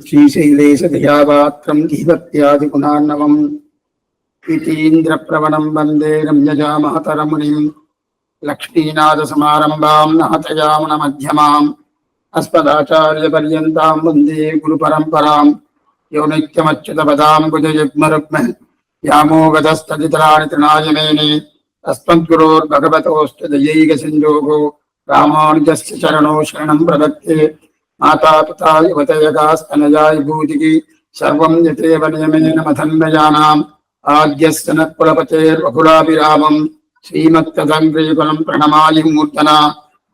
श्रीशैलेशदयापात्रं दीपत्यादिगुणार्णवम् इतीन्द्रप्रवणं वन्दे रम्यजामहतरमुनिं लक्ष्मीनाथसमारम्भां नाथयामुनमध्यमाम् अस्मदाचार्यपर्यन्तां वन्दे गुरुपरम्परां यो नित्यमच्युतपदाम्बुजयुग्मरुग्म व्यामोगतस्तदितराणि तृणाय मेने अस्मद्गुरोर्भगवतोऽस्तु दयैकसिन्धोः रामानुजस्य चरणौ शरणं प्रपद्ये माता पिता युवतयगास्तनया विभूतिः सर्वं यथेव नियमेन मथन्वयानाम् आद्यस्य नत्कुलपतेर्वकुलाभिरामम् श्रीमत्तदङ्ग्रीकुलं प्रणमामि मूर्धना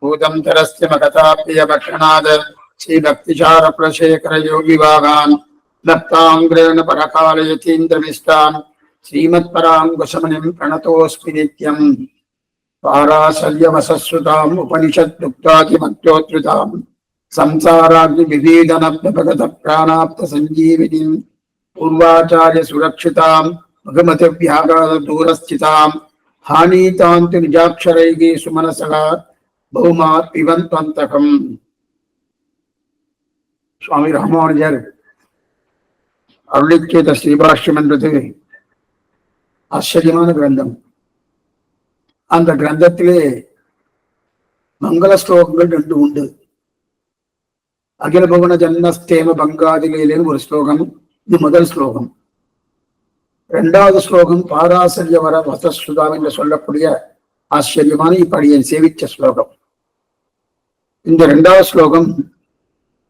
भूतं तरस्य मकताप्रियभक्षणात् श्रीभक्तिसारकुलशेखर योगिवागान् दत्ताङ्ग्रेण परकालयतीन्द्रमिष्टान् श्रीमत्पराङ्कुशमुनिं प्रणतोऽस्मि नित्यम् पाराशल्यवसस्रुताम् उपनिषद्दुक्तादिमत्योत्थृताम् संसाराग्निविभीदनभगतप्राणाप्तसञ्जीविनीम् पूर्वाचार्य सुरक्षिताम् भगमतिव्याघातदूरस्थिताम् हानीतान्तु निजाक्षरैः सुमनसः बहुमात् पिबन्त्वन्तकम्. சுவாமி ராமானுஜர் அருளிச் செய்த ஸ்ரீபாஷ்யம் என்பது ஆச்சரியமான கிரந்தம். அந்த கிரந்தத்திலே மங்கள ஸ்லோகங்கள் 2 உண்டு. அகில புவன ஜன்னஸ்தேம பங்காதிலேன்னு ஒரு ஸ்லோகம், இது முதல் ஸ்லோகம். 2வது ஸ்லோகம் பாராசல்ய வர வசஸ்ருதாம் என்று சொல்லக்கூடிய ஆச்சரியமான இப்படியை சேவிச்ச ஸ்லோகம். இந்த 2வது ஸ்லோகம்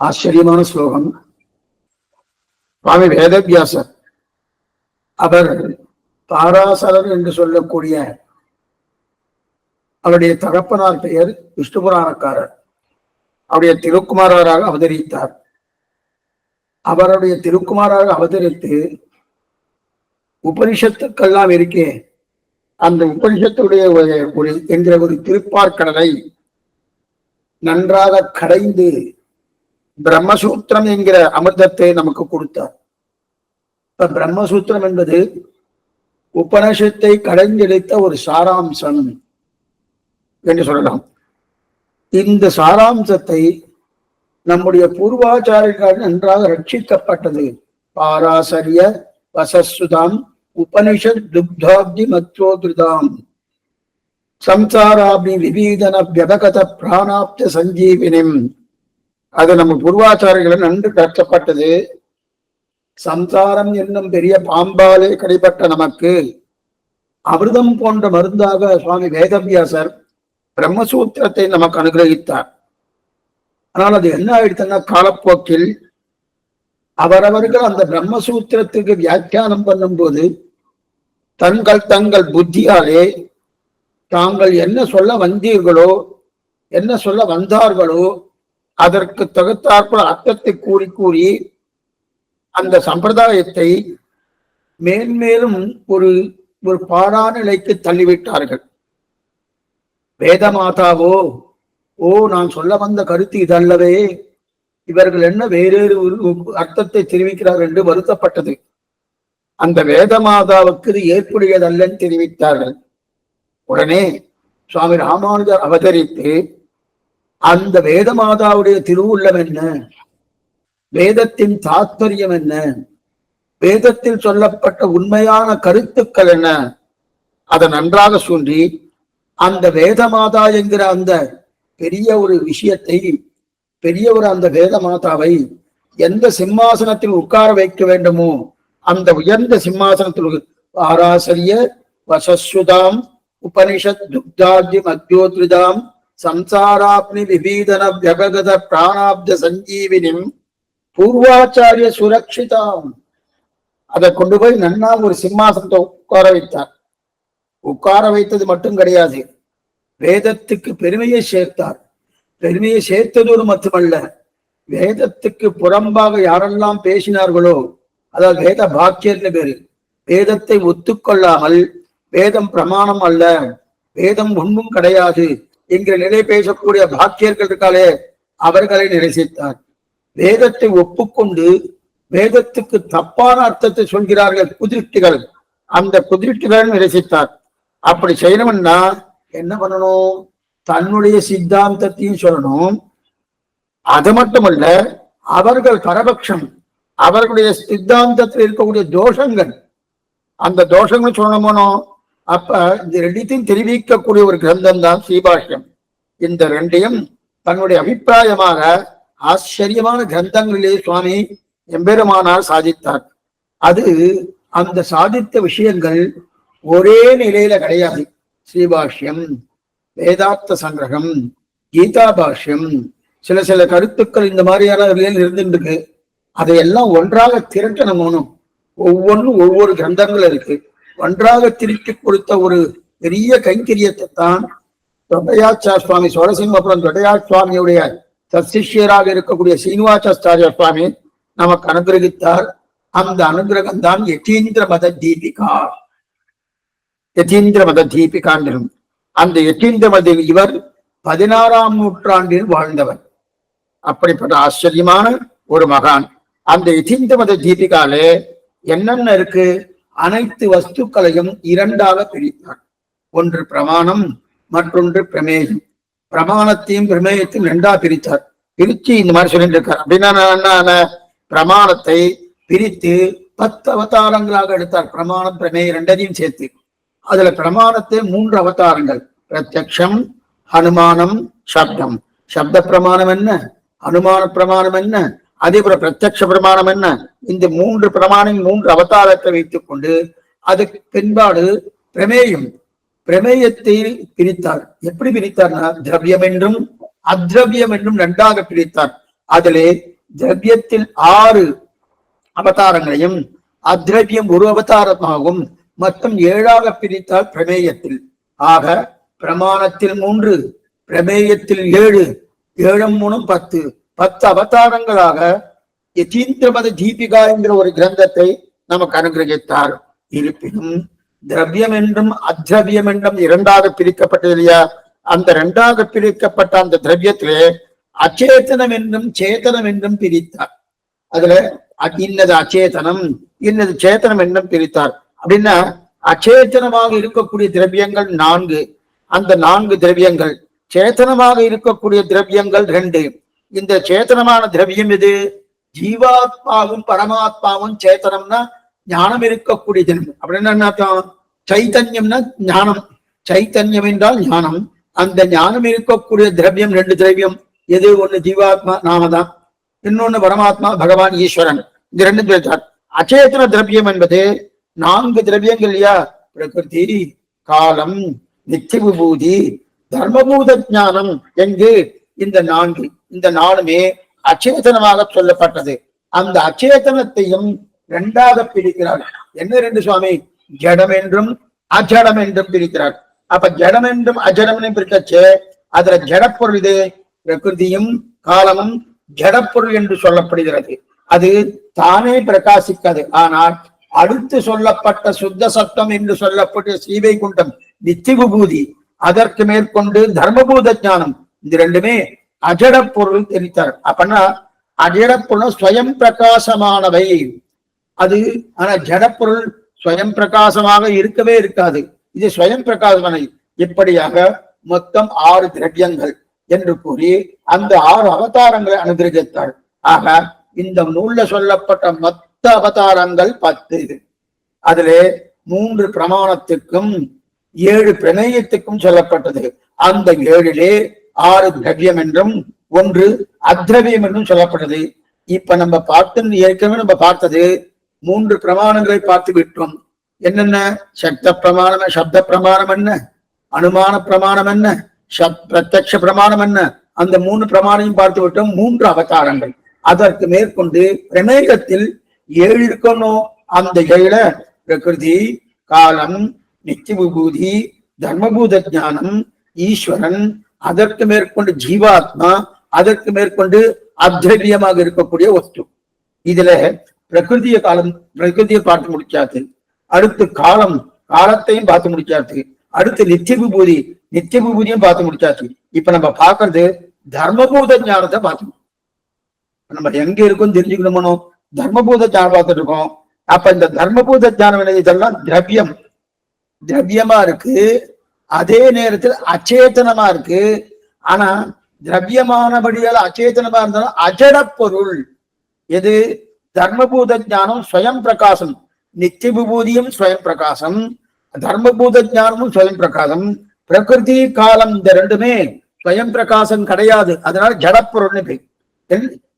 ஆச்சரியமான ஸ்லோகம். சுவாமி வேதவியாசர் அவர் பாராசலர் என்று சொல்லக்கூடிய அவருடைய தகப்பனார் பெயர் விஷ்ணு புராணக்காரர். அவருடைய திருக்குமாராக அவதரித்தார். அவருடைய திருக்குமாராக அவதரித்து உபனிஷத்துக்கெல்லாம் இருக்கே, அந்த உபனிஷத்துடைய என்கிற ஒரு திருப்பார்கடலை நன்றாக கடைந்து பிரம்மசூத்திரம் என்கிற அமிர்தத்தை நமக்கு கொடுத்தார். இப்ப பிரம்மசூத்திரம் என்பது உபனிஷத்தை கடைந்தெடுத்த ஒரு சாராம்சம் என்று சொல்லலாம். இந்த சாராம்சத்தை நம்முடைய பூர்வாச்சாரியர்கள் நன்றாக ரட்சிக்கப்பட்டது. பாராசரிய வசஸ்ருதாம் உபனிஷத் துக்தாப்தி மத்ரோத்ருதாம் சம்சாராப்தி விபீதன வியபகத பிராணாப்த சஞ்சீவினிம். அது நம்ம பூர்வாச்சாரியர்கள் நன்கு கற்றப்பட்டது. சம்சாரம் என்னும் பெரிய பாம்பாலே கடைப்பட்ட நமக்கு அமிர்தம் போன்ற மருந்தாக சுவாமி வேதவியாசர் பிரம்மசூத்திரத்தை நமக்கு அனுகிரகித்தார். ஆனால் அது என்ன ஆயிடுச்சுன்னா, காலப்போக்கில் அவரவர்கள் அந்த பிரம்மசூத்திரத்துக்கு வியாக்கியானம் பண்ணும்போது தங்கள் புத்தியாலே தாங்கள் என்ன சொல்ல வந்தீர்களோ, என்ன சொல்ல வந்தார்களோ அதற்கு தகுத்தாற்போல் அர்த்தத்தை கூறி அந்த சம்பிரதாயத்தை மேன்மேலும் ஒரு பாடான நிலைக்கு தள்ளிவிட்டார்கள். வேதமாதாவோ, நான் சொல்ல வந்த கருத்து இதல்லவே, இவர்கள் என்ன வேறொரு அர்த்தத்தை தெரிவிக்கிறார்கள் என்று வருத்தப்பட்டது. அந்த வேதமாதாவுக்கு இது ஏற்புடையதல்லன்னு தெரிவித்தார்கள். உடனே சுவாமி ராமானுஜர் அவதரித்து அந்த வேதமாதாவுடைய திருவுள்ளம் என்ன, வேதத்தின் தாத்பரியம் என்ன, வேதத்தில் சொல்லப்பட்ட உண்மையான கருத்துக்கள் என்ன, அதை நன்றாக சொல்லி அந்த வேதமாதா என்கிற அந்த பெரிய ஒரு விஷயத்தை, பெரிய ஒரு அந்த வேதமாதாவை எந்த சிம்மாசனத்தில் உட்கார வைக்க வேண்டுமோ அந்த உயர்ந்த சிம்மாசனத்தில் பாராசரிய வசஸ்ருதாம் உபனிஷத் துக்தாப்தி மத்யோத்ருதாம் சம்சாராப்னி விபீதன வியபகத பிராணாப்த சஞ்சீவினிம் பூர்வாச்சாரிய சுரக்ஷிதாம். அதை கொண்டு போய் நன்னா ஒரு சிம்மாசனத்தை உட்கார வைத்தார். உட்கார வைத்தது மட்டும் கிடையாது, வேதத்துக்கு பெருமையை சேர்த்தார். பெருமையை சேர்த்ததோடு மட்டுமல்ல, வேதத்துக்கு புறம்பாக யாரெல்லாம் பேசினார்களோ, அதாவது வேத பாக்கியர்னு பேரு, வேதத்தை ஒத்துக்கொள்ளாமல் வேதம் பிரமாணம் அல்ல, வேதம் ஒன்றும் கிடையாது என்கிற நிலை பேசக்கூடிய பாக்கியர்கள் இருக்காளே, அவர்களை நிரசித்தார். வேதத்தை ஒப்புக்கொண்டு வேதத்துக்கு தப்பான அர்த்தத்தை சொல்கிறார்கள் குதிர்ட்டிகள், அந்த குதிர்ட்டிகளை நிரசித்தார். அப்படி செய்யணும்னா என்ன பண்ணணும், தன்னுடைய சித்தாந்தத்தையும் சொல்லணும், அது மட்டுமல்ல அவர்கள் பரபட்சம், அவர்களுடைய சித்தாந்தத்தில் இருக்கக்கூடிய தோஷங்கள், அந்த தோஷங்கள் சொல்லணுமோ அப்ப இந்த ரெண்டையும் தெரிவிக்கக்கூடிய ஒரு கிரந்தம் தான் ஸ்ரீபாஷ்யம். இந்த ரெண்டையும் தன்னுடைய அபிப்பிராயமாக ஆச்சரியமான கிரந்தங்களிலே சுவாமி எம்பெருமானார் சாதித்தார். அது அந்த சாதித்த விஷயங்கள் ஒரே நிலையில கிடையாது. ஸ்ரீபாஷ்யம், வேதார்த்த சங்கிரகம், கீதா பாஷ்யம், சில சில கருத்துக்கள் இந்த மாதிரியான நிலையில் இருந்துருக்கு. அதையெல்லாம் ஒன்றாக திரட்டணும். ஒவ்வொன்றும் ஒவ்வொரு கிரந்தங்கள் இருக்கு. ஒன்றாக திருப்பி கொடுத்த ஒரு பெரிய கைங்கரியத்தை தான் தொண்டையாச்சா சுவாமி சோழசிம்மபுரம் தொண்டையா சுவாமியுடைய சத்சிஷ்யராக இருக்கக்கூடிய சீனிவாசாச்சாரிய சுவாமி நமக்கு அனுகிரகித்தார். அந்த அனுகிரகம் தான் யதீந்திர மத தீபிகா. யதீந்திர மத தீபிகாண்டிலும் அந்த யதீந்திர மத இவர் 16ஆம் நூற்றாண்டில் வாழ்ந்தவர். அப்படிப்பட்ட ஆச்சரியமான ஒரு மகான். அந்த யதீந்திர மத தீபிகாலே என்னென்ன இருக்கு? அனைத்து வஸ்துக்களையும் இரண்டாக பிரித்தார். ஒன்று பிரமாணம், மற்றொன்று பிரமேயம். பிரமாணத்தையும் பிரமேயத்தையும் ரெண்டா பிரித்தார். பிரிச்சு இந்த மாதிரி சொல்லிட்டு இருக்கார். அப்படின்னா பிரமாணத்தை பிரித்து 10 அவதாரங்களாக எடுத்தார். பிரமாணம் பிரமேயம் ரெண்டையும் சேர்த்து. அதுல பிரமாணத்தை 3 அவதாரங்கள்: பிரத்யக்ஷம், அனுமானம், சப்தம். சப்த பிரமாணம் என்ன, அனுமான பிரமாணம் என்ன, அதே போல பிரத்யக்ஷ பிரமாணம் என்ன, இந்த 3 பிரமாணம் 3 அவதாரத்தை வைத்துக் கொண்டு அதுக்கு பின்பாடு பிரமேயம், பிரமேயத்தை பிரித்தார். எப்படி பிரித்தார்னா திரவியம் என்றும் அத்ரவியம் என்றும் ரெண்டாக பிரித்தார். அதிலே திரவியத்தில் 6 அவதாரங்களையும் அத்ரவியம் 1 அவதாரமாகவும் மொத்தம் 7ஆக பிரித்தார் பிரமேயத்தில். ஆக பிரமாணத்தில் 3, பிரமேயத்தில் 7, 7 3 10, 10 அவதாரங்களாக யதீந்திர மத தீபிகா என்கிற ஒரு கிரந்தத்தை நமக்கு அனுகிரகித்தார். இருப்பினும் திரவியம் என்றும் அத்ரவியம் என்றும் இரண்டாக பிரிக்கப்பட்டது இல்லையா? அந்த இரண்டாக பிரிக்கப்பட்ட அந்த திரவியத்திலே அச்சேதனம் என்றும் சேத்தனம் என்றும் பிரித்தார். அதுல இன்னது அச்சேதனம், இன்னது சேத்தனம் என்றும் பிரித்தார். அப்படின்னா அச்சேதனமாக இருக்கக்கூடிய திரவியங்கள் 4. அந்த 4 திரவியங்கள், சேத்தனமாக இருக்கக்கூடிய திரவியங்கள் 2. இந்த சேத்தனமான திரவியம் எது? ஜீவாத்மாவும் பரமாத்மாவும் சேத்தனம்னா ஞானம் இருக்கக்கூடிய திரவியம். அப்படின்னா என்ன அர்த்தம்? சைத்தன்யம்னா ஞானம். சைத்தன்யம் என்றால் ஞானம். அந்த ஞானம் இருக்கக்கூடிய திரவியம் 2 திரவியம். எது? ஒண்ணு ஜீவாத்மா நாமதான், இன்னொன்னு பரமாத்மா பகவான் ஈஸ்வரன். இந்த 2 பேர். அச்சேதன திரவியம் என்பது 4 திரவியங்கள் இல்லையா? பிரகிருதி, காலம், நித்திய விபூதி, தர்மபூத ஞானம் என்கு இந்த 4. இந்த 4மே அச்சேதனமாக சொல்லப்பட்டது. அந்த அச்சேதனத்தையும் 2ஆக பிரிக்கிறார். என்ன 2 சுவாமி? ஜடம் என்றும் அஜடம் என்றும் பிரிக்கிறார். அப்ப ஜடம் என்றும் அஜடம் பிரிக்கச்சே அதுல ஜடப்பொருள் இது. பிரகிருதியும் காலமும் ஜடப்பொருள் என்று சொல்லப்படுகிறது. அது தானே பிரகாசிக்காது. ஆனால் அடுத்து சொல்லப்பட்ட சுத்த சத்தம் என்று சொல்லப்பட்ட ஸ்ரீவைகுண்டம், நித்திய விபூதி, அதற்கு மேற்கொண்டு தர்மபூத ஞானம், இந்த 2மே அஜட பொருள் தெரிவித்தார். அப்படின்னா அஜட பொருள் ஸ்வயம் பிரகாசமானவை. அது ஆனா ஜடப்பொருள் ஸ்வயம் பிரகாசமாக இருக்கவே இருக்காது. இது ஸ்வயம் பிரகாசமானவை. இப்படியாக மொத்தம் 6 திரவியங்கள் என்று கூறி அந்த 6 அவதாரங்களை அனுகிரகித்தார். ஆக இந்த நூல்ல சொல்லப்பட்ட மொத்த அவதாரங்கள் 10. அதிலே 3 பிரமாணத்துக்கும் 7 பிரமேயத்துக்கும் சொல்லப்பட்டது. அந்த 7லே 6 திரவியம் என்றும் 1 அத்ரவியம் என்றும் சொல்லப்பட்டது. இப்ப நம்ம ஏற்கனவே நம்ம பார்த்தது 3 பிரமாணங்களை பார்த்து விட்டோம். என்னென்ன? சக்த பிரமாணம், சப்த பிரமாணம் என்ன, அனுமான பிரமாணம் என்ன, பிரத்யக்ஷ பிரமாணம் என்ன, அந்த 3 பிரமாணையும் பார்த்து விட்டோம். 3 அவதாரங்கள். அதற்கு மேற்கொண்டு பிரமேயத்தில் 7 இருக்கணும். அந்த 7 பிரகிருதி, காலம், நித்திய விபூதி, தர்மபூத ஞானம், ஈஸ்வரன், அதற்கு மேற்கொண்டு ஜீவாத்மா, அதற்கு மேற்கொண்டு அத்ரவியமாக இருக்கக்கூடிய வஸ்து. இதுல பிரகிருதிய காலம், பிரகிருதியை பார்த்து முடிச்சாச்சு. அடுத்து காலம், காலத்தையும் பார்த்து முடிச்சாச்சு. அடுத்து நித்திய விபூதி, நித்திய விபூதியும் பார்த்து முடிச்சாச்சு. இப்ப நம்ம பாக்குறது தர்மபூத ஞானத்தை பார்த்து நம்ம எங்க இருக்கும் தெரிஞ்சுக்கணுமோ. தர்மபூத ஞானம் பார்த்துட்டு இருக்கோம். அப்ப இந்த தர்மபூத ஞானம் இதெல்லாம் திரவியம், திரவியமா இருக்கு. அதே நேரத்தில் அச்சேதனமா இருக்கு. ஆனா திரவியமானபடியால் அச்சேதனமா இருந்தாலும் அஜட பொருள், எது? தர்மபூத ஞானம் ஸ்வயம் பிரகாசம். நித்திய விபூதியும் ஸ்வயம் பிரகாசம், தர்மபூத ஞானமும் ஸ்வயம் பிரகாசம். பிரகிருதி காலம் இந்த ரெண்டுமே ஸ்வயம் பிரகாசம் கிடையாது. அதனால ஜடப்பொருள்னு பேர்.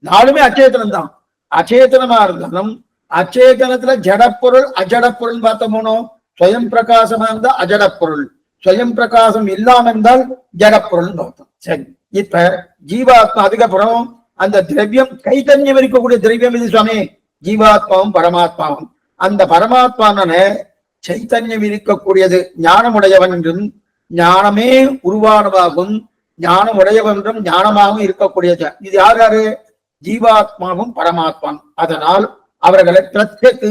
நாலுமே அச்சேதனம் தான். அச்சேதனமா இருந்தாலும் அச்சேதனத்துல ஜடப்பொருள் அஜடப்பொருள் பார்த்தோமோ, ஸ்வயம் பிரகாசமா இருந்தா அஜடப்பொருள், ஸ்வயம் பிரகாசம் இல்லாம இருந்தால் ஜடப்பொருள் பார்த்தோம். சரி, இப்ப ஜீவாத்மா, அதுக்கப்புறம் அந்த திரவியம் கைத்தன்யம் இருக்கக்கூடிய திரவியம் இது சுவாமி, ஜீவாத்மாவும் பரமாத்மாவும். அந்த பரமாத்மான சைத்தன்யம் இருக்கக்கூடியது ஞானமுடையவன் என்றும் ஞானமே உருவானதாகும், ஞானம் உடையவன் என்றும் ஞானமாகவும் இருக்கக்கூடியது. இது யார் யாரு? ஜீவாத்மாவும் பரமாத்மாவும். அதனால் அவர்களை பிரத்யக்,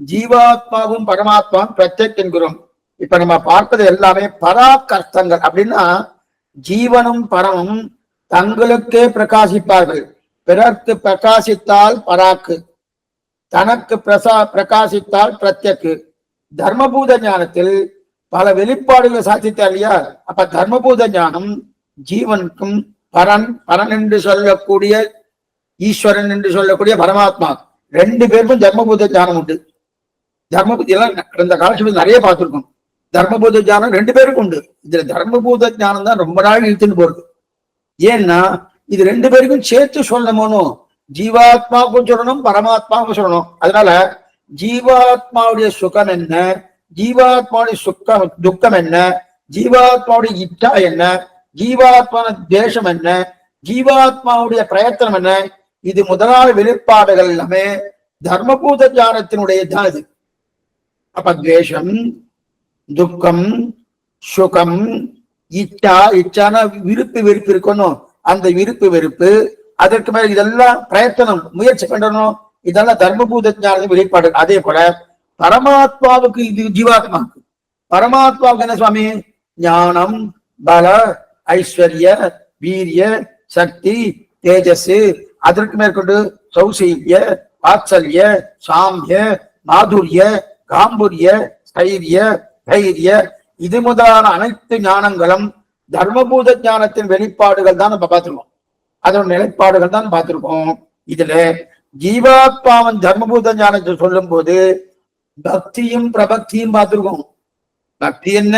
ஜீவாத்மாவும் பரமாத்மாவும் பிரத்யக் என்கிறோம். இப்ப நம்ம பார்ப்பது எல்லாமே பராக்கர்த்தங்கள். அப்படின்னா ஜீவனும் பரமும் தங்களுக்கே பிரகாசிப்பார்கள். பிறர்க்கு பிரகாசித்தால் பராக்கு, தனக்கு பிரகாசித்தால் பிரத்யக்கு. தர்மபூத ஞானத்தில் பல வெளிப்பாடுகளை சாதித்தார் இல்லையா? அப்ப தர்மபூத ஞானம் ஜீவனுக்கும் பரன் என்று சொல்லக்கூடிய ஈஸ்வரன் என்று சொல்லக்கூடிய பரமாத்மா ரெண்டு பேருக்கும் தர்மபூத ஞானம் உண்டு. தர்மபூதி எல்லாம் கடந்த காலத்துல நிறைய பார்த்திருக்கோம். தர்மபூத ஞானம் ரெண்டு பேருக்கும் உண்டு. இதுல தர்மபூத ஞானம் தான் ரொம்ப நாள் இழுத்துட்டு போறது. ஏன்னா இது ரெண்டு பேருக்கும் சேர்த்து சொல்லணும்னு, ஜீவாத்மாவுக்கும் சொல்லணும் பரமாத்மாவுக்கும் சொல்லணும். அதனால ஜீவாத்மாவுடைய சுகம் என்ன, ஜீவாத்மாவுடைய துக்கம் என்ன, ஜீவாத்மாவுடைய இச்சா என்ன, ஜீவாத்மான தேசம் என்ன, ஜீவாத்மாவுடைய பிரயத்தனம் என்ன, இது முதலாளி வெளிப்பாடுகள் எல்லாமே தர்மபூத ஞானத்தினுடைய தான் இது. அப்ப துவேஷம், துக்கம், சுகம், இச்சான விருப்பு வெறுப்பு இருக்கணும். அந்த விருப்பு வெறுப்பு, அதற்கு மேல இதெல்லாம் பிரயத்தனம், முயற்சி பண்ணணும். இதெல்லாம் தர்மபூத ஞானத்தின் வெளிப்பாடு. அதே போல பரமாத்மாவுக்கு, இது ஜீவாத்மாவுக்கு, பரமாத்மாவுக்கு என்ன சுவாமி? ஞானம், பல, ஐஸ்வர்ய, வீரிய, சக்தி, தேஜஸ், அதற்கு மேற்கொண்டு சௌசீல்ய, வாத்சல்ய, சாம்பிய, மாதுரிய, காம்புரிய, ஸ்தைரிய, தைரிய, இது முதலான அனைத்து ஞானங்களும் தர்மபூத ஞானத்தின் வெளிப்பாடுகள் தான் நம்ம பார்த்திருக்கோம். அதோட நிலைப்பாடுகள் தான் பார்த்திருக்கோம். இதுல ஜீவாத்மாவின் தர்மபூத ஞானத்தை சொல்லும் போது பக்தியும் பிரபக்தியும் பார்த்திருக்கோம். பக்தி என்ன,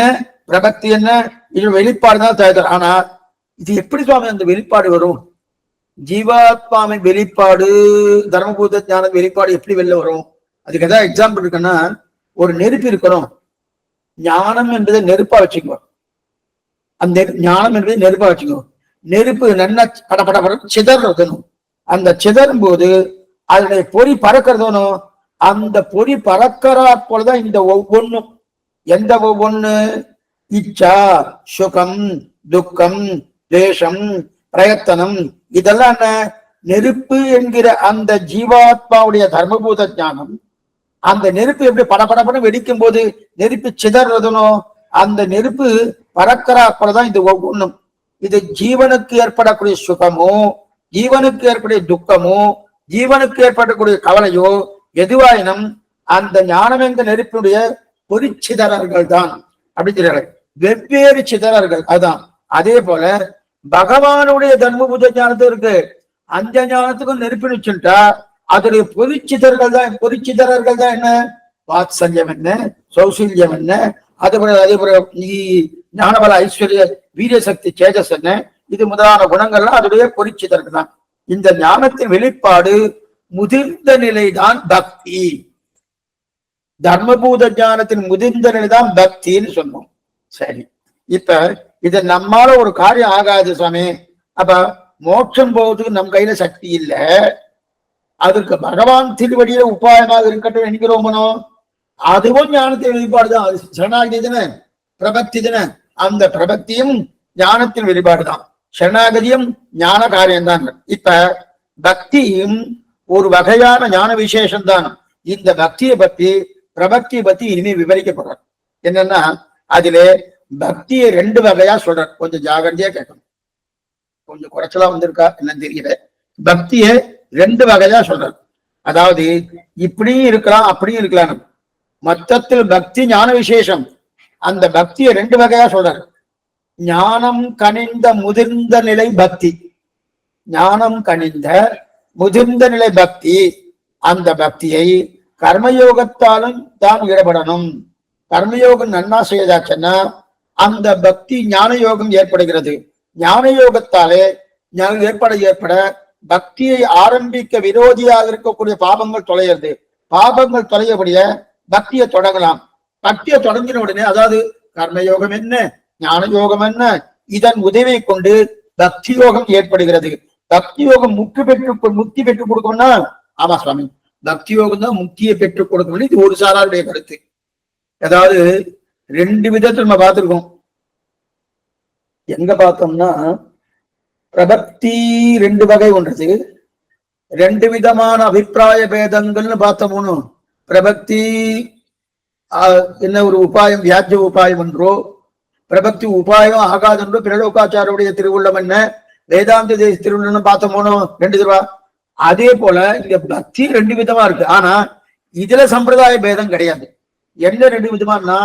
பிரபக்தி என்ன, இது வெளிப்பாடு தான் தயார். ஆனா இது எப்படி சுவாமி அந்த வெளிப்பாடு வரும்? ஜீவாத்மாவின் வெளிப்பாடு, தர்மபூத ஞான வெளிப்பாடு எப்படி வெளில வரும்? அதுக்கு ஏதாவது எக்ஸாம்பிள் இருக்குன்னா, ஒரு நெருப்பு இருக்கணும். ஞானம் என்பதை நெருப்பா வச்சுக்கோ. அந்த ஞானம் என்பதை நெருப்பா வச்சுக்கோ. நெருப்பு நல்லா படப்பட சிதறணும். அந்த சிதறும் போது அதனுடைய பொறி பறக்கிறதோனும், அந்த பொறி பறக்கிறா போலதான் இந்த ஒவ்வொன்றும். எந்த ஒவ்வொன்னு? இச்சா, சுகம், துக்கம், தேசம், பிரயத்தனம், இதெல்லாம் என்ன? நெருப்பு என்கிற அந்த ஜீவாத்மாவுடைய தர்மபூத ஞானம். அந்த நெருப்பு எப்படி படபடப்பட வெடிக்கும் போது நெருப்பு சிதறதுனோ, அந்த நெருப்பு பறக்கிறா போலதான் இது ஒவ்வொன்றும். இது ஜீவனுக்கு ஏற்படக்கூடிய சுகமோ, ஜீவனுக்கு ஏற்படைய துக்கமோ, ஜீவனுக்கு ஏற்படக்கூடிய கவலையோ எதுவாயினும் அந்த ஞானம் என்ற நெருப்பினுடைய பொறிச்சிதறர்கள் தான். அப்படி சொல்றாங்க, வெவ்வேறு சிதறர்கள். அதான். அதே போல பகவானுடைய தர்மபூத ஞானத்தும் இருக்கு. அந்த ஞானத்துக்கும் நெருப்பின்னு சொல்லிட்டா அதோடைய பொறிச்சிதறர்கள் தான் என்ன? வாத்சல்யம் என்ன, சௌசல்யம் என்ன, அதே போல ஞானபல, ஐஸ்வர்ய, வீரிய சக்தி, சேஜஸ் என்ன, இது முதலான குணங்கள்லாம் அதோடைய பொறிச்சிதறர்கள் தான். இந்த ஞானத்தின் வெளிப்பாடு முதிர்ந்த நிலைதான் பக்தி. தர்மபூத ஞானத்தின் முதிர்ந்த நிலைதான் பக்தின்னு சொன்னோம். சரி, இப்ப இது நம்மால ஒரு காரியம் ஆகாது சுவாமி. அப்ப மோட்சம் போவதுக்கு நம் கையில சக்தி இல்லை. அதற்கு பகவான் திருவடியில உபாயமாக இருக்கட்டும் என்கிறோமனோ, அதுவும் ஞானத்தின் வெளிப்பாடுதான். அது சரணாகதி தானே, பிரபக்தி தானே. அந்த பிரபக்தியும் ஞானத்தின் வெளிப்பாடுதான். சரணாகதியும் ஞான காரியம்தான். இப்ப பக்தியும் ஒரு வகையான ஞான விசேஷம் தான். இந்த பக்தியை பத்தி, பிரபக்தியை பத்தி இனிமே விவரிக்கப்படுற என்னன்னா, அதிலே பக்தியை ரெண்டு வகையா சொல்ற. கொஞ்சம் ஜாகிரதையா கேட்கணும். கொஞ்சம் குறைச்சலா வந்திருக்கா என்னன்னு தெரியல. பக்தியை ரெண்டு வகையா சொல்ற. அதாவது இப்படியும் இருக்கலாம், அப்படியும் இருக்கலாம். மொத்தத்தில் பக்தி ஞான விசேஷம். அந்த பக்தியை ரெண்டு வகையா சொல்ற. ஞானம் கனிந்த முதிர்ந்த நிலை பக்தி. ஞானம் கனிந்த முதிர்ந்த நிலை பக்தி. அந்த பக்தியை கர்மயோகத்தாலும் தான் ஈடுபடணும். கர்மயோகம் நன்னா செய்தாச்சுன்னா அந்த பக்தி ஞான யோகம் ஏற்படுகிறது. ஞான யோகத்தாலே ஏற்பட பக்தியை ஆரம்பிக்க விரோதியாக இருக்கக்கூடிய பாபங்கள் தொலைகிறது. பாபங்கள் தொலையபடிய பக்தியை தொடங்கலாம். பக்தியை தொடங்கின உடனே, அதாவது கர்மயோகம் என்ன, ஞான யோகம் என்ன, இதன் உதவியை கொண்டு பக்தி யோகம் ஏற்படுகிறது. பக்தி யோகம் முக்தி பெற்றுக் கொடுக்கணும்னா, ஆமா சுவாமி, பக்தி யோகம் தான் முக்தியை பெற்றுக் கொடுக்கணும். இது ஒரு சாராருடைய கருத்து. அதாவது ரெண்டு விதத்தில் நம்ம பார்த்திருக்கோம். எங்க பார்த்தோம்னா, பிரபக்தி ரெண்டு வகை ஒன்றது, ரெண்டு விதமான அபிப்பிராய பேதங்கள்னு பார்த்தோம்னு. பிரபக்தி என்ன ஒரு உபாயம், வியாஜ்ய உபாயம் என்றோ, பிரபக்தி உபாயம் ஆகாதென்றோ, பிரலோகாச்சாரிய திருவுள்ளம் என்ன, வேதாந்த தேச திருவுள்ளம் பார்த்தோமோனோ, ரெண்டு திருவா. அதே போல இங்க பக்தி ரெண்டு விதமா இருக்கு. ஆனா இதுல சம்பிரதாய பேதம் கிடையாது. என்ன ரெண்டு விதமானா,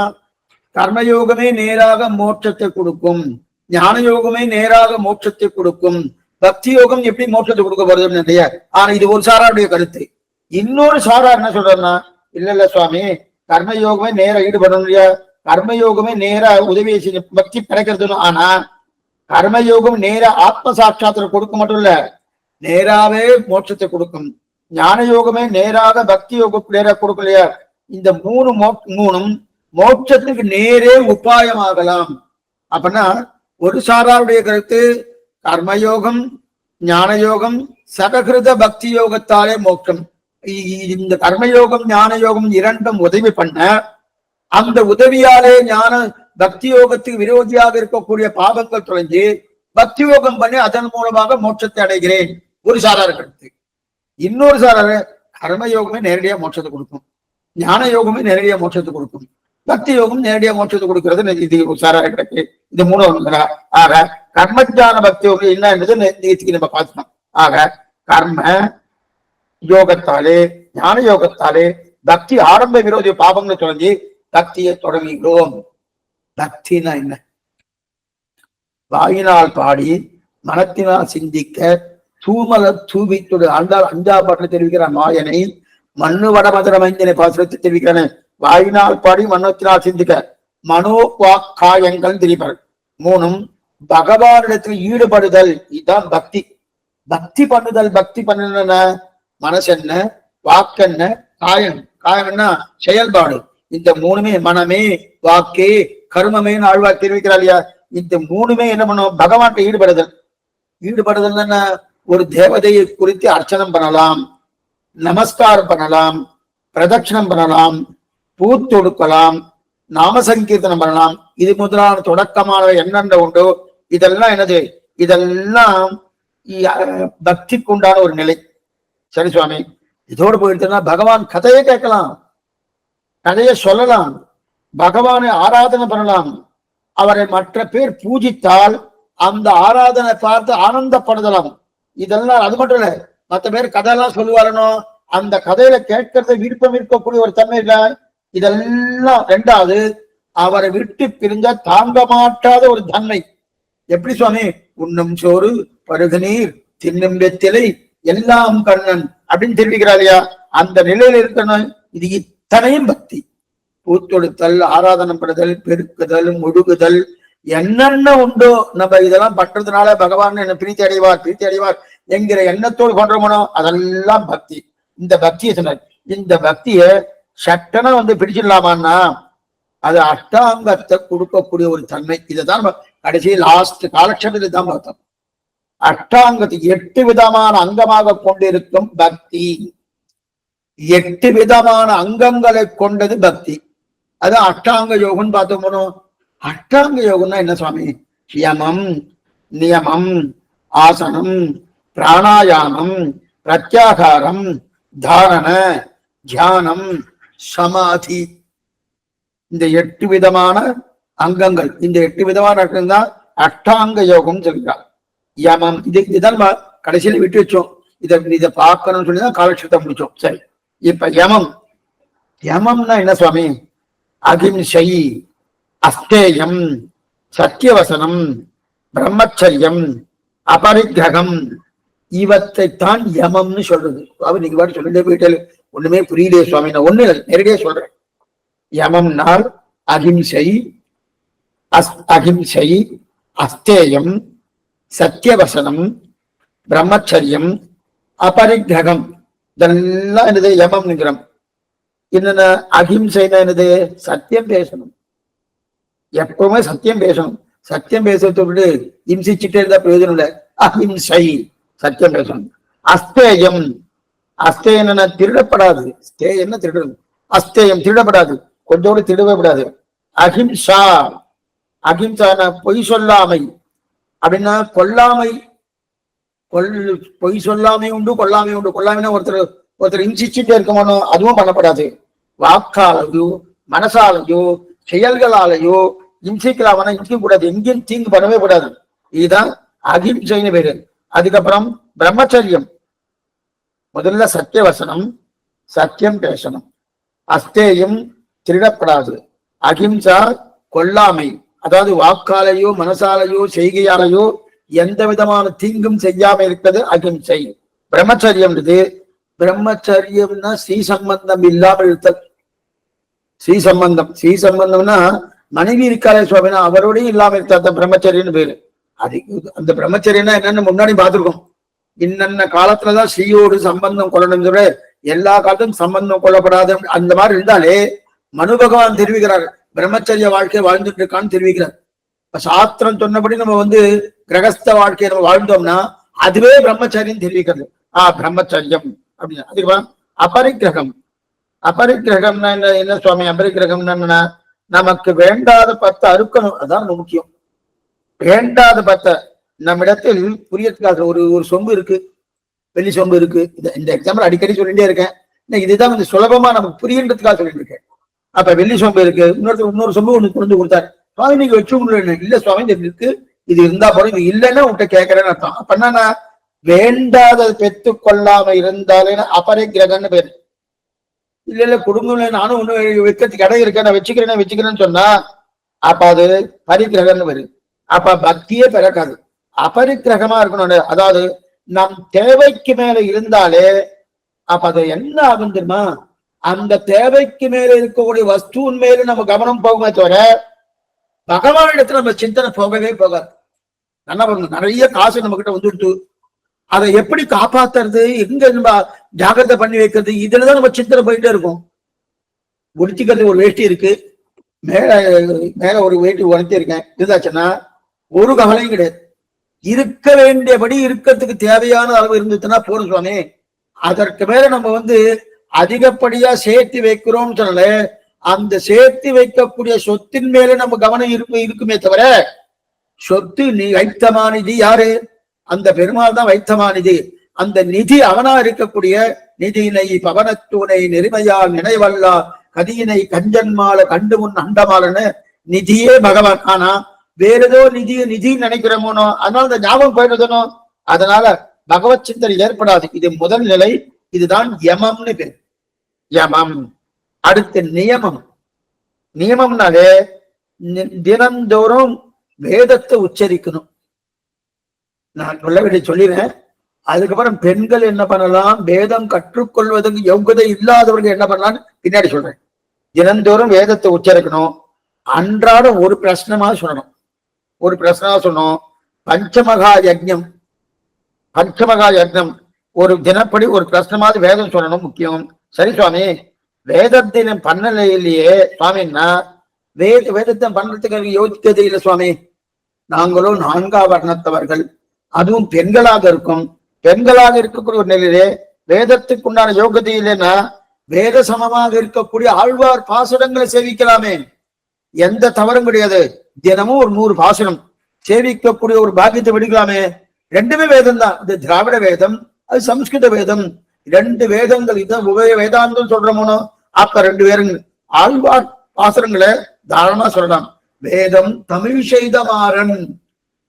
கர்மயோகமே நேராக மோட்சத்தை கொடுக்கும், ஞான யோகமே நேராக மோட்சத்தை கொடுக்கும். பக்தி யோகம் எப்படி மோட்சத்தை கொடுக்க போறது நிறைய. ஆனா இது ஒரு சாராருடைய கருத்து. இன்னொரு சாரார் என்ன சொல்றாருன்னா, இல்ல சுவாமி, கர்மயோகமே நேர ஈடுபடணும் இல்லையா, கர்மயோகமே நேர உதவியை செஞ்சு பக்தி கிடைக்கிறது. ஆனா கர்மயோகம் நேர ஆத்ம சாட்சாத்திர கொடுக்க மட்டும் இல்ல, நேராவே மோட்சத்தை கொடுக்கும். ஞான யோகமே நேராக பக்தி யோகம் நேராக கொடுக்கலையா. இந்த மூணும் மோட்சத்துக்கு நேரே உபாயமாகலாம். அப்படின்னா ஒரு சாராருடைய கருத்து, கர்மயோகம் ஞான யோகம் சககிருத பக்தி யோகத்தாலே மோட்சம். இந்த கர்மயோகம் ஞான யோகம் இரண்டும் உதவி பண்ண, அந்த உதவியாலே ஞான பக்தி யோகத்துக்கு விரோதியாக இருக்கக்கூடிய பாவங்கள் தொலைஞ்சு பக்தி யோகம் பண்ணி அதன் மூலமாக மோட்சத்தை அடைகிறேன், ஒரு சாரார் கருத்து. இன்னொரு சாரார், கர்மயோகமே நேரடியா மோட்சத்தை கொடுக்கும், ஞான யோகமே நேரடியா மோட்சத்தை கொடுக்கும், பக்தி யோகம் நேரடியா மோட்சத்தை கொடுக்கிறது. இது ஒரு சாரார கிடக்கு. இது மூணு. ஆக கர்மஜான பக்தி யோகம் என்ன என்றது நேற்றுக்கு நம்ம பார்த்துட்டோம். ஆக கர்ம யோகத்தாலே ஞான யோகத்தாலே பக்தி ஆரம்ப விரோதி பாவங்களை தொடங்கி பக்தியை தொடங்குகிறோம். பக்தினா என்ன? வாயினால் பாடி மனத்தினால் சிந்திக்க தூமல தூவித்துடு ஆண்டால் அஞ்சா பாட்டில் தெரிவிக்கிறான். மாயனை மண்ணு வடமதுரமைந்தனை பாசுரத்தை தெரிவிக்கிறானே, வாயினால் பாடி மனத்தினால் சிந்திக்க மனோ வாக்காயங்கள் தெரிவிப்பார். மூணும் பகவானிடத்தில் ஈடுபடுதல். இதுதான் பக்தி. பக்தி பண்ணுதல். பக்தி பண்ண மனசு என்ன, வாக்கென்ன, காயம். காயம்னா செயல்பாடு. இந்த மூணுமே மனமே வாக்கே கர்மமேன்னு ஆழ்வார் தெரிவிக்கிறார் இல்லையா. இந்த மூணுமே என்ன பண்ணும், பகவான்கிட்ட ஈடுபடுதல். ஈடுபடுதல் என்ன, ஒரு தேவதையை குறித்து அர்ச்சனம் பண்ணலாம், நமஸ்காரம் பண்ணலாம், பிரதட்சணம் பண்ணலாம், பூ தொடுக்கலாம், நாம சங்கீர்த்தனம் பண்ணலாம். இது முதலான தொடக்கமானவை என்னென்ன உண்டோ இதெல்லாம் என்னது, இதெல்லாம் பக்திக்கு உண்டான ஒரு நிலை. சரி சுவாமி, இதோடு போயிட்டுனா பகவான் கதையை கேட்கலாம், கதையை சொல்லலாம், பகவானை ஆராதனை பண்ணலாம், அவரை மற்ற பேர் பூஜித்தால் அந்த ஆராதனை பார்த்து ஆனந்தப்படுதலாம். இதெல்லாம் அது மட்டும் இல்ல, மற்ற பேர் கதையெல்லாம் சொல்லுவாரனோ, அந்த கதையில கேட்கறத விருப்பம் இருக்கக்கூடிய ஒரு தன்மை இல்லை. இதெல்லாம் ரெண்டாவது, அவரை விட்டு பிரிஞ்ச தாங்க மாட்டாத ஒரு தன்மை. எப்படி சுவாமி, உண்ணும் சோறு பருகு நீர் தின்னும் வெத்திலை எல்லாம் கண்ணன் அப்படின்னு தெரிவிக்கிறார் இல்லையா. அந்த நிலையில இருக்கணும். இது இத்தனையும் பக்தி. பூத்தொடுத்தல், ஆராதனை படுதல், பெருக்குதல், முடுகுதல், என்னென்ன உண்டோ நம்ம இதெல்லாம் பண்றதுனால பகவான் என்ன பிரீத்தி அடைவார் என்கிற எண்ணத்தோடு பண்றோமோ அதெல்லாம் பக்தி. இந்த பக்தியை சொன்னார். இந்த பக்தியை சட்டனா பிடிச்சிடலாமான்னா அது அஷ்டாங்கத்தை கொடுக்கக்கூடிய ஒரு தன்மை. இதைதான் நம்ம கடைசி லாஸ்ட் காலட்சேபத்தில் தான் பார்த்தோம். அஷ்டாங்கத்தை 8 விதமான அங்கமாக கொண்டிருக்கும் பக்தி. 8 விதமான அங்கங்களை கொண்டது பக்தி. அது அஷ்டாங்க யோகம் பார்த்தோம். அஷ்டாங்க யோகம்னா என்ன சுவாமி? யமம், நியமம், ஆசனம், பிராணாயாமம், பிரத்யாகாரம், தாரண, தியானம், சமாதி. இந்த 8 விதமான அங்கங்கள். இந்த 8 விதமான அங்கம் தான் அஷ்டாங்க யோகம் சொல்கிறார். யமம், இதுதான் கடைசியில விட்டு வச்சோம். இதை பார்க்கணும்னு சொல்லிதான் காலட்சேபத்தை முடிச்சோம். சரி, இப்ப யமம். யமம்னா என்ன சுவாமி? அகிம்சை, அஸ்தேயம், சத்தியவசனம், பிரம்மச்சரியம், அபரிக்கிரகம், இவத்தைத்தான் யமம்னு சொல்றது. சுவாமி நீங்க பாட்டு சொல்லிட்டே போயிட்டாரு, ஒண்ணுமே புரியலையே சுவாமி. நான் ஒண்ணு நேரடியா சொல்றேன். யமம்னால் அகிம்சை, அகிம்சை, அஸ்தேயம், சத்தியவசனம், பிரம்மச்சரியம், அபரிக்கிரகம், இதெல்லாம் என்னது யமம் நிகரம். என்னென்ன அகிம்சைனா என்னது? சத்தியம் பேசணும், எப்பவுமே சத்தியம் பேசணும். சத்தியம் பேசுறதை விட்டு இம்சிச்சுட்டே இருந்தா பிரயோஜனம் இல்லை. அஹிம்சை, சத்தியம் பேசணும். அஸ்தேயம், அஸ்தேயம் என்ன? திருடப்படாது. ஸ்தேயம் திருடணும், அஸ்தேயம் திருடப்படாது, கொஞ்சோடு திருடவே கூடாது. அஹிம்சா, அஹிம்சா பொய் சொல்லாமை அப்படின்னா கொல்லாமை. பொய் சொல்லாமை உண்டு, கொல்லாமை உண்டு. கொல்லாமைன்னா ஒருத்தர் இம்சிச்சுட்டே இருக்கமானோ, அதுவும் பண்ணப்படாது. வாக்காலையோ மனசாலையோ செயல்களாலேயோ இம்சிக்கலாமனா இம்சிக்க கூடாது, எங்கேயும் தீங்கு பண்ணவே கூடாது. இதுதான் அகிம்சைன்னு பேரு. அதுக்கப்புறம் பிரம்மச்சரியம். முதல்ல சத்தியவசனம், சத்தியம் பேசணும். அஸ்தேயம், திருடப்படாது. அகிம்சா, கொல்லாமை, அதாவது வாக்காலையோ மனசாலையோ செய்கையாலையோ எந்த விதமான தீங்கும் செய்யாம இருக்கிறது அகிம்சை. பிரம்மச்சரியம், பிரம்மச்சரியம்னா ஸ்ரீ சம்பந்தம் இல்லாமல் இருத்தல். ஸ்ரீ சம்பந்தம்னா மனைவி இருக்காரே சுவாமினா அவரோடையும் இல்லாம இருக்க பிரம்மச்சரியன்னு பேரு. அது அந்த பிரம்மச்சரியன்னா என்னன்னு முன்னாடி பார்த்திருக்கோம். இன்னென்ன காலத்துலதான் ஸ்ரீயோடு சம்பந்தம் கொள்ளணும் சொல்ல, எல்லா காலத்தும் சம்பந்தம் கொள்ளப்படாது. அந்த மாதிரி இருந்தாலே மனு பகவான் தெரிவிக்கிறார், பிரம்மச்சரிய வாழ்க்கையை வாழ்ந்துட்டு இருக்கான்னு தெரிவிக்கிறார். இப்ப சாஸ்திரம் சொன்னபடி நம்ம கிரகஸ்த வாழ்க்கையை நம்ம வாழ்ந்தோம்னா அதுவே பிரம்மச்சரியம் தெரிவிக்கிறது. பிரம்மச்சரியம் அப்படின்னு. அதுக்கப்புறம் அபரிக்கிரகம். அபரிக்கிரகம்னா என்ன சுவாமி? அபரிக்கிரகம்னா என்னன்னா, நமக்கு வேண்டாத பத்தை அறுக்கணும், அதான் முக்கியம். வேண்டாத பத்தை நம்மிடத்தில் புரியறதுக்காக ஒரு சொம்பு இருக்கு, வெள்ளி சொம்பு இருக்கு. இந்த எக்ஸாம்பிள் அடிக்கடி சொல்லிட்டே இருக்கேன், இதுதான் கொஞ்சம் சுலபமா நமக்கு புரியுன்றதுக்காக சொல்லிட்டு இருக்கேன். அப்ப வெள்ளி சொம்பு இருக்கு, இன்னொரு சொம்பு ஒண்ணு கொண்டு கொடுத்தாரு. சுவாமி நீங்க வச்சு இல்ல சுவாமி இது இருக்கு, இது இருந்தா போறோம், இது இல்லைன்னா உன்கிட்ட கேட்கறேன்னு அர்த்தம். அப்ப என்னன்னா வேண்டாத பெற்று கொள்ளாம இருந்தாலே அபரிக்கிரகம்னு பேரு. இல்ல குடும்பம்ல நானும் ஒண்ணு வைக்கிறதுக்கு இடம் இருக்கேன், நான் வச்சுக்கிறேன்னு சொன்னா அப்ப அது பரிக்கிரகம்னு பேரு. அப்ப பக்தியே பிறக்காது, அபரிக்கிரகமா இருக்கணும். அதாவது நம் தேவைக்கு மேல இருந்தாலே அப்ப அது என்ன ஆகும் தெரியுமா? அந்த தேவைக்கு மேல இருக்கக்கூடிய வஸ்துவின் மேல நம்ம கவனம் போகுமே தவிர பகவான் இடத்துல நம்ம சிந்தனை போகவே போகாது. என்ன பண்ணணும்? நிறைய காசு நம்ம கிட்ட வந்துட்டு அதை எப்படி காப்பாத்துறது, எங்க நம்ம ஜாகிரதை பண்ணி வைக்கிறது, இதுலதான் நம்ம சிந்தனை போயிட்டே இருக்கும். முடிச்சுக்கிறது ஒரு வேஷ்டி இருக்கு, மேல ஒரு வேட்டி உணர்த்தி இருக்கேன், இருந்தாச்சுன்னா ஒரு கவலையும் கிடையாது. இருக்க வேண்டியபடி இருக்கிறதுக்கு தேவையான அளவு இருந்துச்சுன்னா போதும் சுவாமி. அதற்கு மேல நம்ம அதிகப்படியா சேர்த்து வைக்கிறோம்னு சொல்லல, அந்த சேர்த்து வைக்கக்கூடிய சொத்தின் மேல நம்ம கவனம் இருக்குமே தவிர, சொத்து நீ வைத்தமானிதி யாரு? அந்த பெருமாள் தான் வைத்தமானிதி. அந்த நிதி அவனா இருக்கக்கூடிய நிதியினை பவனத்தூனை நெருமையால் நினைவல்லா கதியினை கஞ்சன்மால கண்டு முன் அண்டமாலன்னு நிதியே பகவான். ஆனா வேற ஏதோ நிதி நினைக்கிறோமோனோ, அதனால இந்த ஞாபகம் போயிடுதனோ, அதனால பகவத் சிந்தனை ஏற்படாது. இது முதல் நிலை. இதுதான் யமம்னு பேர். யமம். அடுத்த நியமம். நியமம்னாலே தினந்தோறும் வேதத்தை உச்சரிக்கணும். நான் சொல்லிடுறேன். அதுக்கப்புறம் பெண்கள் என்ன பண்ணலாம், வேதம் கற்றுக்கொள்வதற்கு யோகியதை இல்லாதவர்கள் என்ன பண்ணலாம்னு பின்னாடி சொல்றேன். தினந்தோறும் வேதத்தை உச்சரிக்கணும். அன்றாட ஒரு பிரச்சனமா சொல்லணும். பஞ்சமகா யஜ்ஞம் ஒரு தினப்படி ஒரு பிரச்சனமாவது வேதம் சொல்லணும், முக்கியம். சரி சுவாமி, வேதத்தினம் பண்ணல இல்லையே சுவாமின்னா, வேதத்தை பண்றதுக்கு யோசிக்கிறது இல்லை சுவாமி. நாங்களும் 4ஆம் வர்ணத்தவர்கள், அதுவும் பெண்களாக இருக்கும். பெண்களாக இருக்கக்கூடிய ஒரு நிலையிலே வேதத்துக்கு உண்டான யோகத்தை இல்லைன்னா வேத சமமாக இருக்கக்கூடிய ஆழ்வார் பாசுரங்களை சேவிக்கலாமே, எந்த தவறும் கிடையாது. தினமும் ஒரு 100 பாசுரம் சேவிக்கக்கூடிய ஒரு பாக்கியத்தை விடுக்கலாமே. ரெண்டுமே வேதம் தான். இது திராவிட வேதம், அது சம்ஸ்கிருத வேதம். 2 வேதங்கள். இதான் உபய வேதாந்தம் சொல்றோமோ. அப்ப 2 வேதங்கள் ஆழ்வார் பாசுரங்களை தாராளமா சொல்லலாம். வேதம் தமிழ் செய்தமாறன்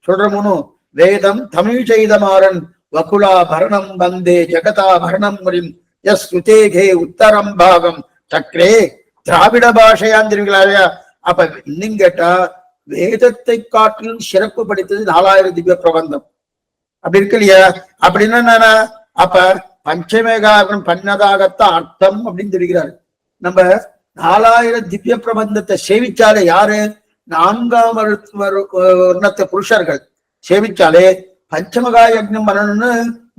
சொல்றோமோ. வேதம் தமிழ் செய்தமாறன் வகுலா பரணம் வந்தே ஜெகதா பரணம் முறிம் எஸ் சுதேகே உத்தரம் பாகம் சக்கரே திராவிட பாஷையாந்திரிகளாயா. அப்ப இன்னும் கேட்டா வேதத்தை காட்டிலும் சிறப்பு படித்தது 4000 திவ்ய பிரபந்தம். அப்படி இருக்கு இல்லையா? அப்படின்னா என்ன? அப்ப பஞ்சமேகாரம் பண்ணதாகத்தான் அர்த்தம் அப்படின்னு தெரிகிறாரு. நம்ம 4000 திவ்ய பிரபந்தத்தை சேவிச்சாலே யாரு? 4ஆம் வர்ணத்தை புருஷர்கள் சேவிச்சாலே பஞ்சமகா யஜ்ஞம் பண்ணணும்னு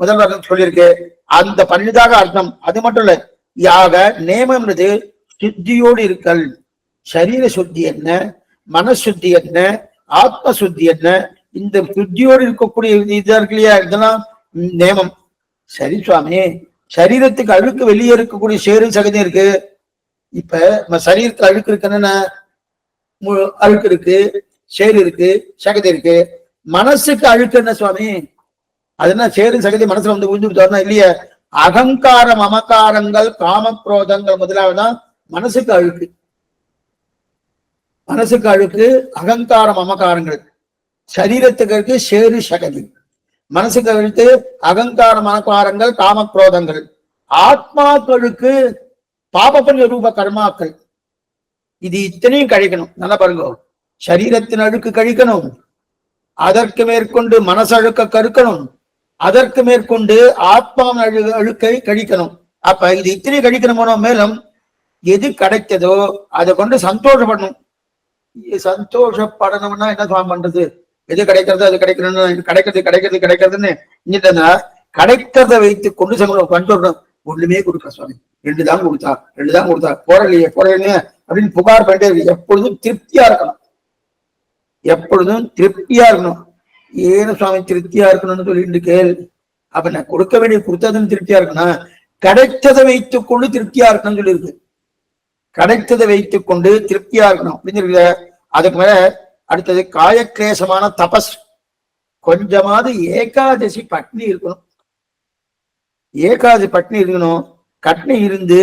முதல் வர்ணம் சொல்லியிருக்கு. அந்த பண்ணிதாக அர்த்தம். அது மட்டும் இல்ல, யாக நேமம்ன்றது சுத்தியோடு இருக்கல். சரீர சுத்தி என்ன, மனசுத்தி என்ன, ஆத்ம சுத்தி என்ன, இந்த சுத்தியோடு இருக்கக்கூடிய இதா இருக்கு இல்லையா, இதெல்லாம் நேமம். சரி சுவாமி, சரீரத்துக்கு அழுக்கு வெளியே இருக்கக்கூடிய சேரு சகதி இருக்கு. இப்ப நம்ம சரீரத்துல அழுக்கு இருக்குன்னு அழுக்கு இருக்கு, சேரு இருக்கு, சகதி இருக்கு. மனசுக்கு அழுக்கு என்ன சுவாமி? அது என்ன சேரு சகதி மனசுல வந்து உறிஞ்சு இல்லையே. அகங்காரம் மமகாரங்கள் காமக்ரோதங்கள் முதலாவதுதான் மனசுக்கு அழுக்கு. மனசுக்கு அழுக்கு அகங்காரம் மமகாரங்கள். சரீரத்துக்கு சேரு சகதி. மனசுக்கு அழுக்கு அகங்காரம் மமகாரங்கள் காமக்ரோதங்கள். ஆத்மாக்களுக்கு பாபபுண்ணிய ரூப கர்மாக்கள். இது இத்தனையும் கழிக்கணும். நல்லா பாருங்க, சரீரத்தின் அழுக்கு கழிக்கணும், அதற்கு மேற்கொண்டு மனசழுக்க கருக்கணும், அதற்கு மேற்கொண்டு ஆத்மா அழுக்கை கழிக்கணும். அப்ப இது இத்தனை கழிக்கணும். மேலும் எது கிடைத்ததோ அதை கொண்டு சந்தோஷப்படணும். சந்தோஷப்படணும்னா என்ன சுவாமி பண்றது? எது கிடைக்கிறது அது கிடைக்கணும், கிடைக்கிறதுன்னு கிடைக்கிறத வைத்துக் கொண்டு கண்டோம். ஒண்ணுமே கொடுக்க சுவாமி, 2 தான் கொடுத்தா போறலையே அப்படின்னு புகார் பண்ணிட்டே இருக்கு. எப்பொழுதும் திருப்தியா இருக்கணும், எப்பொழுதும் திருப்தியா இருக்கணும். ஏன்னு சுவாமி திருப்தியா இருக்கணும்னு சொல்லிட்டு கேள். அப்ப நான் கொடுக்க வேண்டிய கொடுத்ததுன்னு திருப்தியா இருக்கணும். கிடைத்ததை வைத்துக் கொண்டு திருப்தியா இருக்கணும்னு சொல்லியிருக்கு. கிடைத்ததை வைத்துக் கொண்டு திருப்தியா இருக்கணும் அப்படின்னு இருக்கு. அதுக்கு மேல அடுத்தது காயக்லேசமான தபஸ். கொஞ்சமாவது ஏகாதசி பட்னி இருக்கணும். ஏகாதசி பட்னி இருக்கணும். கட்னி இருந்து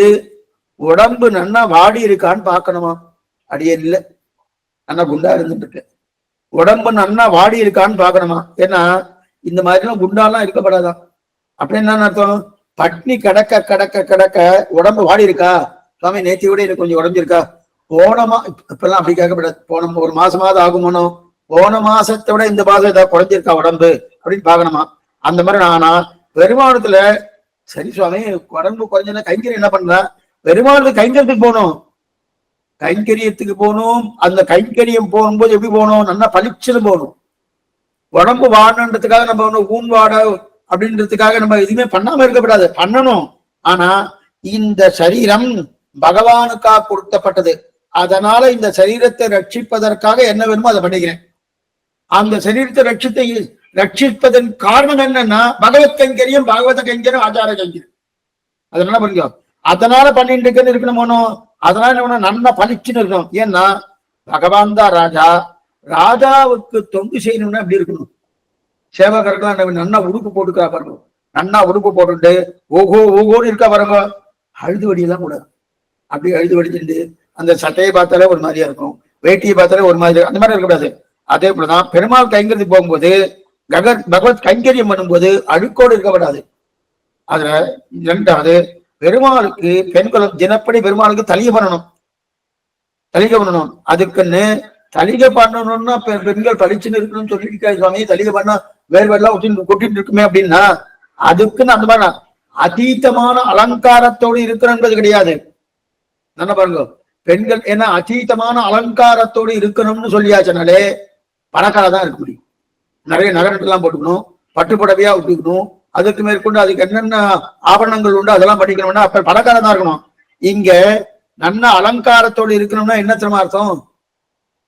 உடம்பு நன்னா வாடி இருக்கான்னு பாக்கணுமா? அடியே இல்லை, நல்லா குண்டா இருந்துட்டு இருக்கு. உடம்பு நன்னா வாடி இருக்கான்னு பாக்கணுமா? ஏன்னா இந்த மாதிரிலாம் குண்டாலாம் இருக்கப்படாதான். அப்படி என்ன அர்த்தம்? பட்னி கடக்க கடக்க கடக்க உடம்பு வாடி இருக்கா சுவாமி, நேற்று விட எனக்கு கொஞ்சம் உடஞ்சிருக்கா, போனமா இப்பெல்லாம் அப்படி கேட்கப்படாது. போன ஒரு மாசமாவது ஆகுமோனோ, போன மாசத்தை விட இந்த மாசம் ஏதாவது குறைஞ்சிருக்கா உடம்பு அப்படின்னு பாக்கணுமா? அந்த மாதிரி நானா பெருமாளத்துல சரி சுவாமி உடம்பு குறைஞ்சா கைங்கரியம் என்ன பண்றா? பெருமாளுக்கு கைங்கரியத்துக்கு போகணும், கைங்கரியத்துக்கு போகணும். அந்த கைங்கரியம் போகும்போது எப்படி போகணும்? நல்லா பளிச்சுன்னு போகணும். உடம்பு வாடன்றதுக்காக நம்ம ஒண்ணு ஊன் வாட அப்படின்றதுக்காக நம்ம எதுவுமே பண்ணாம இருக்கப்படாது, பண்ணணும். ஆனா இந்த சரீரம் பகவானுக்காக கொடுத்தப்பட்டது. அதனால இந்த சரீரத்தை ரட்சிப்பதற்காக என்ன வேணுமோ அதை பண்ணிக்கிறேன். அந்த சரீரத்தை ரட்சிப்பதன் காரணம் என்னன்னா பகவத் கைங்கரியம், பாகவத கைங்கரியம், ஆச்சார கைங்கரியம். அதனால பண்ணிக்கோ. அதனால பண்ணிட்டு இருக்கணும். அதனால நல்லா பளிச்சுன்னு இருக்கணும். ஏன்னா பகவான் தான் ராஜா. ராஜாவுக்கு தொண்டு செய்யணும்னா எப்படி இருக்கணும்? சேவகர்கள் நன்னா உடுப்பு போட்டுக்கா பாருங்க, நன்னா உடுப்பு போட்டுட்டு ஓகோன்னு இருக்கா பாருங்க. அழுது வடியெல்லாம் கூடாது. அப்படி அழுது வடிச்சுட்டு அந்த சட்டையை பார்த்தாலே ஒரு மாதிரியா இருக்கும், வேட்டியை பார்த்தாலே ஒரு மாதிரி, அந்த மாதிரி இருக்கக்கூடாது. அதே போலதான் பெருமாள் கைங்கரியத்துக்கு போகும்போது பகவத் கைங்கரியம் பண்ணும்போது அழுக்கோடு இருக்கப்படாது. அதுல 2வது பெருமாளுக்கு பெண்களும் தினப்படி பெருமாளுக்கு தலிகை பண்ணணும். அதுக்குன்னு தலிகை பண்ணணும்னா பெண்கள் பளிச்சுன்னு இருக்கணும்னு சொல்லிட்டு சுவாமி, தலிகை பண்ணா வேர்வெல்லாம் கொட்டிட்டு இருக்குமே அப்படின்னா அதுக்குன்னு அந்த மாதிரி அதீதமான அலங்காரத்தோடு இருக்கணும்ன்றது கிடையாது. என்ன பாருங்க, பெண்கள் ஏன்னா அதீதமான அலங்காரத்தோடு இருக்கணும்னு சொல்லியாச்சுனாலே பணக்காரதான் இருக்க முடியும். நிறைய நகரத்தெல்லாம் போட்டுக்கணும், பட்டு புடவையா விட்டுக்கணும், அதுக்கு மேற்கொண்டு அதுக்கு என்னென்ன ஆபரணங்கள் உண்டு அதெல்லாம் படிக்கணும்னா அப்ப பணக்காரன் தான் இருக்கணும். இங்க நல்ல அலங்காரத்தோடு இருக்கணும்னா என்ன தெரியுமா அர்த்தம்?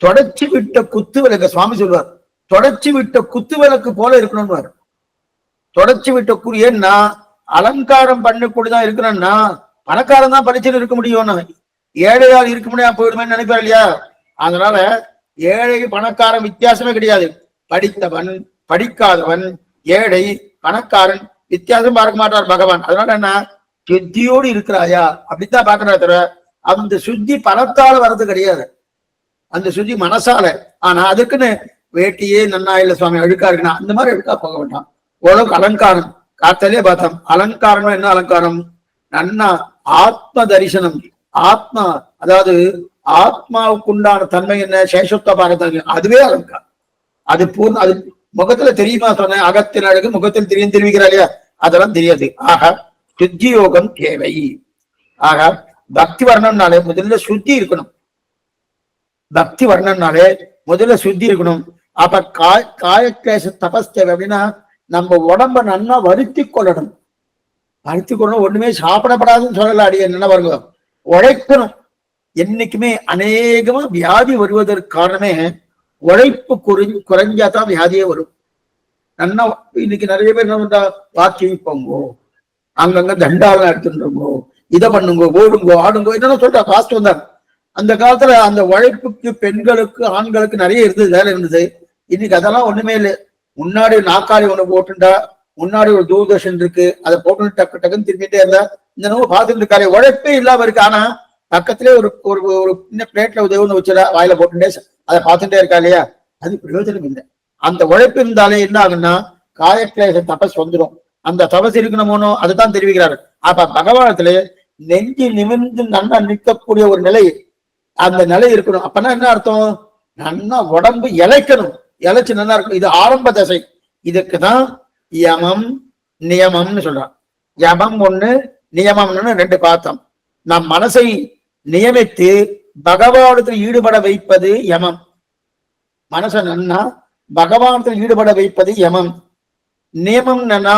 தொடச்சி விட்ட குத்து விளக்கு, சுவாமி சொல்வார், தொடச்சி விட்ட குத்து விளக்கு போல இருக்கணும்னு. தொடச்சி விட்ட ஏன்னா அலங்காரம் பண்ணக்கூடியதான் இருக்கணும்னா பணக்காரன் தான் படிச்சுட்டு இருக்க முடியும், ஏழையால் இருக்க முடியாம போயிடுமே நினைப்பார் இல்லையா? அதனால ஏழை பணக்காரன் வித்தியாசமே கிடையாது. படித்தவன் படிக்காதவன், ஏழை பணக்காரன் வித்தியாசம் பார்க்க மாட்டார் பகவான். அதனால என்ன, சுத்தியோடு இருக்கிறாயா அப்படித்தான் பாக்குறா தவிர அந்த சுத்தி பணத்தால வர்றது கிடையாது, அந்த சுத்தி மனசால. ஆனா அதுக்குன்னு வேட்டியே நன்னா இல்ல சுவாமி அழுக்கா இருக்குன்னா அந்த மாதிரி அழுக்கா போக வேண்டாம். ஓரளவுக்கு அலங்காரம் காத்தாலே பார்த்தோம். அலங்காரம் என்ன அலங்காரம்? நன்னா ஆத்ம தரிசனம். ஆத்மா அதாவது ஆத்மாவுக்கு உண்டான தன்மை என்ன? சேஷத்துவ பாரதன்மை, அதுவே அலங்காரம். அது முகத்துல தெரியுமா சொன்னேன், அகத்தின் அழகு முகத்தில் தெரியும் தெரிவிக்கிறா இல்லையா, அதெல்லாம் தெரியாது. ஆக சுத்தி யோகம் தேவை. ஆக பக்தி வர்ணம்னாலே முதல்ல சுத்தி இருக்கணும். பக்தி வர்ணம்னாலே முதல்ல சுத்தி இருக்கணும். அப்ப காயக்லேச தபஸ் தேவை. அப்படின்னா நம்ம உடம்ப நல்லா வருத்தி கொள்ளணும். வருத்தி கொள்ளணும். ஒண்ணுமே சாப்பிடப்படாதுன்னு சொல்லல. அடி என்ன வருங்க, உழைக்கணும். என்னைக்குமே அநேகமா வியாதி வருவதற்கு காரணமே உழைப்பு குறைஞ்சாதான் வியாதியே வரும். நல்லா இன்னைக்கு நிறைய பேர் என்ன பண்றா, வாக்கிங் போங்கோ, அங்கங்க தண்டாலாம் எடுத்துருங்கோ, இதை பண்ணுங்கோ, ஓடுங்கோ, ஆடுங்கோ, என்னன்னு சொல்றா பாஸ்ட் வந்தாங்க. அந்த காலத்துல அந்த உழைப்புக்கு பெண்களுக்கு ஆண்களுக்கு நிறைய இருந்தது, வேலை இருந்தது. இன்னைக்கு அதெல்லாம் ஒண்ணுமே இல்லை. முன்னாடி நாக்காளி ஒண்ணு போட்டுண்டா, முன்னாடி ஒரு தூர்தர்ஷன் இருக்கு, அதை போட்டு டக்கு டக்குன்னு திரும்பிட்டே இருந்தா இந்த நோவு பார்த்துட்டு இருக்காரு. உழைப்பே இல்லாம இருக்கு. ஆனா பக்கத்திலே ஒரு ஒரு சின்ன பிளேட்ல உதவுன்னு வச்சுடா, வாயில போட்டுட்டே அதை பார்த்துட்டே இருக்கா இல்லையா, அது பிரயோஜனம் இல்லை. அந்த உழைப்பு இருந்தாலே என்ன ஆகுன்னா காயக்லேச தபஸ் வந்துடும். அந்த தபஸ் இருக்கணுமோனோ அதுதான் தெரிவிக்கிறாரு. அப்ப பகவானத்துல நெஞ்சு நிமிர்ந்து நல்லா நிற்கக்கூடிய ஒரு நிலை, அந்த நிலை இருக்கணும். அப்பனா என்ன அர்த்தம், நல்லா உடம்பு இழைக்கணும், இழைச்சு நல்லா இருக்கணும். இது ஆரம்ப தசை. இதுக்குதான் யமம் நியமம்னு சொல்றான். யமம் ஒண்ணு, நியமம்னு ரெண்டு பார்த்தோம். நம் மனசை நியமித்து பகவானத்தில் ஈடுபட வைப்பது யமம். மனசை நன்னா பகவானத்தில் ஈடுபட வைப்பது யமம். நியமம் என்னன்னா,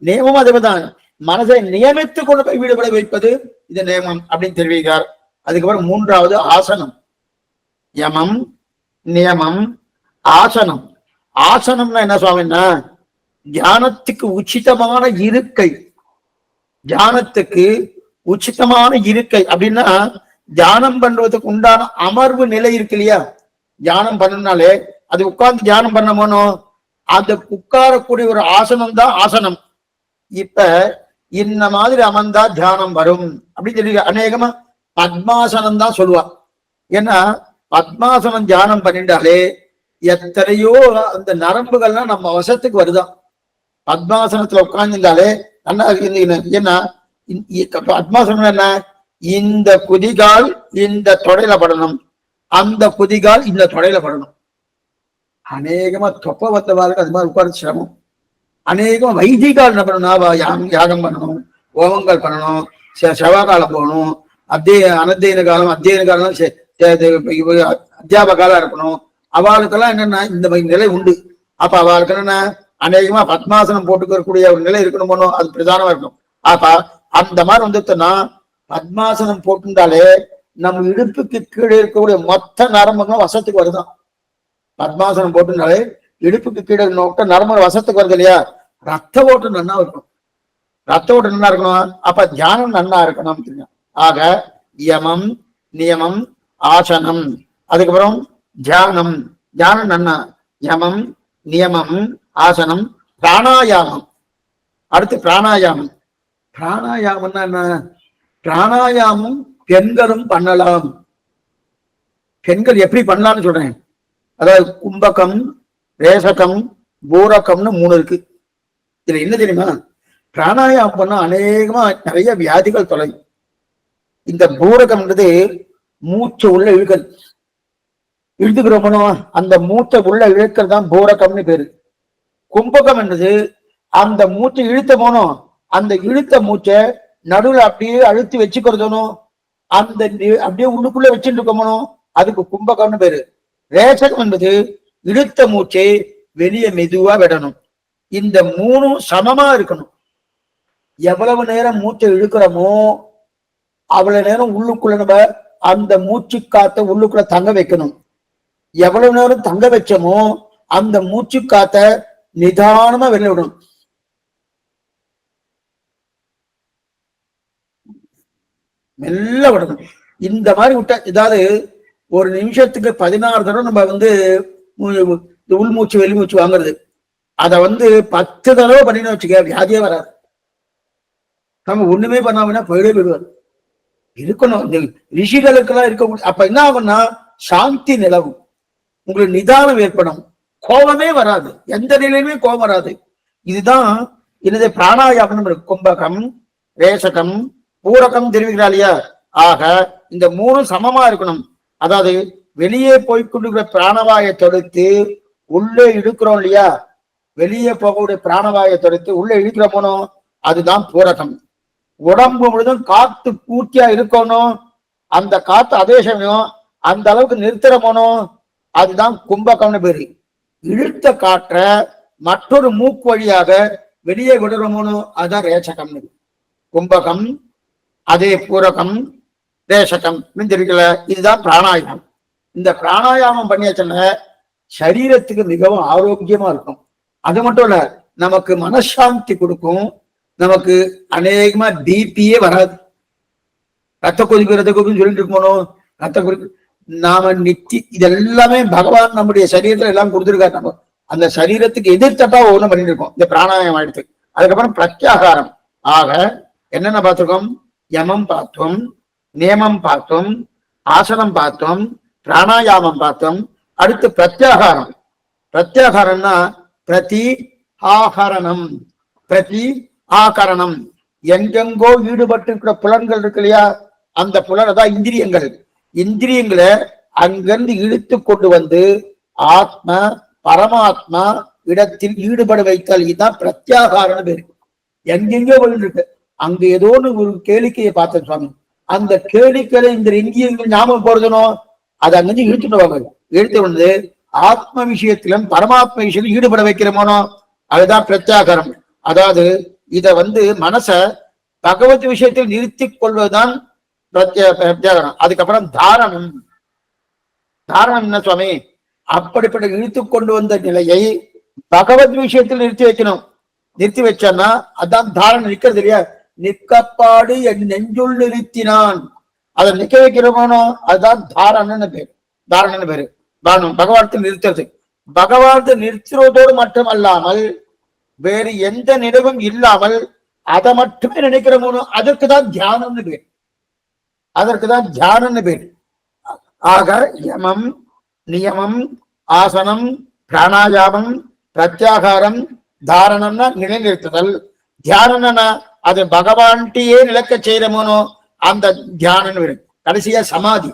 நியமம் அதேதான், மனசை நியமித்து கொண்டு போய் ஈடுபட வைப்பது இது நியமம் அப்படின்னு தெரிவிக்கிறார். அதுக்கப்புறம் மூன்றாவது ஆசனம். யமம், நியமம், ஆசனம். ஆசனம்னா என்ன சுவாமின்னா, தியானத்துக்கு உச்சிதமான இருக்கை. தியானத்துக்கு உச்சிதமான இருக்கை அப்படின்னா, தியானம் பண்றதுக்கு உண்டான அமர்வு நிலை இருக்கு இல்லையா. தியானம் பண்ணனாலே அது உட்கார்ந்து தியானம் பண்ணணும். அது உட்காரக்கூடிய ஒரு ஆசனம் தான் ஆசனம். இப்ப இந்த மாதிரி அமர்ந்தா தியானம் வரும் அப்படின்னு சொல்லி அநேகமா பத்மாசனம் தான் சொல்லுவா. ஏன்னா பத்மாசனம் தியானம் பண்ணிட்டாலே எத்தனையோ அந்த நரம்புகள்லாம் நம்ம வசத்துக்கு வருதான். பத்மாசனத்துல உட்கார்ந்துருந்தாலே நல்லா. ஏன்னா பத்மாசனம் என்ன, இந்த குதிகால் இந்த தொடையில படணும், அந்த குதிகால் இந்த தொடையில படணும். அநேகமா தொப்ப வத்தவாருக்கு அது மாதிரி உட்கார்ந்து சிரமம். அநேகமா வைதிகால் என்ன பண்ணணும், யாகம் பண்ணணும், ஓமங்கள் பண்ணணும், செவ்வாய்காலம் போகணும், அனத்தியன காலம் அத்தியன காலம் அத்தியாபக காலம் இருக்கணும். அவளுக்கெல்லாம் என்னன்னா இந்த நிலை உண்டு. அப்ப அவளுக்கு என்னன்னா அநேகமா பத்மாசனம் போட்டுக்கக்கூடிய ஒரு நிலை இருக்கணும், அது பிரதானமா இருக்கணும். அப்ப அந்த மாதிரி வந்துட்டோம்னா பத்மாசனம் போட்டுட்டாலே நம்ம இடுப்புக்கு கீழே இருக்கக்கூடிய மொத்த நரம்புகளும் வசத்துக்கு வருதான். பத்மாசனம் போட்டுனாலே இடுப்புக்கு கீழே நோக்க நரம்பு வசத்துக்கு வருது இல்லையா. ரத்த ஓட்டம் நன்னா இருக்கணும், ரத்த ஓட்டம் நன்னா இருக்கணும். அப்ப தியானம் நன்னா இருக்கணும். ஆக யமம், நியமம், ஆசனம், அதுக்கப்புறம் தியானம். தியானம் நன்னா, யமம், நியமம், ஆசனம், பிராணாயாமம். அடுத்து பிராணாயாமம். பிராணாயாமம்னா என்ன, பிராணாயாமம் பெண்களும் பண்ணலாம். பெண்கள் எப்படி பண்ணலாம்னு சொல்றேன். அதாவது கும்பகம், ரேசகம், பூரகம்னு 3 இருக்கு. இதுல என்ன தெரியுமா, பிராணாயாமம் பண்ணா அநேகமா நிறைய வியாதிகள் தொலையும். இந்த பூரகம்ன்றது மூச்சு உள்ள இழுக்கல். இழுத்துக்கிறோமோ அந்த மூச்சை உள்ள இழுக்கிறது தான் பூரகம்னு பேரு. கும்பகம் என்றது அந்த மூச்சை இழுத்த போனோம், அந்த இழுத்த மூச்சை நடுவில் அப்படியே அழுத்தி வச்சுக்கிறதுனோ, அந்த அப்படியே உள்ளுக்குள்ள வச்சுட்டு இருக்கணும், அதுக்கு கும்பகம்னு பேரு. ரேசகம் என்பது இழுத்த மூச்சை வெளியே மெதுவா விடணும். இந்த 3 சமமா இருக்கணும். எவ்வளவு நேரம் மூச்சை இழுக்கிறோமோ அவ்வளவு நேரம் உள்ளுக்குள்ள நம்ம அந்த மூச்சு காத்த உள்ளுக்குள்ள தங்க வைக்கணும். எவ்வளவு நேரம் தங்க வச்சோமோ அந்த மூச்சு காத்த நிதானமா வெளில விடணும். மெல்ல விடணும். இந்த மாதிரி விட்ட, ஏதாவது ஒரு நிமிஷத்துக்கு 16 தடவை நம்ம உள்மூச்சு வெளிமூச்சு வாங்குறது. அதை 10 தடவை பண்ணின்னு வச்சுக்க, வியாதியே வராது. நம்ம ஒண்ணுமே பண்ணாமனா போயிடுவார். இருக்கணும். இந்த ரிஷிகளுக்கெல்லாம் இருக்க. அப்ப என்ன ஆகும்னா சாந்தி நிலவும், உங்களுக்கு நிதானம் ஏற்படும், கோபமே வராது, எந்த நிலையுமே கோபம் வராது. இதுதான் என்னது பிராணாயாமம். கும்பகம், ரேசகம், பூரகம் தெரிவிக்கிறா இல்லையா. ஆக இந்த 3 சமமா இருக்கணும். அதாவது வெளியே போய்கொண்டிருக்கிற பிராணவாயை தொடுத்து உள்ளே இழுக்கிறோம் இல்லையா, வெளியே போகக்கூடிய பிராணவாயை துடைத்து உள்ள இழுக்கிற போனோம், அதுதான் பூரகம். உடம்பு முழுதும் காத்து பூர்த்தியா இருக்கணும், அந்த காத்து அதே சமயம் அந்த அளவுக்கு நிறுத்துற போனோம், அதுதான் கும்பகம்னு பேரு. இழுத்த காற்ற மற்றொரு மூக்கு வழியாக வெளியே விடுறோமோனும் அதுதான் ரேச்சகம். கும்பகம், அதே பூரகம், ரேஷகம் தெரிவிக்கல. இதுதான் பிராணாயாமம். இந்த பிராணாயாமம் பண்ணியாச்சுன்னா சரீரத்துக்கு மிகவும் ஆரோக்கியமா இருக்கும். அது மட்டும் இல்ல, நமக்கு மனசாந்தி கொடுக்கும். நமக்கு அநேகமா பிபியே வராது. ரத்த கொதிப்பு சொல்லிட்டு இருக்கணும். ரத்த கொதிப்பு நாம இதெல்லாமே பகவான் நம்முடைய சரீரத்துல எல்லாம் கொடுத்துருக்காரு. நம்ம அந்த சரீரத்துக்கு எதிர்த்தட்டா ஒவ்வொன்றும் பண்ணிட்டு இருக்கோம். இந்த பிராணாயாமம் ஆயிடுச்சு. அதுக்கப்புறம் பிரத்யாகாரம். ஆக என்னென்ன பார்த்துருக்கோம்? யமம் பார்த்தோம், நியமம் பார்த்தோம், ஆசனம் பார்த்தோம், பிராணாயாமம் பார்த்தோம். அடுத்து பிரத்யாகாரம். பிரத்யாகாரம்னா பிரதி ஆகரணம். பிரதி ஆகரணம் எங்கெங்கோ ஈடுபட்டு இருக்கிற புலன்கள் இருக்கு இல்லையா, அந்த புலனை தான் இந்திரியங்கள். இந்திரியங்களை அங்கிருந்து இழுத்து கொண்டு வந்து ஆத்ம பரமாத்மா இடத்தில் ஈடுபட வைத்தல். இதுதான் பிரத்யாகாரம் பேரு. எங்கெங்கோ இருக்கு. அங்க ஏதோ ஒரு கேளிக்கையை பார்த்தேன் சுவாமி. அந்த கேளிக்கையில இந்த இந்திரியங்கள் ஞாபகம் போறதுனோ அதை அங்கிருந்து இழுத்துட்டு வாங்க. இழுத்து வந்து ஆத்ம விஷயத்திலும் பரமாத்ம விஷயத்திலும் ஈடுபட வைக்கிறோமோனோ அதுதான் பிரத்யாகாரம். அதாவது இத மனச பகவத் விஷயத்தில் நிறுத்தி கொள்வதுதான் பிரத்யாகாரம். அதுக்கப்புறம் தாரணம். தாரணம் என்ன சுவாமி? அப்படிப்பட்ட இழுத்து கொண்டு வந்த நிலையை பகவத் விஷயத்தில் நிறுத்தி வைக்கணும். நிறுத்தி வச்சான்னா அதான் தாரணம். நிக்கிறது இல்லையா, நிற்கப்பாடு என் நெஞ்சுள் நிறுத்தினான், அதை நிக்க வைக்கிறோமோ அதுதான் தாரணன்னு பேரு. தாரணன்னு பேரு பகவானத்தை நிறுத்துறது. பகவானத்தை நிறுத்துவதோடு மட்டுமல்லாமல் வேறு எந்த நினைவும் இல்லாமல் அதை மட்டுமே நினைக்கிறோமோ அதற்குதான் தியானம்னு பேர். அதற்குதான் தியானம்னு பேர். ஆக யமம், நியமம், ஆசனம், பிராணாயாமம், பிரத்யாகாரம், தாரணம்னா நிலைநிறுத்துதல். தியானம்னா அது பகவான்கிட்டயே நிலக்க செய்யறமோனோ அந்த தியானம். கடைசியா சமாதி.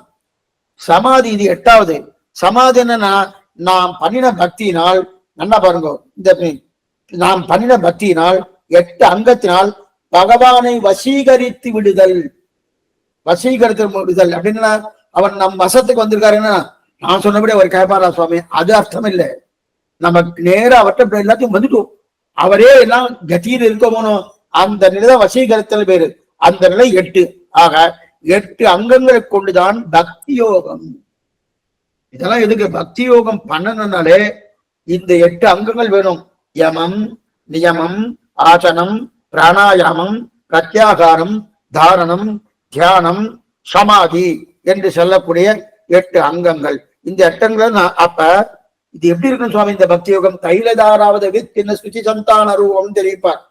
சமாதி இது 8வது. சமாதி என்னன்னா நாம் பண்ணின பக்தியினால், நல்லா பாருங்க, இந்த நாம் பண்ணின பக்தியினால் 8 அங்கத்தினால் பகவானை வசீகரித்து விடுதல். வசீகரித்து விடுதல் அப்படின்னா அவர் நம் வசத்துக்கு வந்திருக்காருன்னா நான் சொன்னபடி அவர் கேட்பாரா சுவாமி? அது அர்த்தம் இல்லை. நமக்கு நேரம் அவர்கிட்ட எல்லாத்தையும் வந்துட்டோம், அவரே எல்லாம் கத்தியில் இருக்கணும். அந்த நிலைதான் வசீகரித்தல் பேரு. அந்த நிலை 8. ஆக 8 அங்கங்களை கொண்டுதான் பக்தி யோகம். இதெல்லாம் எதுக்கு? பக்தி யோகம் பண்ணணும்னாலே இந்த 8 அங்கங்கள் வேணும். யமம், நியமம், ஆசனம், பிராணாயாமம், பிரத்யாகாரம், தாரணம், தியானம், சமாதி என்று சொல்லக்கூடிய 8 அங்கங்கள். இந்த 8 அங்கங்கள். அப்ப இது எப்படி இருக்கும் சுவாமி இந்த பக்தி யோகம்? தைலதாராவது வித்தின்ன சுச்சி சந்தான ரூபம் தெரிவிப்பார்.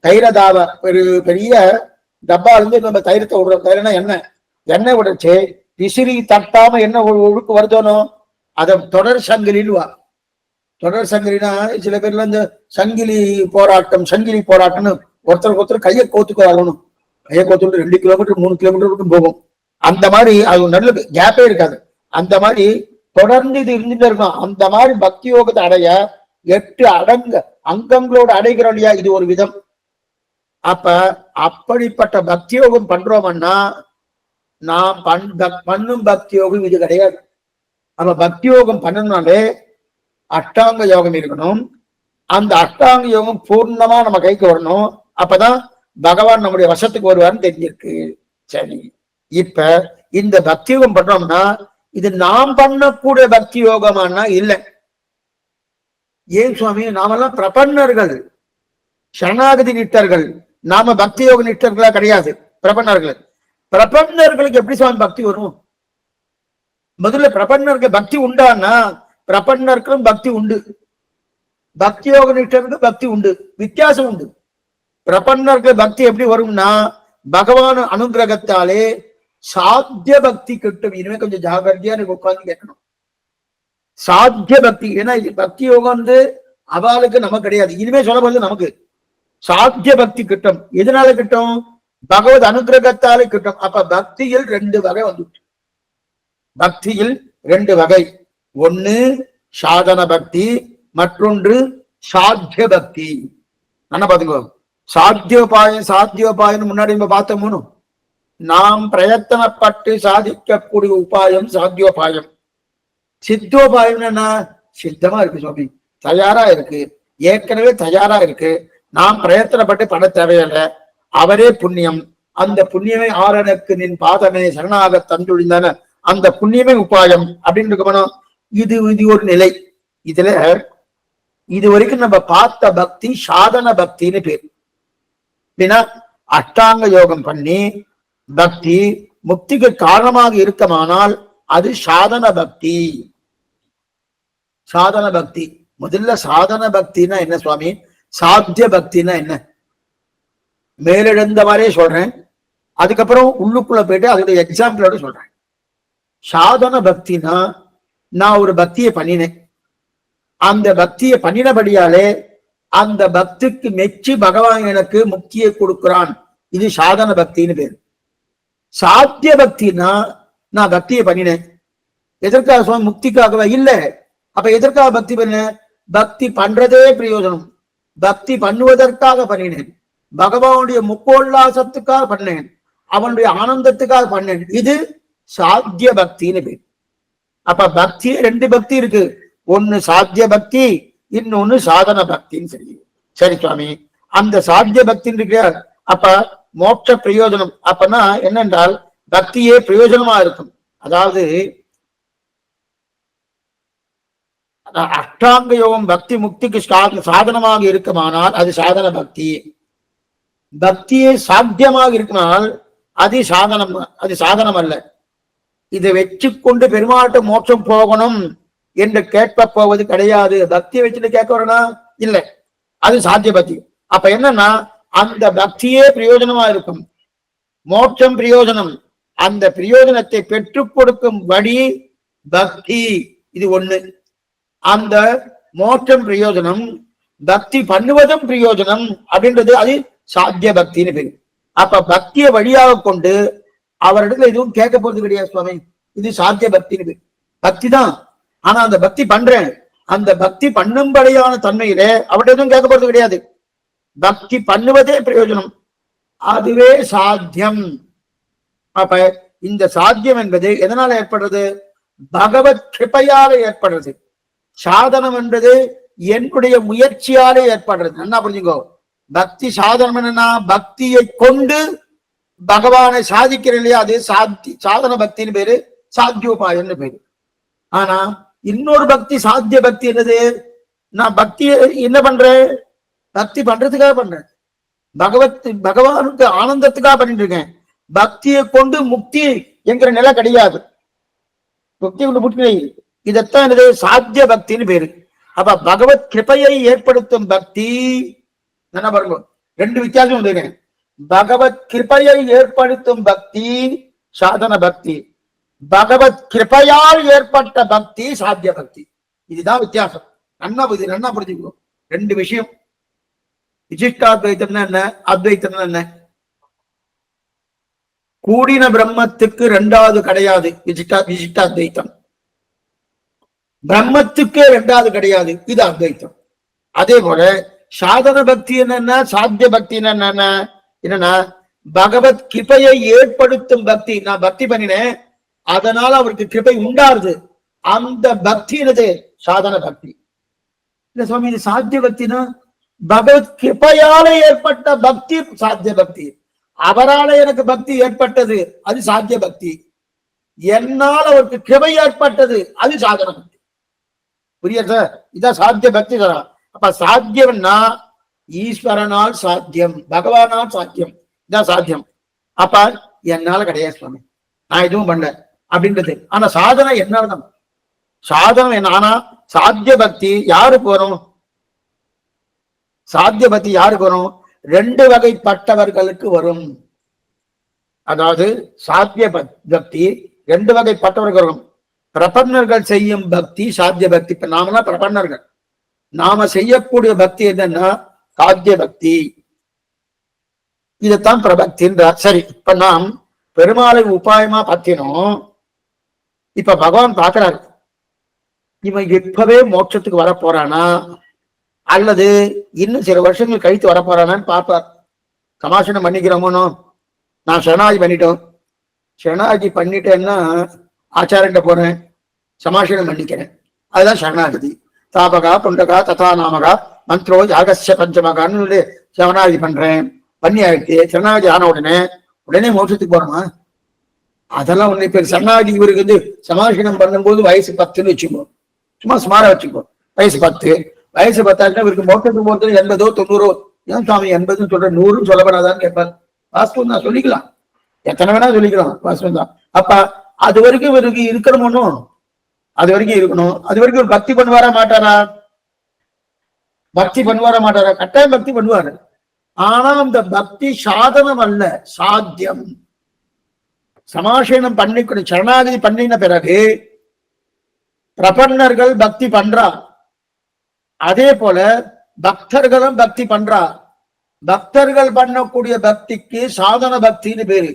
தைலதாவ பெரிய டப்பா இருந்து நம்ம தைரத்தை விடுறோம். தைரம்னா எண்ணெய் விடுச்சு விசிறி தட்டாம என்ன ஒழுக்கு வருதோனோ அதை தொடர் சங்கிலின்னுவா. தொடர் சங்கிலினா சில பேர்ல இந்த சங்கிலி போராட்டம்னு ஒருத்தருக்கு கையை கோத்துக்கணும். கையை கோத்துட்டு 2 கிலோமீட்டர் 3 கிலோமீட்டர் போகும். அந்த மாதிரி அது நல்ல கேப்பே இருக்காது. அந்த மாதிரி தொடர்ந்து இது இருந்துட்டு இருக்கும். அந்த மாதிரி பக்தி யோகத்தை அடைய 8 அங்கங்களோடு அடைகிறோம் இல்லையா, இது ஒரு விதம். அப்ப அப்படிப்பட்ட பக்தி யோகம் பண்றோம்னா நாம் பண்ணும் பக்தி யோகம் இது கிடையாது. நம்ம பக்தி யோகம் பண்ணணும்னாலே அஷ்டாங்க யோகம் இருக்கணும். அந்த அஷ்டாங்க யோகம் பூர்ணமா நம்ம கைக்கு வரணும். அப்பதான் பகவான் நம்முடைய வசத்துக்கு வருவார்னு தெரிஞ்சிருக்கு. சரி, இப்ப இந்த பக்தி யோகம் பண்றோம்னா இது நாம் பண்ணக்கூடிய பக்தி யோகமானா இல்லை. ஏன் சுவாமி? நாமெல்லாம் பிரபன்னர்கள், சரணாகதி நிட்டர்கள். நாம பக்தி யோக நிட்டர்களா கிடையாது, பிரபன்னர்கள். பிரபன்னர்களுக்கு எப்படி சுவாமி பக்தி வரும்? முதல்ல பிரபன்னருக்கு பக்தி உண்டான்னா பிரபன்னருக்கும் பக்தி உண்டு, பக்தி யோக நிட்டருக்கு பக்தி உண்டு, வித்தியாசம் உண்டு. பிரபன்னருக்கு பக்தி எப்படி வரும்னா பகவான் அனுகிரகத்தாலே சாத்திய பக்தி கிட்டும். இனிமே கொஞ்சம் ஜாகிரதையா நீங்க உட்கார்ந்து கேட்கணும். சாத்திய பக்தி. ஏன்னா பக்தி யோகம் அவளுக்கு நமக்கு கிடையாது. இனிமே சொல்ல போது நமக்கு சாத்திய பக்தி கிட்டும். எதனால கிட்டும்? பகவத் அனுகிரகத்தாலே கிட்டும். அப்ப பக்தியில் 2 வகை வந்துட்டு. பக்தியில் 2 வகை. ஒண்ணு சாதன பக்தி, மற்றொன்று சாத்திய பக்தி. என்ன பாத்துக்கோ, சாத்தியோபாயம் முன்னாடி நம்ம பார்த்தோம். நாம் பிரயத்தனப்பட்டு சாதிக்கக்கூடிய உபாயம் சாத்தியோபாயம். சித்தோபாயம் என்ன, சித்தமா இருக்கு சுவாமி, தயாரா இருக்கு, ஏற்கனவே தயாரா இருக்கு, நாம் பிரயத்தனப்பட்டு பண்ண தேவையில்லை, அவரே புண்ணியம், அந்த புண்ணியமே ஆரணக்கு நின் பாதமே சரணாக தந்துழிந்தான அந்த புண்ணியமே உபாயம் அப்படின்னு இருக்கணும். இது ஒரு நிலை. இதுல இது வரைக்கும் நம்ம பார்த்த பக்தி சாதன பக்தின்னு பேர். அப்படின்னா அஷ்டாங்க யோகம் பண்ணி பக்தி முக்திக்கு காரணமாக இருக்குமானால் அது சாதன பக்தி. சாதன பக்தி முதல்ல சாதன பக்தினா என்ன சுவாமி, சாத்திய பக்தினா என்ன, மேலெழுந்த மாதிரியே சொல்றேன், அதுக்கப்புறம் உள்ளுக்குள்ள போயிட்டு அதோட எக்ஸாம்பிளோட சொல்றேன். சாதன பக்தினா நான் ஒரு பக்தியை பண்ணினேன், அந்த பக்தியை பண்ணினபடியாலே அந்த பக்திக்கு மெச்சி பகவான் எனக்கு முக்தியை கொடுக்கிறான், இது சாதன பக்தின்னு பேரு. சாத்திய பக்தினா நான் பக்தியை பண்ணினேன், எதற்காக சுவாமி, முக்திக்காகவே இல்ல. அப்ப எதற்காக பக்தி பண்ண, பக்தி பண்றதே பிரயோஜனம், பக்தி பண்ணுவதற்காக பண்ணினேன், பகவானுடைய முக்கோல்லாசத்துக்காக பண்ணேன், அவனுடைய ஆனந்தத்துக்காக பண்ணேன், இது சாத்திய பக்தின்னு பேர். அப்ப பக்தி ரெண்டு பக்தி இருக்கு, ஒன்னு சாத்திய பக்தி, இன்னொன்னு சாதன பக்தின்னு சரி. சரி சுவாமி, அந்த சாத்திய பக்தின்னு இருக்கு, அப்ப மோட்ச பிரயோஜனம் அப்பனா என்னென்றால் பக்தியே பிரயோஜனமா இருக்கும். அதாவது அஷ்டாங்க யோகம் பக்தி முக்திக்கு சாதனமாக இருக்குமானால் அது சாதன பக்தி, பக்தியே சாத்தியமாக இருக்குமானால் அது சாதனம், அது சாதனம் அல்ல. இதை வச்சு கொண்டு பெருமாட்டு மோட்சம் போகணும் என்று கேட்க போவது கிடையாது. பக்தியை வச்சுட்டு கேட்க வரணும் இல்லை, அது சாத்திய பக்தி. அப்ப என்னன்னா அந்த பக்தியே பிரயோஜனமா இருக்கும், மோட்சம் பிரயோஜனம், அந்த பிரயோஜனத்தை பெற்றுக் கொடுக்கும் வழி பக்தி, இது ஒண்ணு. அந்த மோட்சம் பிரயோஜனம், பக்தி பண்ணுவதும் பிரயோஜனம் அப்படின்றது அது சாத்திய பக்தின்னு பேரு. அப்ப பக்தியை வழியாக கொண்டு அவரிடத்துல எதுவும் கேட்க போறது கிடையாது சுவாமி, இது சாத்திய பக்தின்னு பேரு. பக்தி தான், ஆனா அந்த பக்தி பண்றேன், அந்த பக்தி பண்ணும்படியான தன்மையில அவர்கிட்ட எதுவும் கேட்க போறது கிடையாது, பக்தி பண்ணுவதே பிரயோஜனம், அதுவே சாத்தியம். அப்ப இந்த சாத்தியம் என்பது எதனால ஏற்படுறது, பகவத் கிருபையால ஏற்படுறது. சாதனம் என்பது என்னுடைய முயற்சியாலே ஏற்படுறது. என்ன புரிஞ்சுக்கோ, பக்தி சாதனம் என்னன்னா பக்தியை கொண்டு பகவானை சாதிக்கிறேன் இல்லையா, அது சாதன பக்தின்னு பேரு, சாத்தியோபாயம்னு பேரு. ஆனா இன்னொரு பக்தி சாத்திய பக்தி என்னது, நான் பக்தியை என்ன பண்றேன், பக்தி பண்றதுக்காக பண்றேன், பகவானுக்கு ஆனந்தத்துக்காக பண்ணிட்டு இருக்கேன், பக்தியை கொண்டு முக்தி என்கிற நிலை கிடையாது, முக்தி கொண்டு முக்தி, இதத்தான் என்னது சாத்திய பக்தின்னு பேரு. அப்ப பகவத் கிருபையை ஏற்படுத்தும் பக்தி என்ன பாருங்க, ரெண்டு வித்தியாசம் உண்டு. பகவத் கிருபையை ஏற்படுத்தும் பக்தி சாதன பக்தி, பகவத் கிருபையால் ஏற்பட்ட பக்தி சாத்திய பக்தி, இதுதான் வித்தியாசம். நன்னா புரிஞ்சுக்கணும் ரெண்டு விஷயம். விசிஷ்டாத்வைத்தம்னா என்ன, அத்வைத்தம்னா என்ன, கூடின பிரம்மத்துக்கு ரெண்டாவது கிடையாது விசிஷ்டாத்வைத்தம், பிரம்மத்துக்கே ரெண்டாவது கிடையாது, இது அத்வைத்தம். அதே போல சாதன பக்தி என்னன்னா, சாத்திய பக்தி என்னன்னா பகவத் கிருபையை ஏற்படுத்தும் பக்தி. நான் பக்தி பண்ணினேன், அதனால அவருக்கு கிருபை உண்டாருது, அந்த பக்தி என்னது சாதன பக்தி. இல்ல சுவாமி, இது சாத்திய பக்தினா பகவத் கிருபையால ஏற்பட்ட பக்தி சாத்திய பக்தி, அவரால எனக்கு பக்தி ஏற்பட்டது அது சாத்திய பக்தி, என்னால் அவருக்கு கிருபை ஏற்பட்டது அது சாதன பக்தி. புரியுதா, இதான் சாத்திய பக்தி தரா. அப்ப சாத்தியம்னா ஈஸ்வரனால் சாத்தியம், பகவானால் சாத்தியம், இதான் சாத்தியம். அப்ப என்னால கிடையாது சுவாமி, நான் எதுவும் பண்ணல அப்படின்றது. ஆனா சாதனை என்னால்தான், சாதனம் என்ன, ஆனா சாத்திய பக்தி யாருக்கு வரும், சாத்திய பக்தி யாருக்கு வரும், ரெண்டு வகைப்பட்டவர்களுக்கு வரும். அதாவது சாத்திய பக்தி ரெண்டு வகைப்பட்டவர்கள் வரும். பிரபன்னர்கள் செய்யும் பக்தி சாத்திய பக்தி. இப்ப நாமெல்லாம் பிரபன்னர்கள், நாம செய்யக்கூடிய பக்தி என்னன்னா சாத்திய பக்தி, இதைத்தான் பிரபக்தின்றார். சரி, இப்ப நாம் பெருமாளை உபாயமா பத்தினோம். இப்ப பகவான் பாக்குறாரு, இவன் இப்பவே மோட்சத்துக்கு வர போறானா அல்லது இன்னும் சில வருஷங்கள் கழித்து வர போறானான்னு பார்ப்பார். சமாசனம் பண்ணிக்கிறோமோனோ, நான் சரணாகி பண்ணிட்டோம், சரணாகி பண்ணிட்டேன்னா ஆச்சாரண்ட போறேன், சமாசனம் பண்ணிக்கிறேன், அதுதான் சரணாகதி. தாபகா புண்டகா ததா நாமகா மந்த்ரோ யாகஸ்ய பஞ்சமகான்னு சரணாகதி பண்றேன், பண்ணி ஆயிடுச்சு. சரணாகதி ஆன உடனே மோட்சத்துக்கு போறோமா? அதெல்லாம் ஒண்ணு. இப்ப சரணாகதி இவருக்கு வந்து சமாசனம் பண்ணும்போது வயசு 10ன்னு வச்சுக்கோ, சும்மா சுமாரா வச்சுக்கோ, வயசு 10. வயசு 10 இவருக்கு மோட்சத்துக்கு போறது 80 90. ஏன் சுவாமி 80 சொல்ற, 100 சொல்லப்படாதான்னு கேட்பார். வாஸ்தவம் தான், சொல்லிக்கலாம், எத்தனை வேணா சொல்லிக்கலாம், வாஸ்தவம் தான். அப்ப அது வரைக்கும் இவருக்கு இருக்கணும், அது வரைக்கும் இருக்கணும். அது வரைக்கும் ஒரு பக்தி பண்ணுவாரா மாட்டாரா? பக்தி பண்ணுவாரா மாட்டாரா? கட்டாயம் பக்தி பண்ணுவாரு. ஆனா அந்த பக்தி சாதனம் அல்ல, சாத்தியம். சமாசனம் பண்ணிக்கணும், சரணாகதி பண்ணின பிறகு பிரபன்னர்கள் பக்தி பண்றா, அதே போல பக்தர்களும் பக்தி பண்றா. பக்தர்கள் பண்ணக்கூடிய பக்திக்கு சாதன பக்தின்னு பேரு.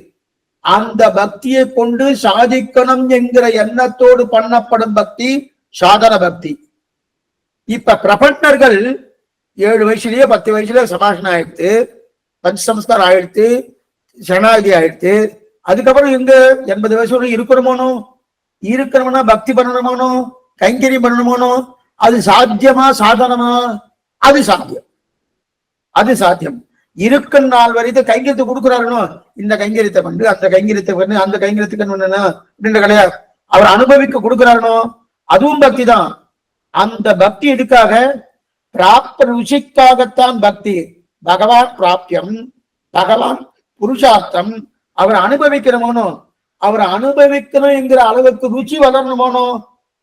அந்த பக்தியை கொண்டு சாதிக்கணும் என்கிற எண்ணத்தோடு பண்ணப்படும் பக்தி சாதன பக்தி. இப்ப பிரபன்னர்கள் 7 வயசுலயே 10 வயசுல சமாசனம் ஆயிடுத்து, பஞ்சசம்ஸ்காரம் ஆயிடுத்து, சரணாகதி ஆயிடுத்து. அதுக்கப்புறம் இங்க 80 வயசு இருக்கணுமோனோ, இருக்கணும்னா பக்தி பண்ணணுமோனோ, கைங்கரியம் பண்ணணுமோனோ, அது சாத்தியமா சாதனமா? அது சாத்தியம், அது சாத்தியம். இருக்கும் நாள் வரைக்கும் கைங்கரியத்தை கொடுக்குறாருனோ, இந்த கைங்கரியத்தை பண்ணு, அந்த கைங்கரியத்தை பண்ணு, அந்த கைங்கரியத்துக்கு அப்படின்ற கிடையாது. அவர் அனுபவிக்க கொடுக்குறாருனோ, அதுவும் பக்தி தான். அந்த பக்தி எதுக்காக? பிராப்த ருச்சிக்காகத்தான் பக்தி. பகவான் பிராப்தியம், பகவான் புருஷார்த்தம். அவர் அனுபவிக்கணுமோனோ, அவர் அனுபவிக்கணும் என்கிற அளவுக்கு ருச்சி வளரணுமோனோ,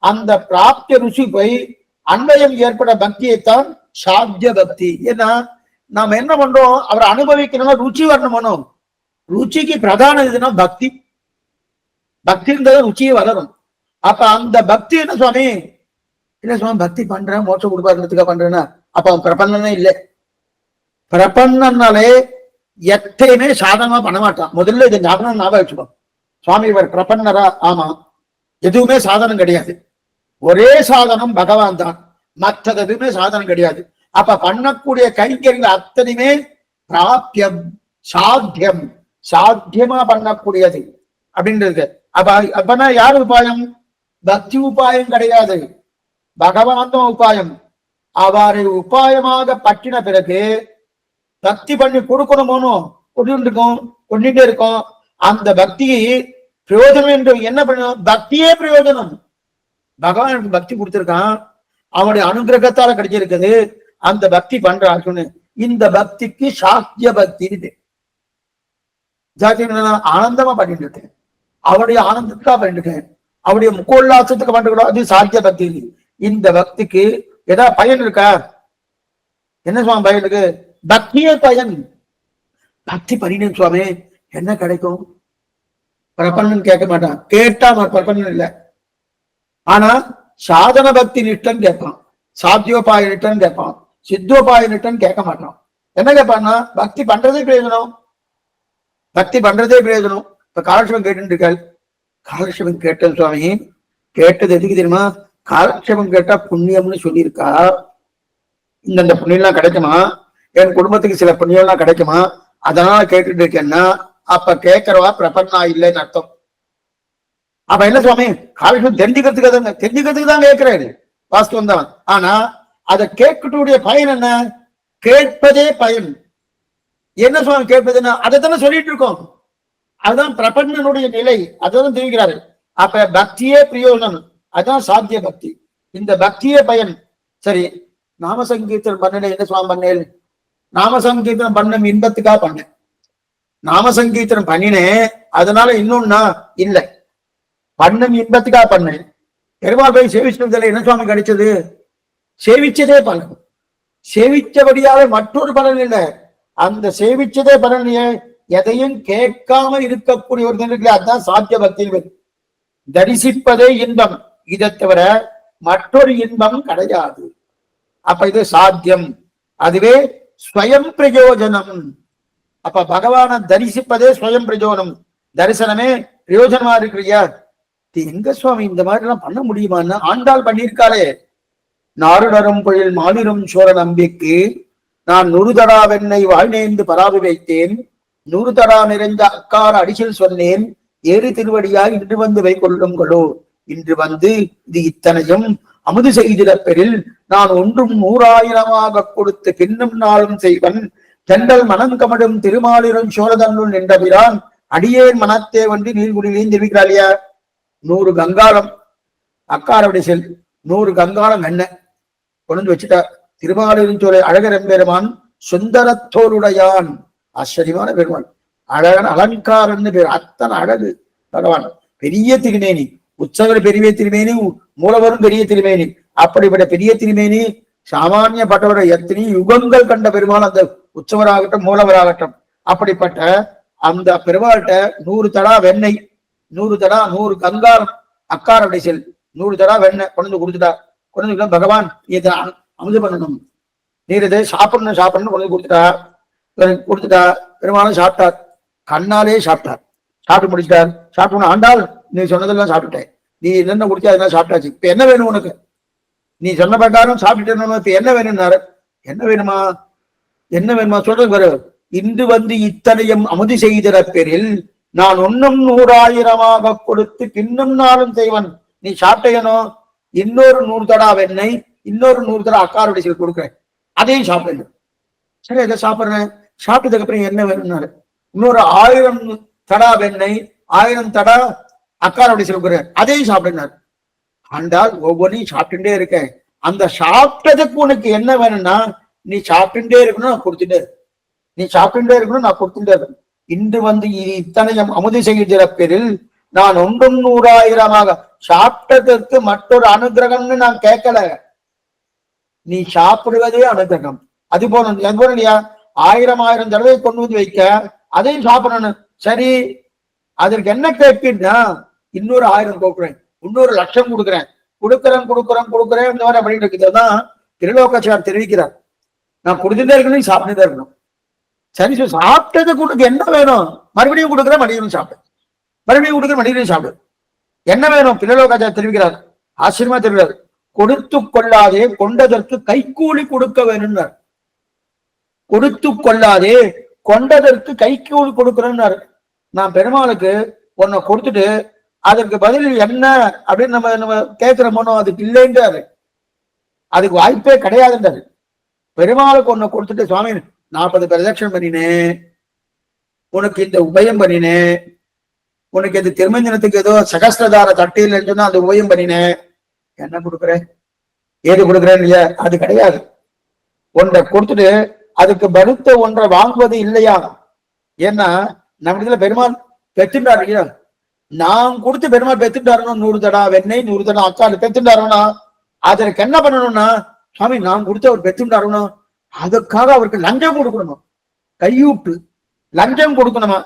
அந்த பிராப்திய ருச்சி போய் அன்வயம் ஏற்பட பக்தியைத்தான் சாத்திய பக்தி. ஏன்னா நாம என்ன பண்றோம், அவர் அனுபவிக்கணும்னா ருச்சி வரணுமோனோ, ருச்சிக்கு பிரதான இதுனா பக்தி. பக்தி இருந்தாலும் ருச்சியே வளரும். அப்ப அந்த பக்தி என்ன சுவாமி, இல்ல சுவாமி பக்தி பண்றேன் மோட்சம் கொடுப்பாருன்றதுக்காக பண்றேன்னா அப்ப அவன் பிரபன்னனே இல்லை. பிரபன்னனாலே எத்தையுமே சாதனமா பண்ண மாட்டான். முதல்ல இது ஞாபகம் வச்சுக்கோ. சுவாமி இவர் பிரபன்னரா? ஆமா. எதுவுமே சாதனம் கிடையாது, ஒரே சாதனம் பகவான் தான், மற்றது எதுவுமே சாதனம் கிடையாது. அப்ப பண்ணக்கூடிய கைங்கரியங்கள் அத்தனையுமே பிராப்தியம், சாத்தியம், சாத்தியமா பண்ணக்கூடியது அப்படின்றது. அப்பனா யார் உபாயம்? பக்தி உபாயம் கிடையாது, பகவான் தான் உபாயம். அவரை உபாயமாக பற்றின பிறகு பக்தி பண்ணி கொடுக்கணுமோனோ, கொண்டுட்டே இருக்கும். அந்த பக்தியை பிரயோஜனம் என்று என்ன பண்ணணும்? பக்தியே பிரயோஜனம். பகவான் எனக்கு பக்தி கொடுத்திருக்கான், அவனுடைய அனுகிரகத்தால கிடைச்சிருக்குது, அந்த பக்தி பண்றான்னு. இந்த பக்திக்கு சாத்திய பக்தி. ஆனந்தமா பண்ணிட்டு இருக்கேன், அவருடைய ஆனந்தத்துக்காக பண்ணிட்டு இருக்கேன், அவருடைய முக்கோல்லாசத்துக்கு பண்ணிட்டு, அது சாத்திய பக்தி. இந்த பக்திக்கு ஏதாவது பயன் இருக்கா? என்ன சுவாமி பயன் இருக்கு? பக்தியே பயன். பக்தி பண்ணினேன் சுவாமி என்ன கிடைக்கும்? பிரபன்னன் கேட்க மாட்டான், கேட்டா பிரபன்னன் இல்லை. ஆனா சாதன பக்தி நிஷ்டன் கேட்பான், சாத்தியோபாய நிஷ்டன் கேட்பான், சித்தோபாய நிஷ்டன் கேட்க மாட்டான். என்ன கேட்பான்னா பக்தி பண்றதே பிரயோஜனம், பக்தி பண்றதே பிரயோஜனம். இப்ப காலட்சேபம் கேட்டு இருக்காள். காலட்சேபம் கேட்டேன் சுவாமி, கேட்டது எதுக்கு தெரியுமா? காலட்சேபம் கேட்டா புண்ணியம்னு சொல்லியிருக்கா, இந்த புண்ணியம்லாம் கிடைக்குமா, என் குடும்பத்துக்கு சில புண்ணியம்லாம் கிடைக்குமா, அதனால கேட்டுட்டு இருக்கேன்னா அப்ப கேட்கறவா பிரபன்னா இல்லைன்னு அர்த்தம். அப்ப என்ன சுவாமி காலட்சேபம் தெரிஞ்சுக்கிறதுக்கு தான் கேட்கிறாரு, வாஸ்தவம் தான். ஆனா அதை கேட்கக்கூடிய பயன் என்ன? கேட்பதே பயன். என்ன சுவாமி கேட்பதுன்னா அதைத்தானே சொல்லிட்டு இருக்கோம், அதுதான் பிரபன்னனுடைய நிலை, அதான் தெரிவிக்கிறாரு. அப்ப பக்தியே பிரயோஜனம், அதுதான் சாத்திய பக்தி. இந்த பக்தியே பயன். சரி, நாம சங்கீர்த்தனம் பண்ணல, என்ன சுவாமி பண்ணேன்? நாம சங்கீர்த்தனம் பண்ண இன்பத்துக்காக பண்ணேன், நாம சங்கீர்த்தனம் பண்ணினேன், அதனால இன்னொன்னா இல்லை, பண்ணம் இன்பத்துக்காக பண்ணேன். பெருமாள் போய் சேவிச்சதுல என்ன சுவாமி கிடைச்சது? சேவிச்சதே பலன், சேவிச்சபடியாவே மற்றொரு பலன் இல்லை, அந்த சேவிச்சதே பலன். எதையும் கேட்காம இருக்கக்கூடிய ஒரு நிலை, அதுதான் சாத்திய பக்தி. தரிசிப்பதே இன்பம், இதை தவிர மற்றொரு இன்பம் கிடையாது. அப்ப இது சாத்தியம், அதுவே ஸ்வயம் பிரயோஜனம். அப்ப பகவானை தரிசிப்பதே ஸ்வயம் பிரயோஜனம், தரிசனமே பிரயோஜனமா இருக்கிறியா? எங்க சுவாமி இந்த மாதிரி எல்லாம் பண்ண முடியுமான்னு ஆண்டாள் பண்ணியிருக்காளே. நாருடரும் பொழில் மாநிலம் சோழ நம்பிக்கு நான் 100 தடா வெண்ணை வாழ்நேர்ந்து பராபி வைத்தேன், 100 தடா நிறைந்த அக்கார அடிசில் சொன்னேன், ஏறு திருவடியாய் இன்று வந்து வை கொள்ளுங்களோ. இன்று வந்து இது இத்தனையும் அமுது செய்திட பெறில் நான் ஒன்றும் 100,000 கொடுத்து பின்னும் நாளும் செய்வன், தெண்டல் மனங்கமடும் திருமாலிரும் சோழதன்னுள் நின்றபிரான் அடியேன் மனத்தே வந்து நீர்குடியிலையும் தெரிவிக்கிறாளியா. 100 கங்காளம் அக்காரவுடைய செல் 100 கங்காளம் என்ன கொண்டு வச்சுட்டா. திருமாலிரும் சோழ அழகர் எம்பெருமான் சுந்தரத்தோருடையான், ஆச்சரியமான பெருமான், அழகன் அலங்காரன்னு பேர். அத்தனை அழகு பகவான். பெரிய திருமேனி, உற்சவர் பெரிய திருமேனி, மூலவரும் பெரிய திருமேனி. அப்படிப்பட்ட பெரிய திருமேனி சாமானியப்பட்டவரை எத்தனை யுகங்கள் கண்ட பெருமான் அந்த உற்சவராகட்டும் மூலவராகட்டும். அப்படிப்பட்ட அந்த பெருமாள்கிட்ட 100 தடா வெண்ணெய், 100 தடா 100 கங்காரம் அக்காரடைய செல் 100 தடா வெண்ணெய் கொண்டு கொடுத்துட்டா. கொண்டு பகவான் இதை அமுது பண்ணணும், நீர் இதை சாப்பிடணும் கொண்டு கொடுத்துட்டா. பெருமாளும் சாப்பிட்டார், கண்ணாலே சாப்பிட்டார். சாப்பிட்டு முடிச்சிட்டார். சாப்பிடணும் ஆண்டாள் நீ சொன்னதெல்லாம் சாப்பிட்டுட்டேன், நீ என்னென்ன குடிச்சா அதெல்லாம் சாப்பிட்டாச்சு, இப்ப என்ன வேணும் உனக்கு, நீ சொன்ன பிரகாரம் சாப்பிட்டுட்டு இப்ப என்ன வேணும்னாரு. என்ன வேணுமா சொல்றது பாரு. இன்று வந்து இத்தனையும் அமுதி செய்திட பேரில் நான் ஒன்னும் 100,000 கொடுத்து பின்னும் நாளும் செய்வன். நீ சாப்பிட்டேனோ இன்னொரு 100 தடா வெண்ணெய், இன்னொரு 100 தடா அக்காருடைய செல் கொடுக்குறேன், அதையும் சாப்பிடுங்க. சரி அதை சாப்பிடுறேன். சாப்பிட்டதுக்கு அப்புறம் என்ன வேணும்னாரு. இன்னொரு 1000 தடா வெண்ணெய், 1000 தடா அக்காருடைய செல் கொடுக்குறேன், அதையும் சாப்பிடுனாரு. ஆண்டால் ஒவ்வொன்றையும் சாப்பிட்டுட்டே இருக்கேன். அந்த சாப்பிட்டதுக்கு உனக்கு என்ன வேணும்னா நீ சாப்பிட்டுட்டே இருக்கணும், நான் கொடுத்துட்டே இருக்கேன். நீ சாப்பிட்டுட்டே இருக்கணும், நான் கொடுத்துட்டே இருக்கேன். இன்று வந்து இத்தனையும் அமுதி செய்கிற பேரில் நான் ஒன்றும் 100,000 சாப்பிட்டதற்கு மற்றொரு அனுகிரகம்னு நான் கேட்கல. நீ சாப்பிடுவதே அனுகிரகம். அது போல இல்லையா, 1000 தடவை கொண்டு வந்து வைக்க, அதையும் சாப்பிடணும். சரி அதற்கு என்ன கேட்பீன்னா இன்னொரு 1000 கொடுக்குறேன், இன்னொரு 1,00,000 கொடுக்குறேன், கொடுக்குறேன் இந்த மாதிரி அப்படின்னு இருக்குதுதான் திருலோகாச்சார் தெரிவிக்கிறார். நான் கொடுத்துட்டே இருக்கணும், சாப்பிட்டுட்டே இருக்கணும். சரி சாப்பிட்டது கொடுக்க என்ன வேணும், மறுபடியும் கொடுக்குறேன், மறுபடியும் சாப்பிடு, மறுபடியும் கொடுக்குறேன், மறுபடியும் சாப்பிடு. என்ன வேணும் திருலோகாச்சார் தெரிவிக்கிறார், ஆச்சரியமா தெரிவிக்கிறார். கொடுத்து கொள்ளாதே கொண்டதற்கு கைக்கூலி கொடுக்க வேணும்னார். கொடுத்து கொள்ளாதே கொண்டதற்கு கைக்கூலி கொடுக்கணும்னாரு. நான் பெருமாளுக்கு உன்னை கொடுத்துட்டு அதற்கு பதில் என்ன அப்படின்னு நம்ம கேட்கிறோமோ அதுக்கு இல்லைன்றாரு, அதுக்கு வாய்ப்பே கிடையாதுன்றாரு. பெருமாளுக்கு ஒன்னை கொடுத்துட்டு சுவாமி 40 பிரதட்சணம் பண்ணினேன், உனக்கு இந்த உபயம் பண்ணினேன், உனக்கு இந்த திருமஞ்சனத்துக்கு ஏதோ சகஸ்திரதார தட்டு இல்லைன்னு சொன்னா அந்த உபயம் பண்ணினேன், என்ன கொடுக்குறேன் ஏது கொடுக்குறேன் இல்லையா, அது கிடையாது. ஒன்றை கொடுத்துட்டு அதுக்கு பருத்த ஒன்றை வாங்குவது இல்லையா. ஏன்னா நம்ம இதுல பெருமாள் பெற்றுட்டாரு இல்லையா, நான் கொடுத்து பெருமாள் பெற்றுட்டாருன்னா 100 தடா வெண்ணெய் 100 தடா அக்காடு பெற்றுட்டாருன்னா அதற்கு என்ன பண்ணணும்னா சுவாமி நான் கொடுத்து அவர் பெற்றுட்டாருன்னா அதுக்காக அவருக்கு லஞ்சம் கொடுக்கணுமா, கையூட்டு லஞ்சம் கொடுக்கணுமா.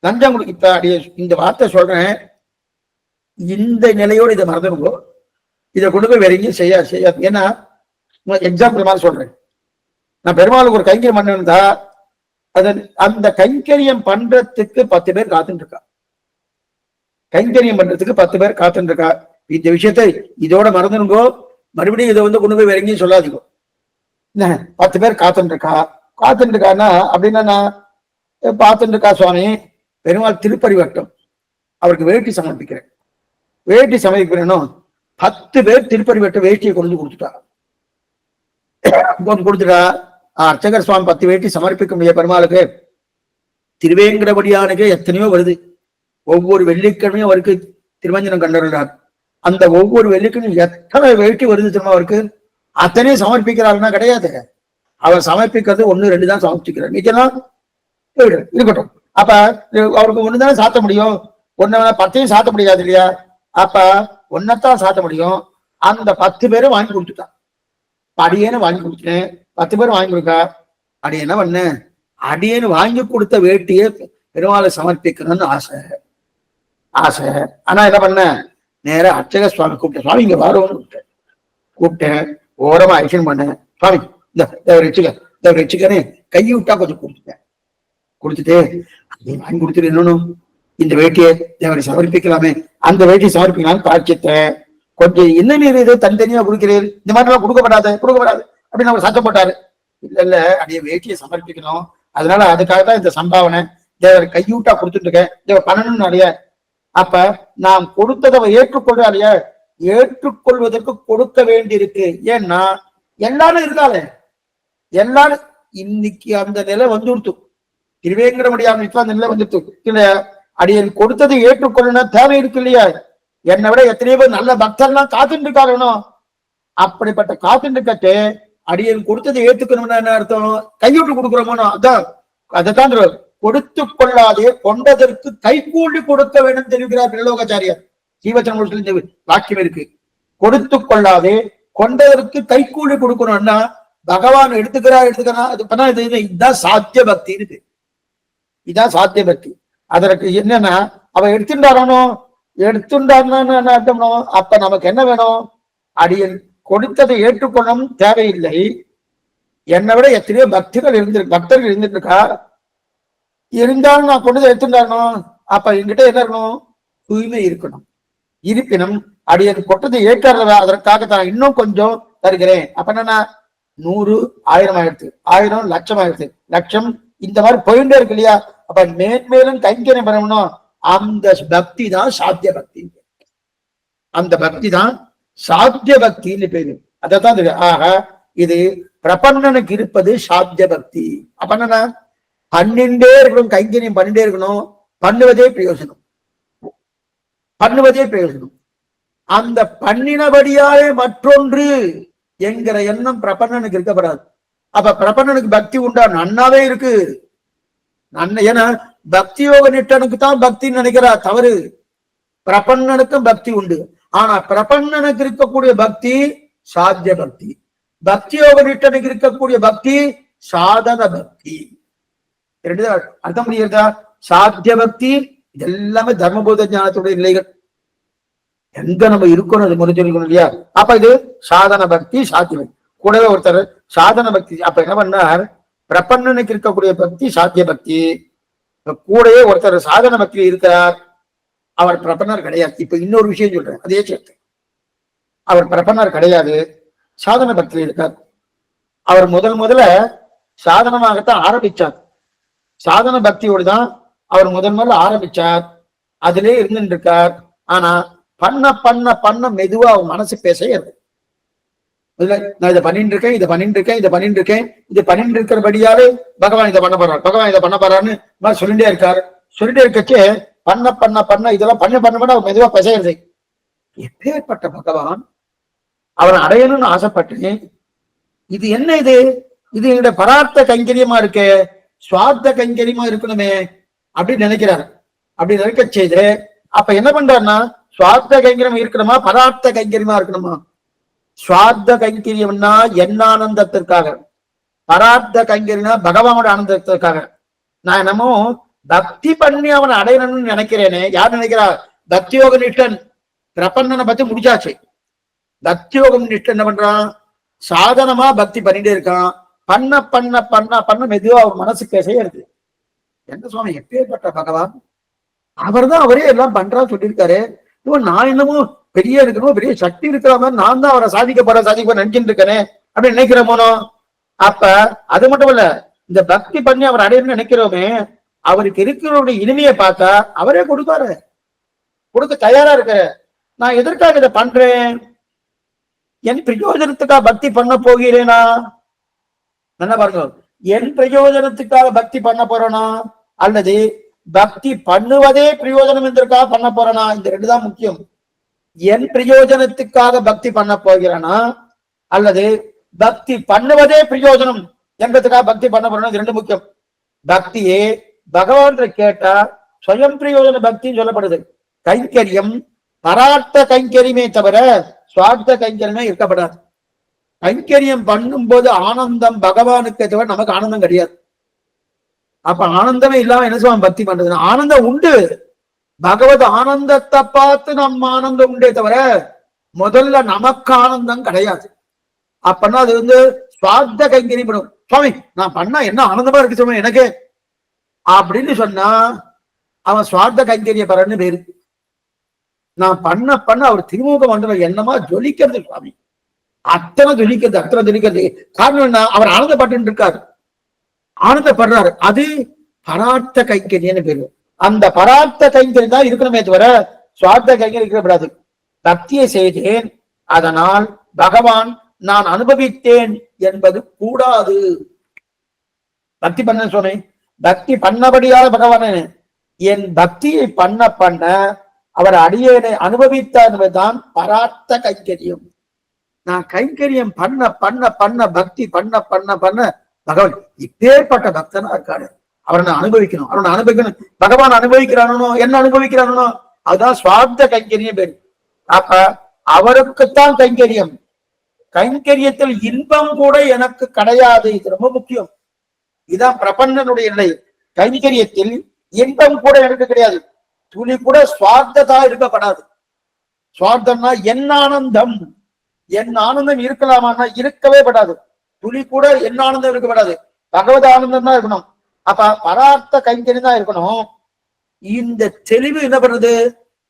லஞ்சம் இப்ப இந்த வார்த்தை சொல்றேன், இந்த நிலையோடு இதை மறந்துடுங்கோ, இதை கொண்டு போய் வேற எங்கேயும் செய்யாது. ஏன்னா எக்ஸாம்பிள் மாதிரி சொல்றேன், நான் பெருமாளுக்கு ஒரு கைங்கரியம் பண்ணிருந்தா அந்த கைங்கரியம் பண்றதுக்கு 10 பேர் காத்துட்டு இருக்கா, கைங்கரியம் பண்றதுக்கு 10 பேர் காத்துட்டு இருக்கா. இந்த விஷயத்தை இதோட மறந்துருங்கோ, மறுபடியும் இதை வந்து கொண்டு போய் வேற எங்கேயும் சொல்லாதீங்க. 10 பேர் காத்துட்டு இருக்கான்னா அப்படின்னா நான் பார்த்துட்டு இருக்கா சுவாமி பெருமாள் திருப்பரிவட்டம் அவருக்கு வேட்டி சமர்ப்பிக்கிறேன், வேட்டி சமர்ப்பிக்கிறேனும் 10 பேர் திருப்பரிவட்டம் வேட்டியை கொண்டு கொடுத்துட்டா. அர்ச்சகர் சுவாமி 10 வேட்டி சமர்ப்பிக்க முடியாது பெருமாளுக்கு. திருவேங்கடபடியானுக்கு எத்தனையோ வருது, ஒவ்வொரு வெள்ளிக்கிழமையும் அவருக்கு திருமஞ்சனம் கண்டறார். அந்த ஒவ்வொரு வெள்ளிக்கிழமையும் எத்தனை வேட்டி வருது தெரியுமா அவருக்கு, அத்தனையும் சமர்ப்பிக்கிறாருன்னா கிடையாது. அவர் சமர்ப்பிக்கிறது 1 2 தான் சமர்ப்பிக்கிறார், நிச்சயம் இருக்கட்டும். அப்ப அவருக்கு 1 தானே சாத்த முடியும், 10 சாத்த முடியாது இல்லையா. அப்ப 1 சாத்த முடியும். அந்த 10 பேரும் வாங்கி கொடுத்துட்டான். அடியேன்னு வாங்கி கொடுத்துட்டேன், 10 பேர் வாங்கி கொடுக்கா. அடி என்ன பண்ண, அடியேன்னு வாங்கி கொடுத்த வேட்டியை பெருமாளை சமர்ப்பிக்கணும்னு ஆசை. ஆனா என்ன பண்ண, நேர அர்ச்சக சுவாமி கூப்பிட்டேன், சுவாமி இங்க வாரோன்னு கூப்பிட்டேன், ஓரமா ஐஷன் பண்ணேன், சுவாமி இந்த வச்சுக்கன்னு கையை விட்டா கொஞ்சம் கொடுத்துட்டேன். கொடுத்துட்டு அதை வாங்கி கொடுத்துட்டு என்னன்னு இந்த வேட்டியை தேவரை சமர்ப்பிக்கலாமே, அந்த வேட்டியை சமர்ப்பிக்கலாம் காட்சித்த கொஞ்சம் என்ன நீர் இது தனித்தனியா கொடுக்கிறீர், இந்த மாதிரி எல்லாம் கொடுக்கப்படாது அப்படின்னு அவர் சத்தம் போட்டாரு. இல்ல அப்படியே வேட்டியை சமர்ப்பிக்கணும், அதனால அதுக்காக தான் இந்த சம்பாவனை தேவர் கையூட்டா கொடுத்துட்டு இருக்கேன், தேவர் பண்ணணும்னு அடைய. அப்ப நாம் கொடுத்ததை ஏற்றுக்கொள்றாலையா, ஏற்றுக்கொள்வதற்கு கொடுக்க வேண்டி இருக்கு. ஏன்னா எல்லாரும் இருக்காளே, எல்லாரும் இன்னைக்கு அந்த நிலை வந்துடுத்து, திருவேங்கிற முடியாம இப்ப அந்த நிலை வந்துடுத்து இல்லையா. அடியன் கொடுத்ததை ஏற்றுக்கொள்ளணும் தேவை இருக்கு இல்லையா. என்னை விட எத்தனையோ பேர் நல்ல பக்தர்லாம் காத்துட்டு இருக்காருனோ, அப்படிப்பட்ட காத்துட்டு இருக்கட்டு அடியன் கொடுத்ததை ஏற்றுக்கணும்னு என்ன அர்த்தம், கையூட்டு கொடுக்குறோமோ அதான். அதைத்தான் கொடுத்து கொள்ளாதே கொண்டதற்கு கைகூலி கொடுக்க வேண்டும் தெரிவிக்கிறார் பிரலோகாச்சாரியார். ஜீவச்சந்திர வாக்கியம் இருக்கு, கொடுத்து கொள்ளாதே கொண்டதற்கு கைகூலி கொடுக்கணும்னா பகவான் எடுத்துக்கிறா அது பண்ணா இதுதான் சாத்திய பக்தி இருக்கு, இதுதான் சாத்திய பக்தி. அதற்கு என்னன்னா அவன் எடுத்துட்டாரோ எடுத்துட்டாருன்னு என்ன அர்த்தம்னோ, அப்ப நமக்கு என்ன வேணும், அடியன் கொடுத்ததை ஏற்றுக்கொள்ளும் தேவையில்லை. என்னை விட எத்தனையோ பக்தர்கள் இருந்துட்டு இருக்கா, இருந்தாலும் நான் கொண்டதை எடுத்துட்டாரணும். அப்ப என்கிட்ட என்ன இருக்கணும், தூய்மை இருக்கணும். இருப்பினும் அடியன் கொட்டதை ஏற்றாரா, அதற்காக தான் இன்னும் கொஞ்சம் தருகிறேன். அப்ப என்னன்னா 100 1000 ஆயிடுச்சு, 1000 லட்சம் ஆயிடுச்சு, லட்சம் இந்த மாதிரி போயிட்டே இருக்கு இல்லையா. அப்ப மேன்மேலும் கைங்கரியம் பண்ணணும். அந்த பக்தி தான் சாத்திய பக்தி, அந்த பக்தி தான் சாத்திய பக்தின்னு பேரு. அதான் ஆக இது பிரபன்னனுக்கு இருப்பது சாத்திய பக்தி. அப்ப என்னன்னா பண்ணிண்டே இருக்கணும், கைங்கரியம் பண்ணிட்டே இருக்கணும், பண்ணுவதே பிரயோஜனம், பண்ணுவதே பிரயோஜனம். அந்த பண்ணினபடியாலே மற்றொன்று என்கிற எண்ணம் பிரபன்னனுக்கு இருக்கப்படாது. அப்ப பிரபன்னனுக்கு பக்தி உண்டா, நன்னாவே இருக்கு. ஏன்னா பக்தி யோக நிட்டனுக்கு தான் பக்தின்னு நினைக்கிறா, தவறு. பிரபன்னனுக்கும் பக்தி உண்டு, ஆனா பிரபன்னனுக்கு இருக்கக்கூடிய பக்தி சாத்திய பக்தி, பக்தி யோக நிட்டனுக்கு இருக்கக்கூடிய பக்தி சாதன பக்தி. அர்த்தம் புரியுறதா? சாத்திய பக்தி இதெல்லாமே தர்மபோத ஞானத்துடைய நிலைகள். எங்க நம்ம இருக்கணும் அது முறை சொல்லிக்கணும் இல்லையா. அப்ப இது சாதன பக்தி, சாத்திய பக்தி. கூடவே ஒருத்தர் சாதன பக்தி, அப்ப என்ன பண்ணார், பிரபன்னனுக்கு இருக்கக்கூடிய பக்தி சாத்திய பக்தி, கூடவே ஒருத்தர் சாதன பக்தி இருக்கிறார், அவர் பிரபன்னர் கிடையாது. இப்ப இன்னொரு விஷயம் சொல்றேன், அதே சேர்த்து. அவர் பிரபன்னர் கிடையாது, சாதன பக்தியில் இருக்கார். அவர் முதல்ல சாதனமாகத்தான் ஆரம்பிச்சார், சாதன பக்தியோடு தான் அவர் முதல்ல ஆரம்பிச்சார், அதிலே இருந்துட்டு இருக்கார். ஆனா பண்ண பண்ண பண்ண மெதுவா அவர் மனசு பேச நான் இதை பண்ணிட்டு இருக்கேன், இதை பண்ணிட்டு இருக்கேன், இதை பண்ணிட்டு இருக்கேன், இது பண்ணிட்டு இருக்கிறபடியாலே பகவான் இதை பண்ண போறார், பகவான் இதை பண்ண போறான்னு சொல்லிட்டே இருக்காரு. சொல்லிட்டே இருக்கச்சே பண்ண பண்ண பண்ண இதெல்லாம் பண்ண அவர் மெதுவா பேசுறது. எப்பேற்பட்ட பகவான், அவனை அடையணும்னு ஆசைப்பட்டேன், இது என்ன இது என்னுடைய பரார்த்த கைங்கரியமா இருக்கே, சுவார்த்த கைங்கரியமா இருக்கணுமே அப்படின்னு நினைக்கிறாரு. அப்படி நினைக்க செய்து அப்ப என்ன பண்றாருன்னா, சுவார்த்த கைங்கரியம் இருக்கணுமா பரார்த்த கைங்கரியமா இருக்கணுமா? சுவார்த்த கைங்கரியம்னா என்ன ஆனந்தத்திற்காக, பரார்த்த கைங்கரியம்னா பகவானோட ஆனந்தத்திற்காக. நான் என்னமோ பக்தி பண்ணி அவனை அடையணும்னு நினைக்கிறேனே. யார் நினைக்கிறா? பக்தியோக நிஷ்டன். பிரபன்னனை பத்தி முடிச்சாச்சு. பக்தியோகம் நிஷ்டன் என்ன பண்றான், சாதனமா பக்தி பண்ணிட்டே இருக்கான். பண்ண பண்ண பண்ண பண்ண மெதுவா அவர் மனசு பேசவே இருக்கு. என்ன சுவாமி எப்பேற்பட்ட பகவான், அவர் தான் அவரே எல்லாம் பண்றா சொல்லியிருக்காரு. நான் என்னமோ பெரிய இருக்கணும், பெரிய சக்தி இருக்கிற மாதிரி நான் தான் அவரை சாதிக்க போறேன் நினைச்சுட்டு இருக்கேனே அப்படின்னு நினைக்கிறோமோ. அப்ப அது மட்டும் இல்ல, இந்த பக்தி பண்ணி அவர் அடையணும்னு நினைக்கிறோமே, அவருக்கு இருக்கிறவருடைய இனிமையை பார்த்தா அவரே கொடுப்பாரு, கொடுக்க தயாரா இருக்க. நான் எதற்காக இதை பண்றேன், என் பிரயோஜனத்துக்காக பக்தி பண்ண போகிறேனா? என்ன பாருங்க, என் பிரயோஜனத்துக்காக பக்தி பண்ண போறேனா அல்லது பக்தி பண்ணுவதே பிரயோஜனம் என்றதுக்காக பண்ண போறேனா? இந்த ரெண்டு தான் முக்கியம். என் பிரயோஜனத்துக்காக பக்தி பண்ண போகிறேனா அல்லது பக்தி பண்ணுவதே பிரயோஜனம் என்பதுக்காக பக்தி பண்ண போறேனா? இது ரெண்டு முக்கியம். பக்தியே பகவான் கேட்டா ஸ்வயம் பிரயோஜன பக்தின்னு சொல்லப்படுது. கைங்கரியம் பரார்த்த கைங்கரியமே தவிர சுவார்த்த கைங்கரியமே இருக்கப்படாது. கைங்கரியம் பண்ணும் போது ஆனந்தம் பகவானுக்கு தவிர நமக்கு ஆனந்தம் கிடையாது. அப்ப ஆனந்தமே இல்லாம என்ன சொல்லுவாங்க பக்தி பண்றது? ஆனந்தம் உண்டு, பகவத் ஆனந்தத்தை பார்த்து நம்ம ஆனந்தம் உண்டே தவிர முதல்ல நமக்கு ஆனந்தம் கிடையாது. அப்பன்னா அது சுவார்த்த கைங்கரியம் பண்ணும். சுவாமி நான் பண்ணா என்ன ஆனந்தமா இருக்கு சுவாமி எனக்கு அப்படின்னு சொன்னா அவன் சுவார்த்த கைங்கரிய பரன்னு பேரு. நான் பண்ண அவர் திருமுக மண்டலம் என்னமா ஜொலிக்கிறது சுவாமி, அத்தனை ஜொலிக்கிறது. காரணம் என்ன? அவர் ஆனந்தப்பட்டு இருக்காரு, ஆனந்தப்படுறாரு. அது பரார்த்த கைங்கரியன்னு பேரு. அந்த பரார்த்த கைங்கரியம் தான் இருக்கணுமே தவிர சுவார்த்த கைங்கரியம் இருக்கக்கூடாது. பக்தியை செய்தேன், அதனால் பகவான் நான் அனுபவித்தேன் என்பது கூடாது. பக்தி பண்ண சொன்னேன், பக்தி பண்ணபடியால பகவான் என் பக்தியை பண்ண அவர் அடியேனை அனுபவித்தார் என்பதுதான் பரார்த்த கைங்கரியம். நான் கைங்கரியம் பண்ண பக்தி பண்ண பகவான் இப்பேற்பட்ட பக்தனா இருக்காரு, அவரை நான் அனுபவிக்கணும், அவரை நான் அனுபவிக்கணும். பகவான் அனுபவிக்கிறானோ, என்ன அனுபவிக்கிறானோ, அதுதான் சுவார்த்த கைங்கரியம் பேரு. அப்ப அவருக்குத்தான் கைங்கரியம். கைங்கரியத்தில் இன்பம் கூட எனக்கு கிடையாது, இது ரொம்ப முக்கியம். இதுதான் பிரபன்னனுடைய நிலை. கைங்கரியத்தில் இன்பம் கூட எனக்கு கிடையாது, துளி கூட சுவார்த்ததா இருக்கப்படாது. சுவார்த்தம்னா என் ஆனந்தம், என் ஆனந்தம் இருக்கலாமான்னா இருக்கவே படாது. துளி கூட என் ஆனந்தம் இருக்கப்படாது, பகவத் ஆனந்தம் தான் இருக்கணும். அப்ப பரார்த்த கைங்கரியம் தான் இருக்கணும். இந்த தெளிவு என்ன பண்ணுது?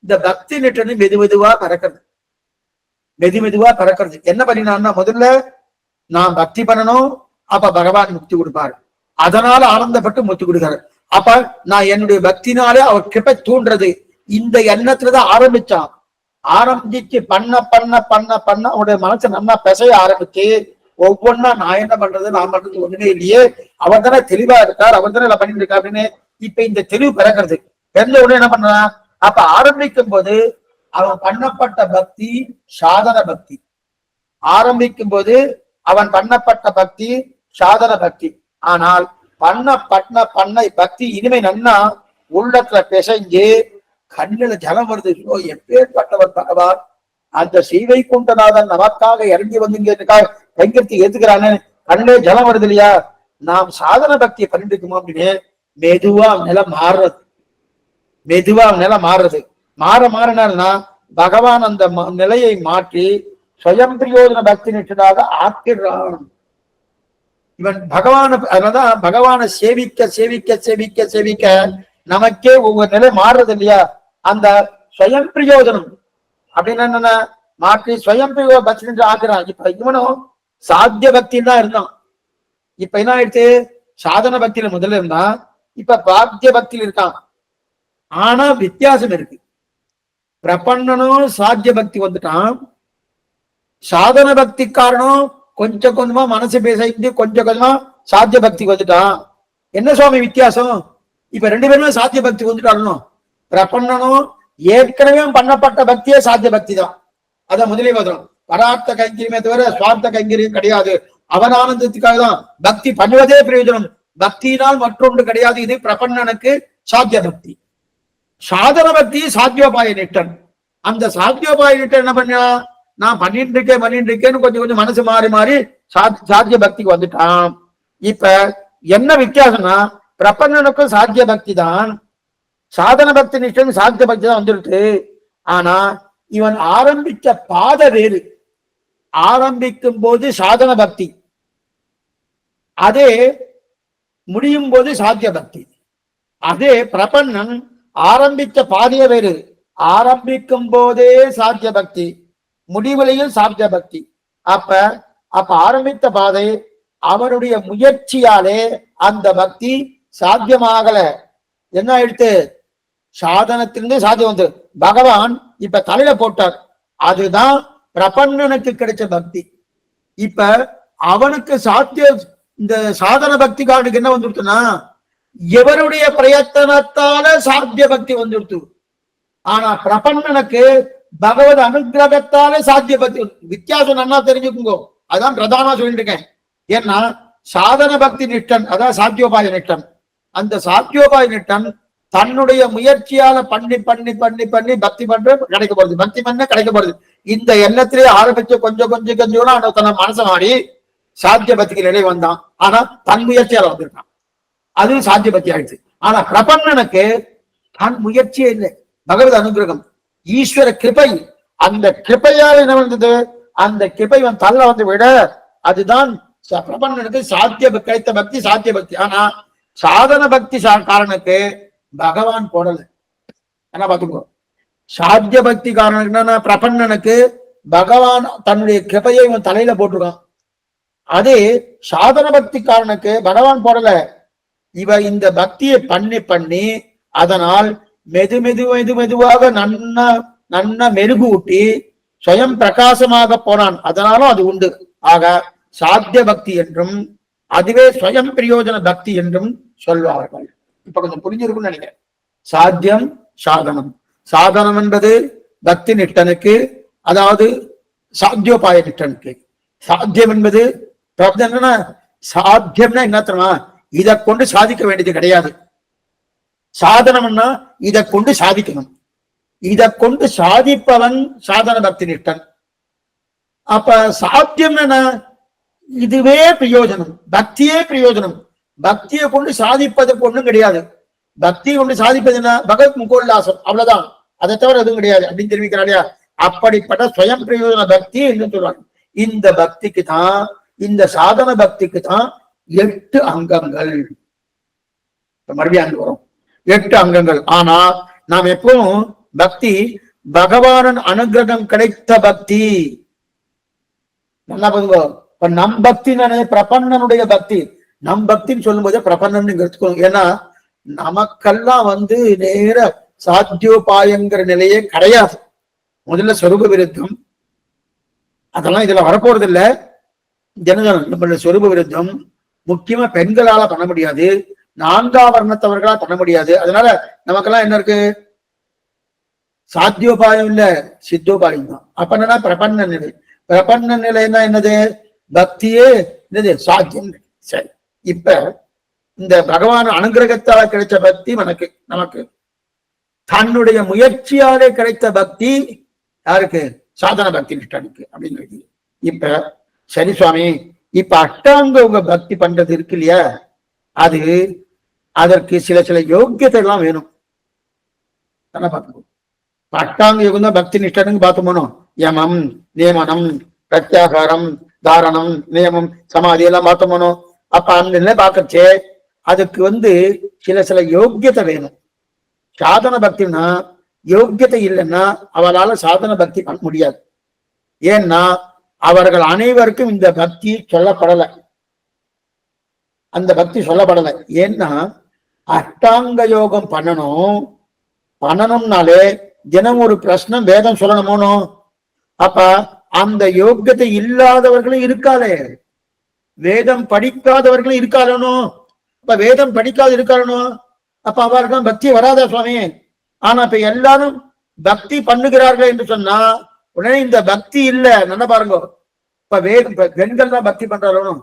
இந்த பக்தி நெட்டனு மெதுவா பறக்கிறது. என்ன பண்ணினான்னா, முதல்ல நான் பக்தி பண்ணணும், அப்ப பகவான் முக்தி கொடுப்பாரு, அதனால ஆனந்தப்பட்டு முக்தி கொடுக்காரு. அப்ப நான் என்னுடைய பக்தினாலே அவர் கிருபை தூண்டுறது, இந்த எண்ணத்துலதான் ஆரம்பிச்சான். ஆரம்பிச்சு பண்ண அவனுடைய மனசை நல்லா பிசைய ஆரம்பிச்சு ஒவ்வொன்னா நான் என்ன பண்றது, நான் பண்றது ஒண்ணுமே இல்லையே, அவர் தானே தெளிவா இருக்கார், அவர் தானே பண்ணிட்டு இருக்கா அப்படின்னு இப்ப இந்த தெளிவு பிறக்கிறது. எந்த உடனே என்ன பண்றான்? அப்ப ஆரம்பிக்கும் போது அவன் பண்ணப்பட்ட பக்தி சாதன பக்தி. ஆரம்பிக்கும் போது அவன் பண்ணப்பட்ட பக்தி சாதன பக்தி. ஆனால் பண்ண பக்தி இனிமை நன்னா உள்ளத்துல பிசைஞ்சு கண்ணுல ஜலம் வருது. எப்பேற்பட்டவர் பகவான், அந்த சீவை குண்டநாதன் நமக்காக இறங்கி வந்து கைங்கரித்து ஏத்துக்கிறான்னு கண்ணிலே ஜலம் வருது இல்லையா? நாம் சாதன பக்தியை பண்ணிட்டு இருக்கோம் அப்படின்னு மெதுவா நிலை மாறுறது. மாறினா பகவான் அந்த நிலையை மாற்றி சுயம் பிரயோஜன பக்தி நிச்சயமாக ஆக்கிடுறான். இவன் அதனாலதான் பகவானை சேவிக்க நமக்கே ஒவ்வொரு நிலை மாறுறது இல்லையா? அந்த சுயம் பிரயோஜனம் அப்படின்னு என்ன மாற்றி சுயம் பிரயோக பக்தி நின்று ஆக்குறான். இப்ப இவனும் சாத்திய பக்தின்னு தான் இருந்தான், இப்ப என்ன ஆயிடுச்சு? சாதன பக்தியில முதல்ல இருந்தான், இப்ப பாத்திய பக்தியில் இருக்கான். ஆனா வித்தியாசம் இருக்கு. பிரபன்னனும் சாத்திய பக்தி வந்துட்டான், சாதன பக்தி காரணம் கொஞ்சம் கொஞ்சமா மனசு பேசிட்டு கொஞ்சமா சாத்திய பக்தி வந்துட்டான். என்ன சுவாமி வித்தியாசம்? இப்ப ரெண்டு பேருமே சாத்திய பக்தி வந்துட்டாலும் பிரபன்னனும் ஏற்கனவே பண்ணப்பட்ட பக்தியே சாத்திய பக்தி தான். அத முதலே வரும். பரார்த்த கைங்கரியமே தவிர சுவார்த்த கைங்கரியம் கிடையாது. அவன் ஆனந்தத்துக்காக தான் பக்தி பண்ணுவதே பிரயோஜனம், பக்தியினால் மற்றொன்று கிடையாது. இது பிரபன்னனுக்கு சாத்திய பக்தி. சாதன பக்தி சாத்தியோபாய நிட்டன். அந்த சாத்தியோபாய நிட்டன் என்ன பண்ணா, நான் பண்ணிட்டு இருக்கேன்னு கொஞ்சம் மனசு மாறி சாத்திய பக்திக்கு வந்துட்டான். இப்ப என்ன வித்தியாசம்னா, பிரபன்னனுக்கும் சாத்திய பக்தி தான், சாதன பக்தி நிஷ்டன் சாத்திய பக்தி தான் வந்துருக்கு. ஆனா இவன் ஆரம்பிச்ச பாத வேறு. ஆரம்பிக்கும் போது சாதன பக்தி, அதே முடியும் போது சாத்திய பக்தி. அதே பிரபன்னன் ஆரம்பிச்ச பாதைய வேறு. ஆரம்பிக்கும் போதே சாத்திய பக்தி, முடிவுலையும் சாத்திய பக்தி. அப்ப ஆரம்பித்த பாதை அவனுடைய முயற்சியாலே அந்த பக்தி சாத்தியமாகல. என்ன ஆயிடுத்து? சாதனத்திலிருந்து சாத்தியம் வந்து பகவான் இப்ப தலையில போட்டார். அதுதான் பிரபன்னனுக்கு கிடைச்ச பக்தி. இப்ப அவனுக்கு சாத்திய இந்த சாதன பக்தி காரனுக்கு என்ன வந்துடுத்துன்னா, எவருடைய பிரயத்தனத்தால சாத்திய பக்தி வந்துடுத்து. ஆனா பிரபன்னனுக்கு பகவத் அனுகிரகத்தாலே சாத்திய பக்தி. வித்தியாசம் நல்லா தெரிஞ்சுக்குங்கோ, அதான் பிரதானமா சொல்லிட்டு இருக்கேன். ஏன்னா சாதன பக்தி நிஷ்டன், அதான் சாத்தியோபாய நிஷ்டன். அந்த சாத்தியோபாய நிஷ்டன் தன்னுடைய முயற்சியால பண்ணி பக்தி பண்ற கிடைக்க போறது, பக்தி பண்ண கிடைக்க போறது. இந்த எண்ணத்திலே ஆரம்பிச்சு கொஞ்சம் தன்னை மனசை மாறி சாத்திய பக்திக்கு நிலை வந்தான். ஆனா தன் முயற்சியால வந்திருக்கான், அது சாத்திய பக்தி ஆயிடுச்சு. ஆனா பிரபன்னனுக்கு தன் முயற்சியே இல்லை, பகவத் அனுகிரகம், ஈஸ்வர கிருபை. அந்த கிருபையால் என்ன வந்தது? அந்த கிருபை தள்ள வந்து விட அதுதான் பிரபன்னனுக்கு சாத்திய கிடைத்த பக்தி, சாத்திய பக்தி. ஆனா சாதன பக்தி காரணனுக்கு பகவான் போடல. என்ன பாத்துக்கோ, சாத்திய பக்தி காரணம் என்னன்னா பிரபன்னனுக்கு பகவான் தன்னுடைய கிருபையை இவன் தலையில போட்டிருக்கான். அதே சாதன பக்தி காரனுக்கு பகவான் போடல. இவ இந்த பக்தியை பண்ணி பண்ணி அதனால் மெதுவாக நன்ன மெருகூட்டி ஸ்வயம் பிரகாசமாக போனான். அதனாலும் அது உண்டு. ஆக சாத்திய பக்தி என்றும் அதுவே ஸ்வயம் பிரயோஜன பக்தி என்றும் சொல்வார்கள். இப்ப கொஞ்சம் புரிஞ்சிருக்கும்னு நினைக்கிறேன். சாத்தியம் சாதனம். சாதனம் என்பது பக்தி நிஷ்டனுக்கு, அதாவது சாத்தியோபாய நிஷ்டனுக்கு. சாத்தியம் என்பது என்னன்னா, சாத்தியம்னா என்ன தெரியுமா, இதை கொண்டு சாதிக்க வேண்டியது கிடையாது. சாதனம்னா இதை கொண்டு சாதிக்கணும். இதை கொண்டு சாதிப்பவன் சாதன பக்தி நிஷ்டன். அப்ப சாத்தியம் என்ன, இதுவே பிரயோஜனம், பக்தியே பிரயோஜனம். பக்தியை கொண்டு சாதிப்பதற்கு ஒண்ணும் கிடையாது. பக்தியை கொண்டு சாதிப்பது என்ன, பகவத் முகோல்லாசம், அவ்வளவுதான். அதை தவிர எதுவும் கிடையாது அப்படின்னு தெரிவிக்கிறாரியா. அப்படிப்பட்ட ஸ்வயம் பிரயோஜன பக்தி என்று சொல்றாங்க. இந்த பக்திக்கு தான், இந்த சாதன பக்திக்கு தான் 8 அங்கங்கள். மறுபடியும் அங்கு வரும் 8 அங்கங்கள். ஆனா நாம் எப்பவும் பக்தி பகவானின் அனுகிரகம் கிடைத்த பக்தி. நல்லா பாருங்க, இப்ப நம் பக்தி பிரபன்னனுடைய பக்தி. நம் பக்தின்னு சொல்லும் போது பிரபன்னன் எடுத்துக்கோங்க. ஏன்னா நமக்கெல்லாம் நேர சாத்தியோபாயங்கிற நிலையே கிடையாது. முதல்ல சொரூப விருத்தம், அதெல்லாம் இதுல வரப்போறது இல்லை. ஜனஜனம் நம்மள சொரூப விருத்தம் முக்கியமா பெண்களால பண்ண முடியாது, 4ஆம் வர்ணத்தவர்களால் பண்ண முடியாது. அதனால நமக்கெல்லாம் என்ன இருக்கு, சாத்தியோபாயம் இல்ல, சித்தோபாயம் தான். அப்ப என்னன்னா பிரபன்ன நிலை. பிரபன்ன நிலைன்னா என்னது, பக்தியே என்னது, சாத்தியம். சரி, இப்ப இந்த பகவான் அனுகிரகத்தால கிடைச்ச பக்தி நமக்கு தன்னுடைய முயற்சியாலே கிடைத்த பக்தி யாருக்கு, சாதன பக்தி நிஷ்டனுக்கு அப்படின்னு. இப்ப சரி சுவாமி, இப்ப அஷ்டாங்க உங்க பக்தி பண்றது இருக்கு இல்லையா, அது அதற்கு சில யோக்கியத்தை எல்லாம் வேணும். பார்த்துக்கோ, அஷ்டாங்க யோகம் தான் பக்தி நிஷ்டனுக்கு பார்த்தோமோ. யமம் நியமனம் பிரத்யாகாரம் தாரணம் நியமம் சமாதி எல்லாம் பார்த்தோமோ. அப்ப அந்த நிலை பார்க்கச்சே அதுக்கு சில யோக்கியத்தை வேணும். சாதன பக்தினா யோக்கியத்தை இல்லைன்னா அவளால சாதன பக்தி பண்ண முடியாது. ஏன்னா அவர்கள் அனைவருக்கும் இந்த பக்தி சொல்லப்படலை, அந்த பக்தி சொல்லப்படலை. ஏன்னா அஷ்டாங்க யோகம் பண்ணணும்னாலே தினம் ஒரு பிரश्னம் வேதம் சொல்லணுமோனோ. அப்ப அந்த யோக்கியத்தை இல்லாதவர்களும் இருக்காளே, வேதம் படிக்காதவர்களும் இருக்காளனோ. அப்ப வேதம் படிக்காத இருக்காளனோ, அப்ப அவர்கள் பக்தி வராதா சுவாமி? ஆனா இப்ப எல்லாரும் பக்தி பண்ணுகிறார்கள் என்று சொன்னா உடனே இந்த பக்தி இல்ல. நல்லா பாருங்க, இப்ப பெண்கள் தான் பக்தி பண்றாலும்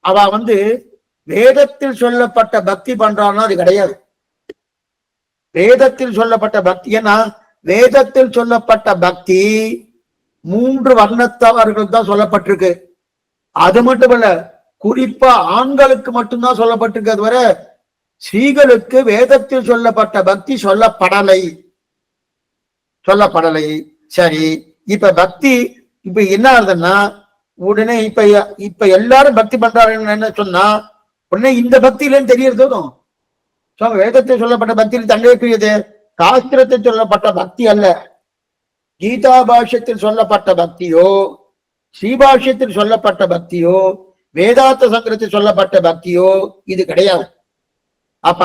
அவ வேதத்தில் சொல்லப்பட்ட பக்தி பண்றான்னா அது கிடையாது. வேதத்தில் சொல்லப்பட்ட பக்தி, ஏன்னா வேதத்தில் சொல்லப்பட்ட பக்தி 3 வர்ணத்தவர்கள் தான் சொல்லப்பட்டிருக்கு. அது மட்டும் இல்ல, குறிப்பா ஆண்களுக்கு மட்டும்தான் சொல்லப்பட்டிருக்கு. அது வர ஸ்ரீகளுக்கு வேதத்தில் சொல்லப்பட்ட பக்தி சொல்லப்படலை. சரி, இப்ப பக்தி இப்ப என்ன ஆகுதுன்னா, உடனே இப்ப எல்லாரும் பக்தி பண்றாருன்னு என்ன சொன்னா உடனே இந்த பக்தியிலன்னு தெரியறதும். வேதத்தில் சொல்லப்பட்ட பக்தியில் தங்கைக்குரியது, சாஸ்திரத்தில் சொல்லப்பட்ட பக்தி அல்ல. கீதா பாஷ்யத்தில் சொல்லப்பட்ட பக்தியோ, ஸ்ரீபாஷ்யத்தில் சொல்லப்பட்ட பக்தியோ, வேதாந்த சங்கரத்தில் சொல்லப்பட்ட பக்தியோ இது கிடையாது. அப்ப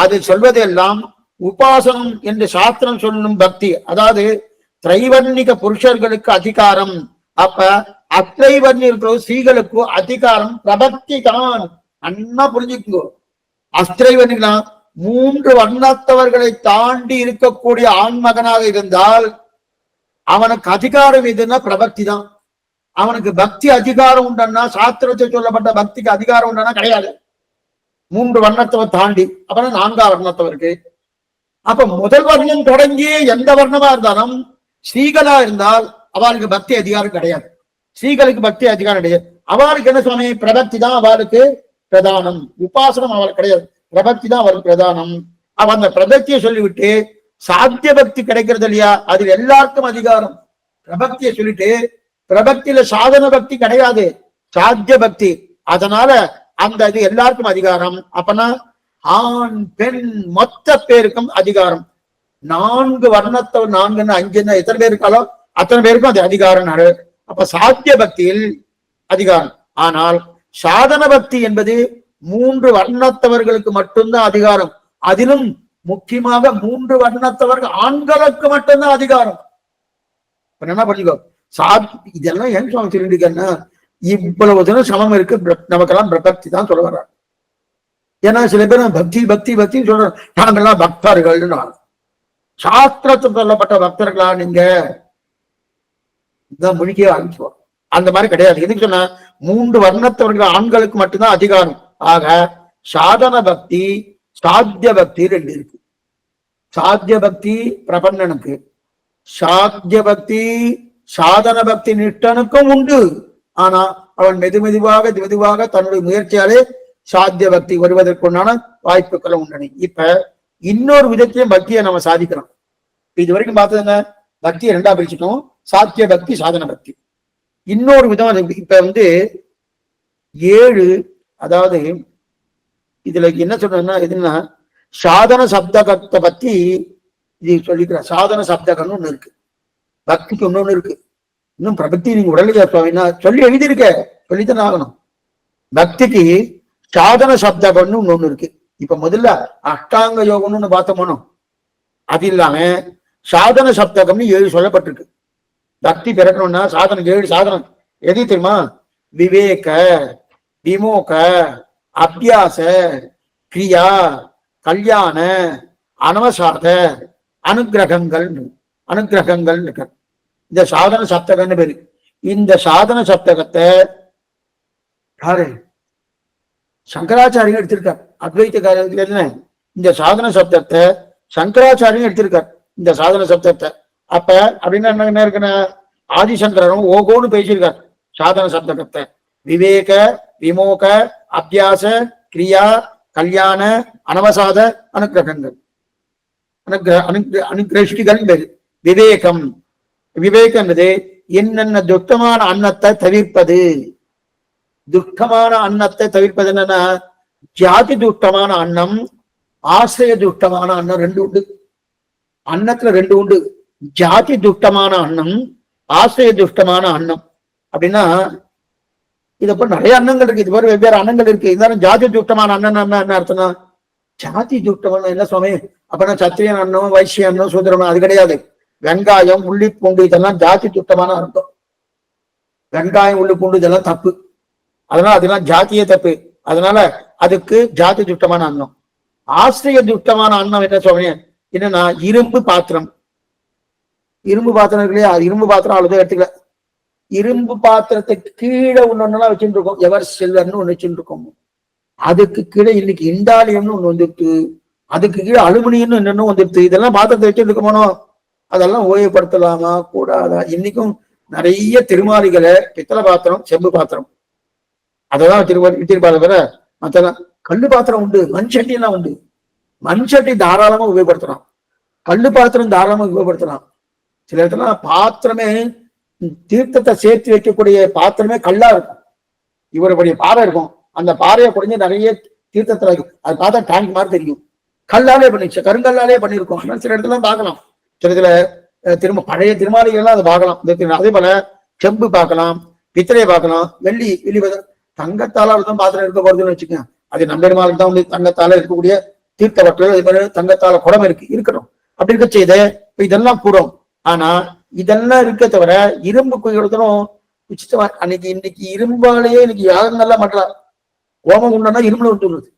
அது சொல்வதெல்லாம் உபாசனம் என்று சாஸ்திரம் சொல்லும் பக்தி. அதாவது திரைவர்ணிக புருஷர்களுக்கு அதிகாரம், அப்ப அத்திரைவர்ணிகளோ ஸ்ரீகளுக்கு அதிகாரம் பிரபக்தி தான். அண்ணா புரிஞ்சுக்கோ, அஸ்திரைவர்ணிகளா 3 வர்ணத்தவர்களை தாண்டி இருக்கக்கூடிய ஆண்மகனாக இருந்தால் அவனுக்கு அதிகாரம் எதுன்னா பிரபக்தி தான். அவனுக்கு பக்தி அதிகாரம் உண்டன்னா, சாஸ்திரத்தில் சொல்லப்பட்ட பக்திக்கு அதிகாரம் உண்டன்னா கிடையாது. 3 வர்ணத்தவர் தாண்டி, அப்புறம் 4ஆம் வர்ணத்தவருக்கு. அப்ப முதல் வர்ணம் தொடங்கி எந்த வர்ணமா இருந்தாலும் ஸ்ரீகளா இருந்தால் அவளுக்கு பக்தி அதிகாரம் கிடையாது. ஸ்ரீகளுக்கு பக்தி அதிகாரம் கிடையாது. அவளுக்கு என்ன சுவாமி, பிரபக்தி தான் அவளுக்கு பிரதானம், உபாசனம் அவளுக்கு கிடையாது, பிரபக்தி தான் அவளுக்கு பிரதானம். அவ அந்த பிரபக்தியை சொல்லிவிட்டு சாத்திய பக்தி கிடைக்கிறது இல்லையா, அதில் எல்லாருக்கும் அதிகாரம். பிரபக்தியை சொல்லிட்டு பிரபக்தியில சாதன பக்தி கிடையாது, சாத்திய பக்தி. அதனால அந்த இது எல்லாருக்கும் அதிகாரம். அப்பனா ஆண் பெண் மொத்த பேருக்கும் அதிகாரம். 4 வர்ணத்தவர் 4 5 எத்தனை பேர் இருக்காலோ அத்தனை பேருக்கும் அது அதிகாரம். அப்ப சாத்திய பக்தியில் அதிகாரம். ஆனால் சாதன பக்தி என்பது 3 வர்ணத்தவர்களுக்கு மட்டும்தான் அதிகாரம். அதிலும் முக்கியமாக 3 வர்ணத்தவர்கள் ஆண்களுக்கு மட்டும்தான் அதிகாரம். என்ன பண்ணிக்கோ இதெல்லாம் ஏன் சுவாமி திருண்டிக்கன்னா இவ்வளவு தினம் சமம் இருக்கு, நமக்கெல்லாம் பிரபக்தி தான் சொல்ல வர்றாங்க. ஏன்னா சில பேர் பக்தி பக்தி பக்தி சொல்ற, நாங்கெல்லாம் பக்தர்கள். சாஸ்திரத்தில் சொல்லப்பட்ட பக்தர்களா நீங்க முழுக்க ஆரம்பிச்சுவோம். அந்த மாதிரி கிடையாது. எதுக்கு சொன்னா 3 வர்ணத்தவர்கள் ஆண்களுக்கு மட்டும்தான் அதிகாரம். ஆக சாதன பக்தி சாத்திய பக்தி 2 இருக்கு. சாத்திய பக்தி பிரபன்னனுக்கு, சாத்திய பக்தி சாதன பக்தி நிஷ்டனுக்கும் உண்டு. ஆனா அவன் மெதுவாக தன்னுடைய முயற்சியாலே சாத்திய பக்தி வருவதற்குண்டான வாய்ப்புகளும் உண்டன. இப்ப இன்னொரு விதத்திலையும் பக்தியை நம்ம சாதிக்கிறோம். இது வரைக்கும் பார்த்ததுங்க பக்தியை 2ஆ பிரிச்சுட்டோம், சாத்திய பக்தி சாதன பக்தி. இன்னொரு விதம் இப்ப 7, அதாவது இதுல என்ன சொல்றேன்னா எதுன்னா சாதன சப்தகத்தை பத்தி இது சொல்லிக்கிற. சாதன சப்தகம்னு ஒண்ணு இருக்கு, பக்திக்கு இன்னொன்னு இருக்கு. இன்னும் பிரபக்தி நீங்க உடலையா சொல்லி எழுதியிருக்க, சொல்லித்தானே ஆகணும். பக்திக்கு சாதன சப்தகம்னு ஒண்ணு இருக்கு. இப்ப முதல்ல அஷ்டாங்க யோகம்னு பார்த்தோமோ, அது இல்லாம சாதன சப்தகம்னு 7 சொல்லப்பட்டிருக்கு. பக்தி பிறக்கணும்னா சாதனம் 7 சாதனம் எது தெரியுமா? விவேக, விமோக, அபியாச, கிரியா, கல்யாண, அனவசாத, அனுகிரகங்கள் இருக்க. இந்த சாதன சப்தகம்னு பேரு. இந்த சாதன சப்தகத்தை யாரு சங்கராச்சாரியம் எடுத்திருக்கார். அத்வைத்த காரியத்துல இந்த சாதன சப்தத்தை சங்கராச்சாரியம் எடுத்திருக்கார். இந்த சாதன சப்தத்தை அப்ப அப்படின்னா என்ன இருக்குன்னா ஆதிசங்கரரும் ஓகோன்னு பேசியிருக்கார். சாதன சப்தகத்தை விவேக, விமோக, அபியாச, கிரியா, கல்யாண, அனவசாத, அனுகிரகங்கள் அனுகிரஷ்டிகள் பேரு. விவேகம், விவேகம் என்பது என்னென்ன துக்கமான அன்னத்தை தவிர்ப்பது. துக்கமான அன்னத்தை தவிர்ப்பது என்னன்னா ஜாதி துஷ்டமான அன்னம், ஆசிரிய துஷ்டமான அன்னம் 2 உண்டு. அன்னத்துல 2 உண்டு. ஜாதி துஷ்டமான அன்னம், ஆசிரிய துஷ்டமான அன்னம். அப்படின்னா இதப்ப நிறைய அன்னங்கள் இருக்கு. இது மாதிரி வெவ்வேறு அன்னங்கள் இருக்கு. இருந்தாலும் ஜாதி துஷ்டமான அண்ணன் என்ன அர்த்தம்னா ஜாதி துஷ்டமான என்ன சுவாமி அப்படின்னா சத்திரியன் அன்னம், வைசிய அன்னம், சூத்திரன் அது கிடையாது. வெங்காயம், உள்ளி பூண்டு இதெல்லாம் ஜாதி துஷ்டமான அர்த்தம். வெங்காயம், உள்ளி பூண்டு இதெல்லாம் தப்பு. அதனால அதெல்லாம் ஜாத்தியே தப்பு. அதனால அதுக்கு ஜாதி துஷ்டமான அன்னம். ஆசிரிய துஷ்டமான அன்னம் என்ன சுவாமி என்னன்னா இரும்பு பாத்திரம். இரும்பு பாத்திரம் இருக்கு இல்லையா, இரும்பு பாத்திரம் அவ்வளவுதான் எடுத்துக்கல. இரும்பு பாத்திரத்துக்கு கீழே ஒன்னொன்னா வச்சுட்டு இருக்கோம். எவர் சில்வர்னு ஒண்ணு வச்சுட்டு இருக்கோம். அதுக்கு கீழே இன்னைக்கு இண்டாலியம்னு ஒண்ணு வந்துட்டு, அதுக்கு கீழே அலுமினியம்னு இன்னொன்னு வந்துட்டு. இதெல்லாம் பாத்திரத்தை வச்சுட்டு இருக்கோமோ, அதெல்லாம் ஓய்வுபடுத்தலாமா கூடாதா? இன்னைக்கும் நிறைய திருமாளிகளை பித்தளை பாத்திரம், செம்பு பாத்திரம் அதெல்லாம் வச்சிருப்பாரு. வேற மத்தெல்லாம் கல்லு பாத்திரம் உண்டு, மண் சட்டி எல்லாம் உண்டு. மண் சட்டி தாராளமா உபயோகப்படுத்தலாம், கல்லு பாத்திரம் தாராளமா உபயோகப்படுத்தலாம். சில இடத்துல பாத்திரமே தீர்த்தத்தை சேர்த்து வைக்கக்கூடிய பாத்திரமே கல்லா இருக்கும். இவருடைய பாறை இருக்கும், அந்த பாறையை குறைஞ்சு நிறைய தீர்த்தத்துல அது பார்த்தா டேங்க் மாதிரி தெரியும். கல்லாலே பண்ணிச்சு, கருங்கல்லாலே பண்ணிருக்கோம். சில இடத்துல பார்க்கலாம். சில இதுல பழைய திருமாளிகள்லாம் அதை பார்க்கலாம். அதே போல செம்பு பார்க்கலாம், பித்தளையை பார்க்கலாம், வெள்ளி தங்கத்தால தான் பாத்திரம் இருக்க போறதுன்னு வச்சுக்கோங்க. அது நம்ம பெருமாளுக்கு தான் வந்து தங்கத்தால இருக்கக்கூடிய தீர்த்த வட்டல், அதே மாதிரி தங்கத்தால குடம் இருக்கட்டும். அப்படி இருக்க செய்த இதெல்லாம் கூடும். ஆனா இதெல்லாம் இருக்க தவிர இரும்பு குயிலும் உச்சித்தமா இன்னைக்கு இரும்பாலேயே இன்னைக்கு யாகங்கள்லாம் பண்றான். ஓமம் உண்டா இரும்புல விட்டுருது.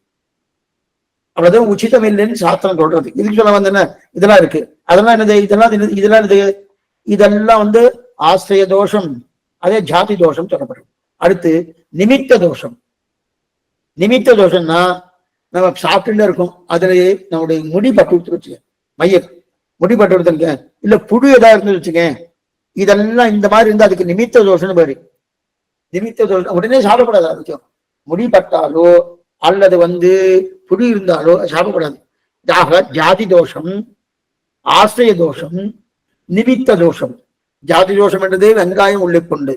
அவ்வளவுதான் உச்சிதம் இல்லைன்னு சாஸ்திரம் சொல்றது. இதுக்கு சொல்ல வந்தேன்னா இதெல்லாம் இருக்கு. அதெல்லாம் என்னது? இதெல்லாம் என்னது? இதெல்லாம் வந்து ஆசிரிய தோஷம், அதே ஜாதி தோஷம் சொல்லப்படுறது. அடுத்து நிமித்த தோஷம். நிமித்த தோஷம்னா நம்ம சாப்பிட்டுல இருக்கோம், அதுலயே நம்முடைய முடி பட்டு விட்டு வச்சுக்க, மைய முடி பட்டு விடுத்துருக்க, இல்ல புழு ஏதாவது இருந்து வச்சுக்க, இதெல்லாம் இந்த மாதிரி இருந்தா அதுக்கு நிமித்த தோஷம்னு பேரு. நிமித்த தோஷம் உடனே சாப்பிடக்கூடாது. அதுக்கு முடி பட்டாலோ அல்லது வந்து புழு இருந்தாலோ சாப்பிடக்கூடாது. ஜாதி தோஷம், ஆசிரிய தோஷம், நிமித்த தோஷம். ஜாதி தோஷம் என்றது வெங்காயம் உள்ளிக்கொண்டு,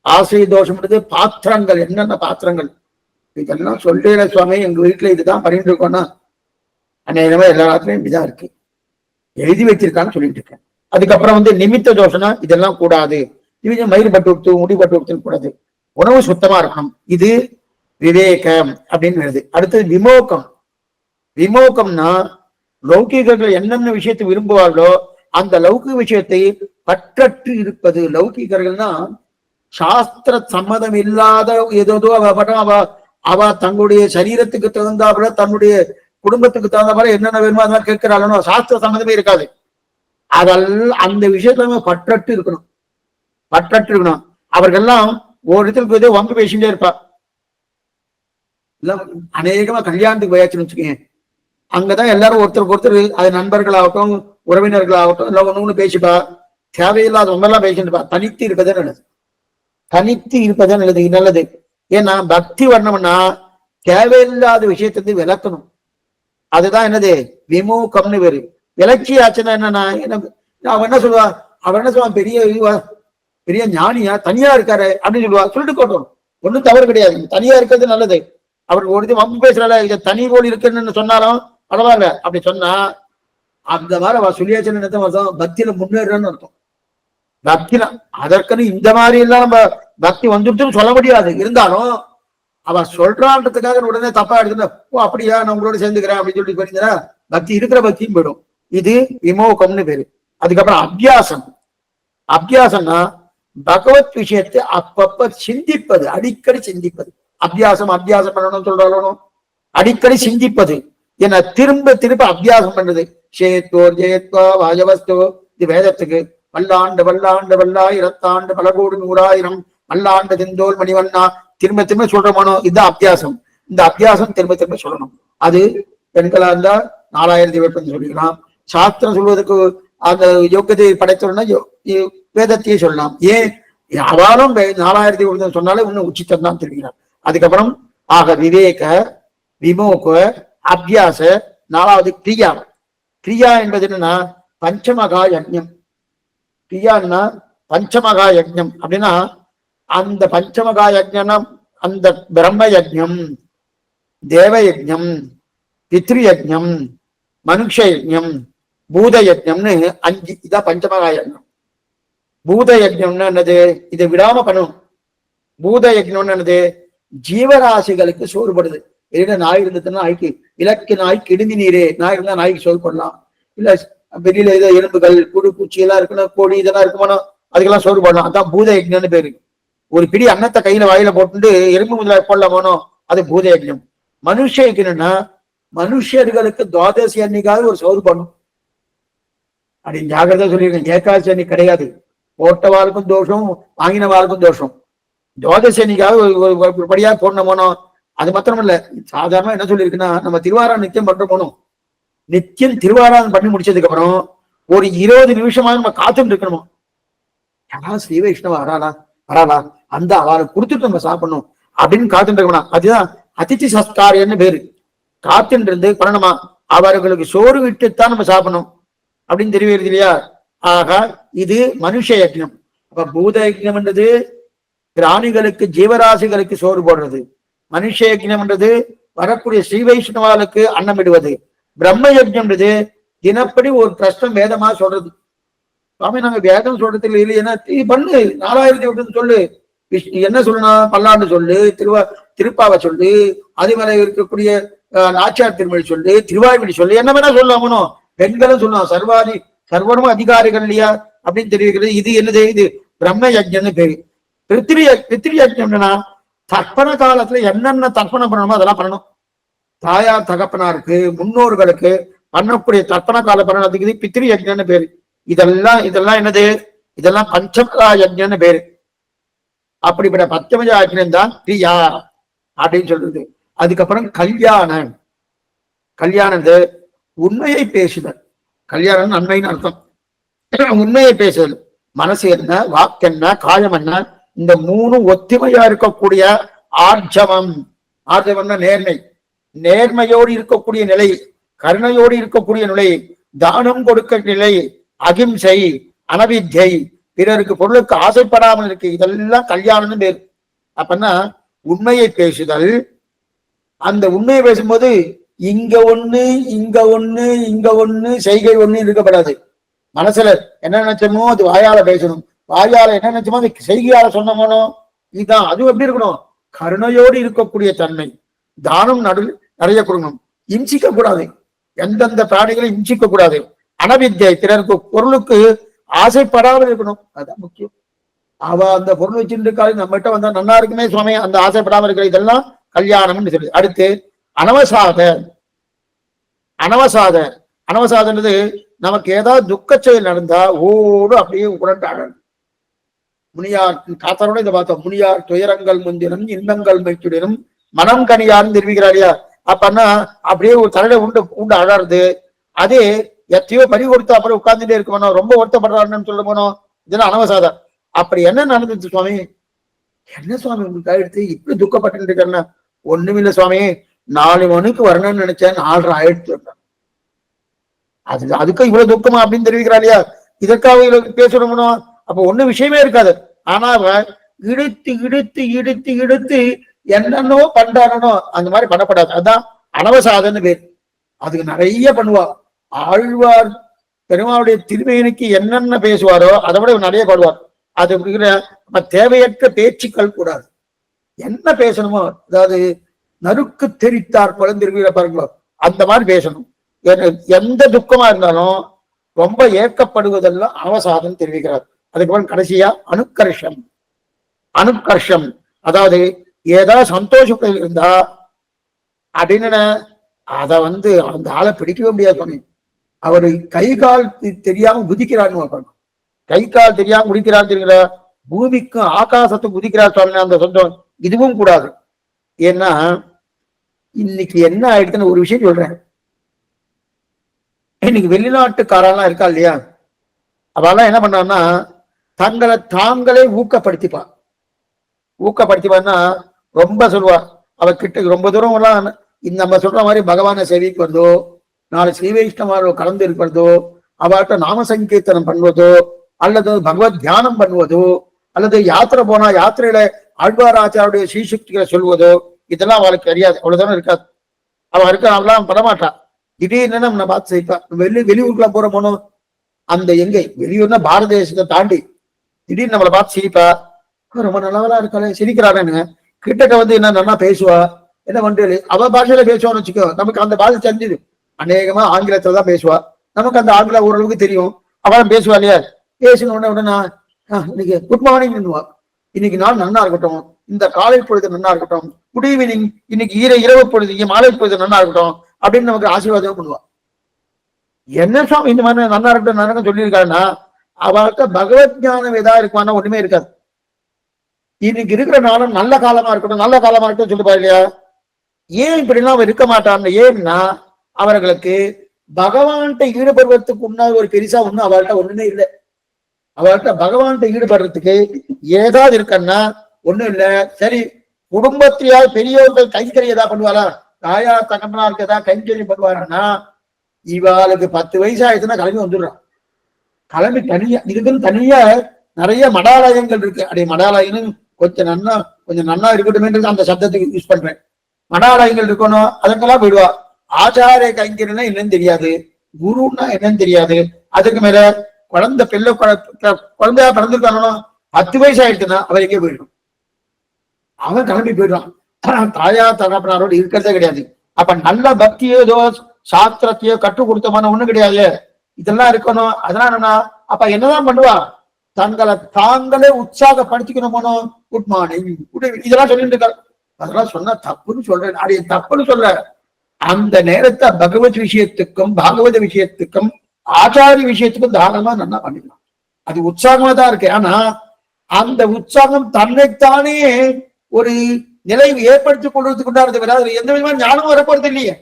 ஆசிரிய தோஷம் என்றது பாத்திரங்கள், என்னென்ன பாத்திரங்கள் இதெல்லாம் சொல்றேன் சுவாமி. எங்க வீட்டுல இதுதான் பண்ணிட்டு இருக்கோம்னா அநேகமா எல்லா இடத்துலயும் இப்படிதான் இருக்கு, எழுதி வச்சிருக்கான்னு சொல்லிட்டு இருக்கேன். அதுக்கப்புறம் நிமித்த தோஷனா இதெல்லாம் கூடாது, இது மயிர் பட்டு விட்டு முடி பட்டு விட்டு கூடாது, உணவு சுத்தமா இருக்கணும். இது விவேகம் அப்படின்னு வருது. அடுத்தது விமோகம். விமோகம்னா லௌகீகர்கள் என்னென்ன விஷயத்தை விரும்புவார்களோ அந்த லௌகிக விஷயத்தை பற்றற்று இருப்பது. லௌகீகர்கள்னா சாஸ்திர சம்மதம் இல்லாத ஏதோ அவ தங்களுடைய சரீரத்துக்கு தகுந்தாப்புல தன்னுடைய குடும்பத்துக்கு தகுந்தாப்புல என்னென்ன வேணுமோ அதெல்லாம் கேட்கிறாளோ, சாஸ்திர சம்மதமே இருக்காது. அதெல்லாம் அந்த விஷயத்துல பற்றற்று இருக்கணும், பற்றற்று இருக்கணும். அவர்கள்லாம் ஒரு இடத்துக்கு போய் வம்பு பேசிட்டே இருப்பா. அநேகமா கல்யாணத்துக்கு போயாச்சுன்னு வச்சுக்கேன், அங்கதான் எல்லாரும் ஒருத்தருக்கு ஒருத்தர், அது நண்பர்களாகட்டும் உறவினர்களாகட்டும் எல்லாம் ஒண்ணு பேசிப்பா, தேவையில்லாத ஒன்றெல்லாம் பேசிட்டுப்பா. தனித்து இருப்பதே நல்லது, தனித்து இருப்பதே நல்லது, நல்லது. ஏன்னா பக்தி வரணும்னா தேவையில்லாத விஷயத்திலிருந்து விளக்கணும். அதுதான் என்னது விமூகம்னு பேரு. விளக்கி ஆச்சுன்னா என்னன்னா, அவன் என்ன சொல்லுவா, அவன் என்ன சொல்லுவான், பெரிய ஞானியா தனியா இருக்காரு அப்படின்னு சொல்லுவா. சொல்லிட்டு போட்டோம், ஒன்றும் தவறு கிடையாது, தனியா இருக்கிறது நல்லது. அவர் ஒரு வம்பு பேசுறாள், இதை தனி போல் இருக்குன்னு சொன்னாலும் பரவாயில்ல. அப்படி சொன்னா அந்த மாதிரி அவ சொல்லியாச்சுன்னு அர்த்தம், பக்தியில முன்னேறன்னு அர்த்தம். பக்தியில அதற்குன்னு இந்த மாதிரி எல்லாம் நம்ம பக்தி வந்துட்டுன்னு சொல்ல முடியாது. இருந்தாலும் அவ சொல்றான்றதுக்காக உடனே தப்பா எடுத்துட்டு, ஓ அப்படியா நான் உங்களோட சேர்ந்துக்கிறேன் அப்படின்னு சொல்லிட்டு போயிருந்தா பக்தி இருக்கிற பக்தியும் போயிடும். இது விமோகம்னு பேரு. அதுக்கப்புறம் அபியாசம். அபியாசம்னா பகவத் விஷயத்தை அப்பப்ப சிந்திப்பது, அடிக்கடி சிந்திப்பது. அபியாசம் அபியாசம் பண்ணணும்னு சொல்றாலும் அடிக்கடி சிந்திப்பது. என திரும்ப திரும்ப அபியாசம் பண்றது. சேத்தோர் ஜெயத்வா வாஜவஸ்தோ, இது வேதத்துக்கு. வல்லாண்டு வல்லாண்டு வல்லாயிரத்தாண்டு பல கோடி 100,000 வல்லாண்டு திந்தோல் மணிவண்ணா, திரும்ப திரும்ப சொல்றமானோ, இதுதான் அபியாசம். இந்த அபியாசம் திரும்ப திரும்ப சொல்லணும். அது பெண்களா இருந்தா 4000 சொல்லிக்கலாம். சாஸ்திரம் சொல்வதற்கு அந்த யோக்கியத்தை படைத்தோம்னா வேதத்தையே சொல்லலாம். ஏன் அவளும் 4000 சொன்னாலே இன்னும் உச்சித்தம் தான் தெரிகிறார். அதுக்கப்புறம் ஆக விவேக, விமோக, அபியாச, 4வது கிரியா. கிரியா என்பது என்னன்னா பஞ்சமகா யஜ்ஞம். கிரியான்னா பஞ்சமகா யஜ்ஞம் அப்படின்னா, அந்த பஞ்சமகா யஜ்ஞம் அந்த பிரம்ம யஜ்ஞம், தேவ யஜ்ஞம், பித்ரு யஜ்ஞம், மனுஷ யஜ்ஞம், பூத யஜ்ஞம்னு 5. இதான் பஞ்சமகா யஜ்ஞம். பூத யஜ்ஞம்னு என்னது, இதை விடாம பண்ணணும். பூத யஜ்ஞம்னு என்னது, ஜீவராசிகளுக்கு சோறுபடுது. ஏன்னா நாய் இருந்ததுன்னா நாய்க்கு, இலக்கு நாய் கிடுங்கி நீரே, நாய் இருந்தா நாய்க்கு சோறு போடலாம். இல்ல வெளியில ஏதோ எறும்புகள் புழு பூச்சி எல்லாம் இருக்கணும், கோழி இதெல்லாம் இருக்குமானோ அதுக்கெல்லாம் சோறு போடலாம். அதான் பூத யஜ்ஞம்னு பேரு. ஒரு பிடி அன்னத்தை கையில வாயில போட்டு எறும்பு முதலாக போடலாமானோ அது பூத யஜ்ஞம். மனுஷ யஜ்ஞம்னா மனுஷர்களுக்கு துவாதசி அன்னைக்காவது ஒரு சோறு பண்ணும் அப்படின்னு ஜாகிரதா சொல்லியிருக்கேன். ஏகாதசி அன்னைக்கு கிடையாது, போட்டவாளுக்கும் தோஷம், வாங்கினவாளுக்கும் தோஷம். துவாதசி அன்னைக்காவது ஒரு படியா போடணுமோனோ. அது மாத்திரமல்ல, சாதாரணமா என்ன சொல்லியிருக்குன்னா, நம்ம திருவாராதனை நித்தியம் பண்ற போனோம், நித்தியம் திருவாராதனை பண்ணி முடிச்சதுக்கு அப்புறம் ஒரு 20 நிமிஷமா நம்ம காத்துட்டு இருக்கணுமோ, யாராவது ஸ்ரீ வைஷ்ணவ வராளா அந்த அவளுக்கு கொடுத்துட்டு நம்ம சாப்பிடணும் அப்படின்னு காத்துட்டு இருக்கணும். அதுதான் அதித்தி சஸ்காரியன்னு பேரு. காத்துட்டு இருந்து பண்ணணுமா, அவர்களுக்கு சோறு விட்டுத்தான் நம்ம சாப்பிடணும் அப்படின்னு தெரிவிக்கிறது இல்லையா. ஆக இது மனுஷ யஜ்ஞம். அப்ப பூத யஜ்ஞம் என்றது பிராணிகளுக்கு ஜீவராசிகளுக்கு சோறு போடுறது. மனுஷ யஜ்ஞம் என்றது வரக்கூடிய ஸ்ரீ வைஷ்ணவாளுக்கு அன்னம் விடுவது. பிரம்ம யஜ்ஞம்ன்றது தினப்படி ஒரு பிரஷ்னம் வேதமா சொல்றது. சுவாமி நாங்க வேதம் சொல்றது இல்லை, ஏன்னா பண்ணு 4000 சொல்லு, என்ன சொல்லணும், பல்லாண்டு சொல்லு, திருப்பாவை சொல்லு, அதே மாதிரி இருக்கக்கூடிய நாச்சியார் திருமொழி சொல்லு, திருவாய்மொழி சொல்லு, என்ன வேணா சொல்லணும். பெண்களும் சொல்லணும், சர்வனும் அதிகாரிகள் இல்லையா அப்படின்னு தெரிவிக்கிறது. இது என்னது, இது பிரம்ம யஜ்ஞம்னு பேரு. பித்ரு யஜ்ஞம்னா தர்ப்பண காலத்துல என்னென்ன தர்ப்பணம் பண்ணணுமோ அதெல்லாம் பண்ணணும். தாயார் தகப்பனாருக்கு முன்னோர்களுக்கு பண்ணக்கூடிய தர்ப்பண கால பண்ணதுக்கு பித்ரு யஜ்ஞம்னு பேரு. இதெல்லாம் என்னது, இதெல்லாம் பஞ்சமகா யஜ்ஞம்னு பேரு. அப்படிப்பட்ட பஞ்சமகா யஜ்ஞம் தான் கிரியா அப்படின்னு சொல்றது. அதுக்கப்புறம் கல்யாணம். கல்யாணம் உண்மையை பேசுதல். கல்யாணம் நன்மைன்னு அர்த்தம். உண்மையை பேசுதல், மனசு என்ன, வாக்கு என்ன, காயம் என்ன, இந்த 3 ஒத்துமையா இருக்கக்கூடிய ஆர்ஜவம். ஆர்ஜவம்னா நேர்மை, நேர்மையோடு இருக்கக்கூடிய நிலை, கருணையோடு இருக்கக்கூடிய நிலை, தானம் கொடுக்க நிலை, அகிம்சை, அனவித்யை, பிறருக்கு பொருளுக்கு ஆசைப்படாமல் இருக்கு, இதெல்லாம் கல்யாணம்னு பேரு. அப்பன்னா உண்மையை பேசுதல். அந்த உண்மையை பேசும்போது இங்க ஒண்ணு இங்க ஒண்ணு இங்க ஒண்ணு செய்கை ஒண்ணு இருக்கப்படாது. மனசுல என்ன நினைச்சோமோ அது வாயால பேசணும், வாயால என்ன நினைச்சோமோ அது செய்கையால சொன்னோமோ இதுதான். அது எப்படி இருக்கணும்? கருணையோடு இருக்கக்கூடிய தன்மை. தானம் நிறைய கொடுக்கணும், இம்சிக்க கூடாது, எந்தெந்த பிராணிகளை இம்சிக்க கூடாது. அனவித்யை, பிறருக்கு பொருளுக்கு ஆசைப்படாமல் இருக்கணும், அதுதான் முக்கியம். அவ அந்த பொருள் வச்சுட்டு இருக்காது, நம்மகிட்ட வந்தா நல்லா இருக்குமே சுவாமி, அந்த ஆசைப்படாமல் இருக்கிற இதெல்லாம் கல்யாணம்னு சொல்லி. அடுத்து அனவசாத. அனவசாத அனவசாதன்றது நமக்கு ஏதாவது துக்க செயல் நடந்தா ஓடு அப்படியே உடன்றாங்க. முனியார் காத்தாரோட இதை பார்த்தோம். முனியார் துயரங்கள் முந்தினும் இன்பங்கள் மைத்துடனும் மனம் கனியார்னு தெரிவிக்கிறாரியா. அப்பன்னா அப்படியே ஒரு தலையில உண்டு உண்டு அழறது. அதே எத்தையோ பறி கொடுத்து அப்புறம் உட்கார்ந்துட்டே இருக்கணும், ரொம்ப வருத்தப்படுறாருன்னு சொல்ல போனோம். இதெல்லாம் அனவசாதம். அப்படி என்ன நடந்துச்சு சுவாமி? என்ன சுவாமி உங்களுக்கு ஆயிடுச்சு, இப்படி துக்கப்பட்டு இருக்கேன்னா? ஒண்ணுமில்லை சுவாமி, 4 மணிக்கு வரணும்னு நினைச்சேன், 4:30 ஆயிடுச்சு. அதுக்கு இவ்வளவு துக்கமா அப்படின்னு தெரிவிக்கிறா இல்லையா? இதற்காக பேசணும்னோ அப்ப ஒண்ணு விஷயமே இருக்காது. ஆனா அவன் இழுத்து இழுத்து இழுத்து இழுத்து என்னன்னோ பண்றானோ அந்த மாதிரி பண்ணப்படாது. அதுதான் அனவசாதன்னு பேர். அதுக்கு நிறைய பண்ணுவா. ஆழ்வார் பெருமாளுடைய திருமேனிக்கு என்னென்ன பேசுவாரோ அதை விட நிறைய பாடுவார். அது தேவையற்ற பேச்சுக்கள் கூடாது. என்ன பேசணுமோ, அதாவது நறுக்கு தெரித்தார் குழந்தைகிற பாருங்களோ அந்த மாதிரி பேசணும். எந்த துக்கமா இருந்தாலும் ரொம்ப ஏற்கப்படுவதெல்லாம் அவசாதம் தெரிவிக்கிறார். அதுக்கப்புறம் கடைசியா அனுக்கர்ஷம். அனுக்கர்ஷம் அதாவது ஏதாவது சந்தோஷம் இருந்தா அப்படின்னு அத அந்த ஆளை பிடிக்கவே முடியாது சுவாமி. அவரு கை கால் தெரியாம குதிக்கிறான்னு, கை கால் தெரியாம குதிக்கிறான்னு தெரியுற, பூமிக்கும் ஆகாசத்துக்கும் குதிக்கிறார் சுவாமி. அந்த சொந்தம் இதுவும் கூடாது. ஏன்னா இன்னைக்கு என்ன ஆயிடுச்சுன்னு ஒரு விஷயம் சொல்றேன். இன்னைக்கு வெளிநாட்டுக்காரெல்லாம் இருக்கா இல்லையா, அவெல்லாம் என்ன பண்ணான்னா தங்களை தாங்களே ஊக்கப்படுத்திப்பான்னா ரொம்ப சொல்லுவா. அவ கிட்ட ரொம்ப தூரம் எல்லாம் நம்ம சொல்ற மாதிரி பகவானை சேவிக்கு வருதோ, 4 ஸ்ரீ வைஷ்ணவ கலந்து இருக்கிறதோ, அவர்கிட்ட நாம சங்கீர்த்தனம் பண்ணுவதோ, அல்லது பகவத் தியானம் பண்ணுவதோ, அல்லது யாத்திரை போனா யாத்திரையில ஆழ்வாராச்சாருடைய ஸ்ரீசக்திகளை சொல்வதோ, இதெல்லாம் அவளுக்கு தெரியாது. அவ்வளவு தூரம் இருக்காது. அவ அவெல்லாம் படமாட்டா. திடீர்னு நம்ம பார்த்து செய்ப்பா. வெளியூருக்குலாம் போற போனோம், அந்த எங்கே வெளியூர்னா பாரத தேசத்தை தாண்டி திடீர்னு நம்மளை பார்த்து சிரிப்பா. ரொம்ப நல்லவளா இருக்காளே, சிரிக்கிறாருன்னு கிட்டக்க என்ன நல்லா பேசுவா. என்ன பண்றது, அவ பாஷையில பேசுவான்னு வச்சுக்கோ, நமக்கு அந்த பாஷை தெரிஞ்சுது. அநேகமா ஆங்கிலத்துல தான் பேசுவா. நமக்கு அந்த ஆங்கிலம் ஓரளவுக்கு தெரியும். அவளும் பேசுவா இல்லையா? பேசின உடனே இன்னைக்கு குட் மார்னிங் பண்ணுவா. இன்னைக்கு நாள் நன்னா இருக்கட்டும், இந்த காலை பொழுது நன்னா இருக்கட்டும், குட் ஈவினிங், இன்னைக்கு இரவு பொழுது மாலை பொழுது நன்னா இருக்கட்டும் அப்படின்னு நமக்கு ஆசீர்வாதம் பண்ணுவா. என்ன சுவாமி இந்த மாதிரி நன்னா இருக்கட்டும் நடக்க சொல்லியிருக்காருன்னா, அவளுக்கு பகவத் ஞானம் ஏதா இருக்குமானா ஒண்ணுமே இருக்காது. இன்னைக்கு இருக்கிற நாளும் நல்ல காலமா இருக்கட்டும், நல்ல காலமா இருக்கட்டும் சொல்லிப்பா இல்லையா? ஏன் இப்படிலாம் அவன் இருக்க மாட்டான்னு? ஏன்னா அவர்களுக்கு பகவான்கிட்ட ஈடுபடுறதுக்கு உண்டான ஒரு பெருசா ஒண்ணும் அவர்கிட்ட ஒண்ணுமே இல்லை. அவர்கிட்ட பகவான்கிட்ட ஈடுபடுறதுக்கு ஏதாவது இருக்கன்னா ஒண்ணும் இல்லை. சரி, குடும்பத்திலேயாவது பெரியவர்கள் கைங்கறி ஏதாவது பண்ணுவாரா, தாயா தகப்பனாருக்கு ஏதாவது கைங்கறி பண்ணுவாருன்னா, இவாளுக்கு 10 வயசு ஆயிடுச்சுன்னா கிளம்பி வந்துடுறான். கிளம்பி தனியா இதுக்குன்னு தனியா நிறைய மடாலயங்கள் இருக்கு. அப்படியே மடாலயம் கொஞ்சம் நன்னா இருக்கட்டும் அந்த சப்தத்துக்கு யூஸ் பண்றேன். மடாலயங்கள் இருக்கணும், அதுக்கெல்லாம் போயிடுவா. ஆச்சாரிய கைங்கரினா என்னன்னு தெரியாது, குருன்னா என்னன்னு தெரியாது. அதுக்கு மேல குழந்தையா பிறந்திருக்கானோ 10 வயசு ஆயிடுச்சுன்னா அவன் எங்கே போயிடும், அவன் கிளம்பி போயிடுவான். தாயா தகப்பனாரோடு இருக்கிறதே கிடையாது. அப்ப நல்ல பக்தியோ ஏதோ சாஸ்திரத்தையோ கற்றுக் கொடுத்தமான ஒண்ணும் கிடையாது. இதெல்லாம் இருக்கணும். அதனால அப்ப என்னதான் பண்ணுவா, தங்களை தாங்களே உற்சாகப்படுத்திக்கணுமோ, குட் மார்னிங் இதெல்லாம் சொல்லிட்டு இருக்காரு. அதெல்லாம் சொன்னா தப்புன்னு சொல்றேன். அது தப்புன்னு சொல்ற. அந்த நேரத்தை பகவத் விஷயத்துக்கும் பாகவத விஷயத்துக்கும் ஆச்சாரிய விஷயத்துக்கும் தாராளமா நல்லா பண்ணிக்கலாம். அது உற்சாகமா தான் இருக்கு. ஆனா அந்த உற்சாகம் தன்னைத்தானே ஒரு நிலை ஏற்படுத்திக் கொள்வதற்கு எந்த விதமான ஞானமும் வரப்போறது இல்லையே,